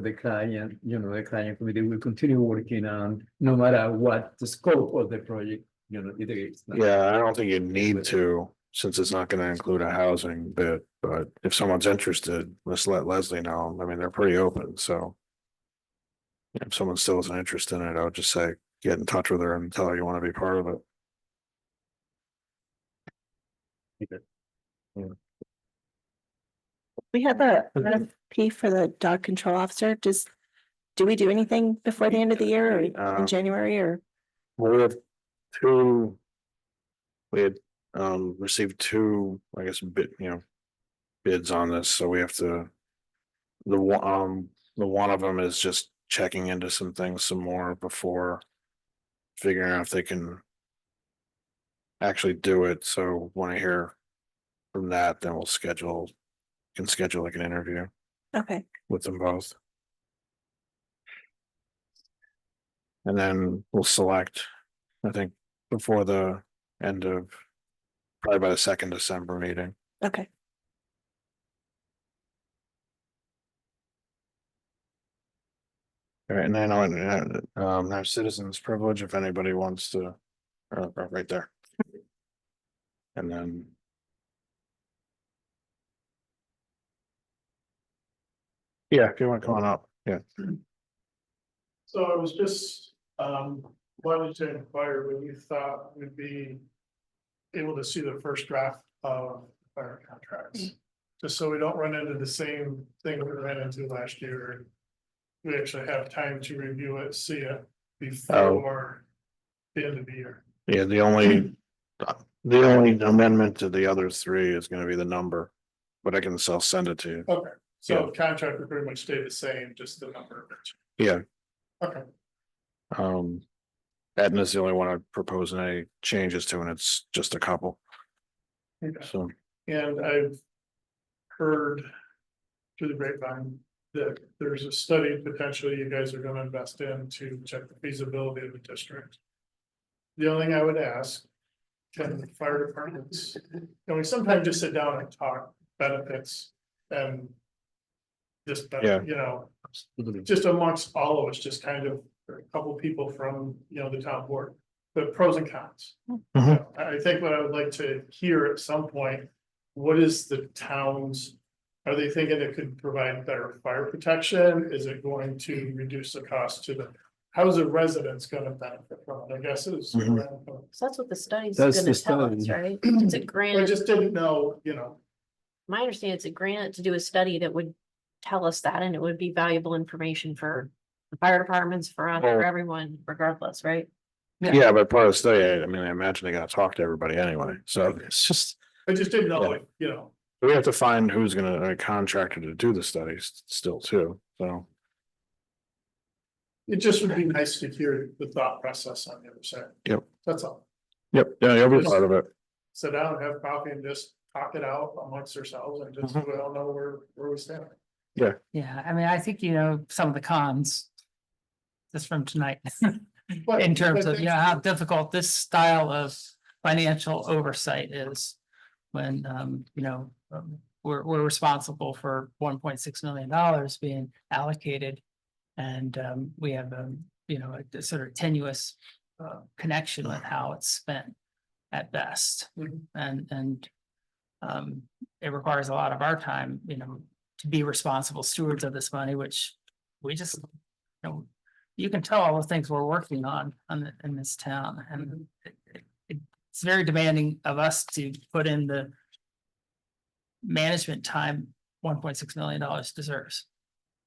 Speaker 12: the client, the client committee will continue working on, no matter what the scope of the project, it is.
Speaker 1: yeah, I don't think you need to, since it's not gonna include a housing bit, but if someone's interested, let's let Leslie know. I mean, they're pretty open, so. If someone still has an interest in it, I would just say, get in touch with her and tell her you want to be part of it.
Speaker 3: We have a RFP for the dog control officer. Do we do anything before the end of the year or in January or?
Speaker 1: We have two. We had received two, I guess, bids on this, so we have to. The one of them is just checking into some things some more before figuring out if they can actually do it. So when I hear from that, then we'll schedule like an interview
Speaker 3: Okay,
Speaker 1: with them both. And then we'll select, I think, before the end of, probably by the 2nd December meeting.
Speaker 3: okay.
Speaker 1: All right, and then on our citizens privilege, if anybody wants to, right there. And then. Yeah, if you want to come on up, yeah.
Speaker 5: So I was just, wanted to inquire when you thought we'd be able to see the first draft of fire contracts. Just so we don't run into the same thing we ran into last year. We actually have time to review it, see it before the end of the year.
Speaker 1: Yeah, the only amendment to the other three is gonna be the number, but I can still send it to you.
Speaker 5: Okay, so contract would pretty much stay the same, just the number of it.
Speaker 1: Yeah,
Speaker 5: Okay,
Speaker 1: Aetna's the only one I'm proposing any changes to, and it's just a couple,
Speaker 5: okay.
Speaker 1: so.
Speaker 5: And I've heard through the grapevine that there's a study potentially you guys are gonna invest in to check the feasibility of the district. The only thing I would ask, can the fire departments, can we sometimes just sit down and talk benefits and just,
Speaker 1: Yeah.
Speaker 5: you know, just amongst all of us, just kind of a couple people from, you know, the town board, the pros and cons.
Speaker 1: Mhm.
Speaker 5: I think what I would like to hear at some point, what is the town's, are they thinking it could provide better fire protection? Is it going to reduce the cost to the, how is the residents gonna benefit from it? I guess is.
Speaker 1: Mhm.
Speaker 9: So that's what the study's
Speaker 12: That's
Speaker 9: gonna
Speaker 12: the
Speaker 9: tell us,
Speaker 12: study.
Speaker 9: right? It's a
Speaker 5: I
Speaker 9: grant,
Speaker 5: just didn't know, you know,
Speaker 9: my understanding, it's a grant to do a study that would tell us that, and it would be valuable information for the fire departments, for us, for
Speaker 1: Oh.
Speaker 9: everyone, regardless, right?
Speaker 1: Yeah, but part of the study, I mean, I imagine they gotta talk to everybody anyway, so it's just,
Speaker 5: I just didn't know,
Speaker 1: Yeah.
Speaker 5: like, you know,
Speaker 1: we have to find who's gonna, a contractor to do the studies still too, so.
Speaker 5: it just would be nice to hear the thought process on the other side.
Speaker 1: Yep.
Speaker 5: That's all.
Speaker 1: Yep, yeah, you'll be part of it.
Speaker 5: Sit down, have coffee and just talk it out amongst ourselves and just, we all know where we stand.
Speaker 2: Yeah, I mean, I think, you know, some of the cons. Just from tonight,
Speaker 5: But-
Speaker 2: in terms
Speaker 5: but
Speaker 2: of, you know, how difficult this style of financial oversight is. When, you know, we're responsible for $1.6 million being allocated. And, we have, you know, a sort of tenuous, connection with how it's spent at best. And, it requires a lot of our time, you know, to be responsible stewards of this money, which we just, you know, you can tell all the things we're working on in this town, and it's very demanding of us to put in the management time $1.6 million deserves.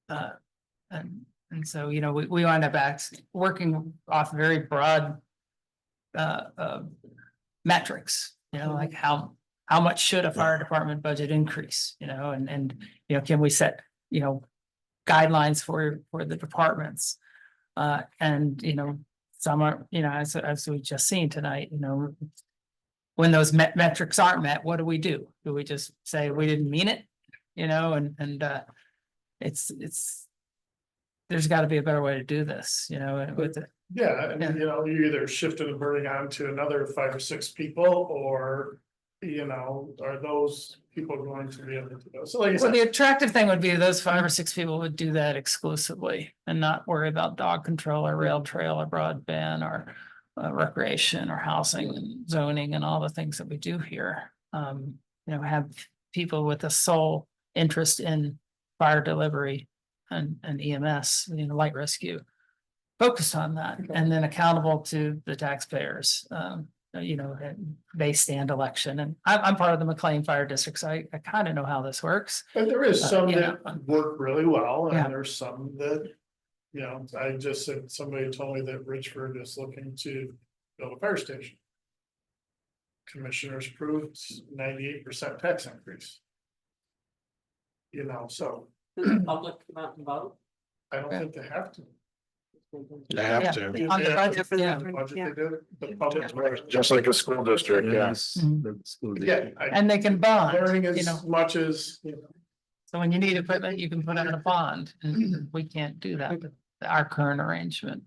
Speaker 2: And so, you know, we wind up working off very broad metrics, you know, like how much should a fire department budget increase, you know, and, you know, can we set, you know, guidelines for the departments? And, you know, some are, you know, as we just seen tonight, you know, when those metrics aren't met, what do we do? Do we just say we didn't mean it? You know, and it's, there's gotta be a better way to do this, you know, with it.
Speaker 5: Yeah, and
Speaker 2: Yeah.
Speaker 5: you know, you either shifted the burden on to another 5 or 6 people, or, you know, are those people going to be able to do those? So like I
Speaker 2: Well,
Speaker 5: said,
Speaker 2: the attractive thing would be those 5 or 6 people would do that exclusively and not worry about dog control or rail trail or broadband or recreation or housing and zoning and all the things that we do here. You know, have people with a sole interest in fire delivery and EMS, you know, light rescue. focused on that and then accountable to the taxpayers. You know, they stand election and I'm part of the McLean Fire District, so I kind of know how this works.
Speaker 1: But there is some
Speaker 2: you
Speaker 1: that
Speaker 2: know.
Speaker 1: work really well,
Speaker 2: Yeah.
Speaker 1: and there's some that, you know, I just said, somebody told me that Richford is looking to build a fire station. Commissioners approved 98% tax increase. You know, so
Speaker 13: Does the public come out and vote?
Speaker 1: I don't think they have to.
Speaker 6: They
Speaker 2: Yeah,
Speaker 6: have to,
Speaker 2: on the budget,
Speaker 3: For the
Speaker 2: yeah.
Speaker 1: Budget
Speaker 3: yeah.
Speaker 1: they do, the public.
Speaker 6: just like a school district, yeah.
Speaker 12: Yes,
Speaker 2: Mhm.
Speaker 12: the school
Speaker 1: Yeah.
Speaker 12: district.
Speaker 2: And they can bond,
Speaker 1: Learning
Speaker 2: you know,
Speaker 1: as much as, you know.
Speaker 2: so when you need equipment, you can put out a bond and we can't do that with our current arrangement.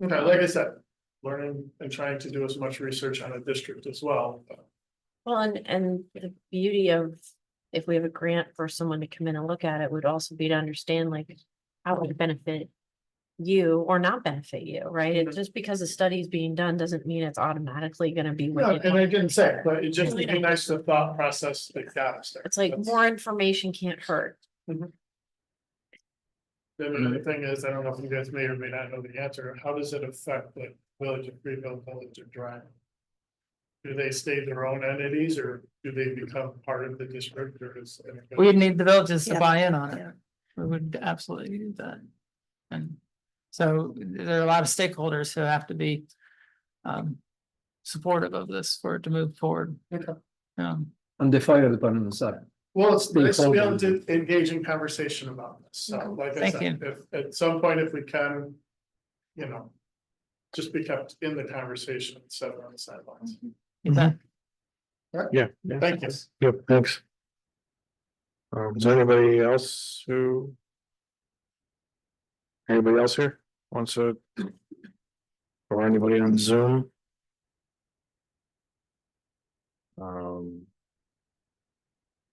Speaker 1: Okay, like I said, learning and trying to do as much research on a district as well.
Speaker 9: Well, and the beauty of, if we have a grant for someone to come in and look at it, would also be to understand like how it would benefit you or not benefit you, right? It just because a study is being done doesn't mean it's automatically gonna be. what
Speaker 1: No,
Speaker 9: you
Speaker 1: and
Speaker 9: want.
Speaker 1: I didn't say, but it just would be nice to thought process that got us there.
Speaker 9: It's like
Speaker 1: That's-
Speaker 9: more information can't hurt.
Speaker 1: The other thing is, I don't know if you guys may or may not know the answer, how does it affect like Village of Greenville, Village of Drive? Do they stay their own entities or do they become part of the district or is?
Speaker 2: We need the villages to
Speaker 3: Yeah.
Speaker 2: buy in on
Speaker 3: Yeah.
Speaker 2: it. We would absolutely do that. And so there are a lot of stakeholders who have to be supportive of this for it to move forward.
Speaker 12: On the fire department side.
Speaker 1: Well, it's nice to be able
Speaker 12: Stakeholders.
Speaker 1: to engage in conversation about this, so like I
Speaker 2: Thank
Speaker 1: said, if at some point if we can. You know. Just be kept in the conversation instead of on the sidelines.
Speaker 2: You bet.
Speaker 6: Yeah.
Speaker 1: Thank you.
Speaker 6: Yep, thanks. Is there anybody else who? Anybody else here wants to? Or anybody on Zoom?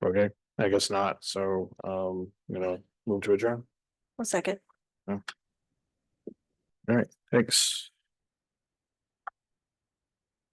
Speaker 6: Okay, I guess not, so, move to adjourn.
Speaker 3: 1 second.
Speaker 6: All right, thanks.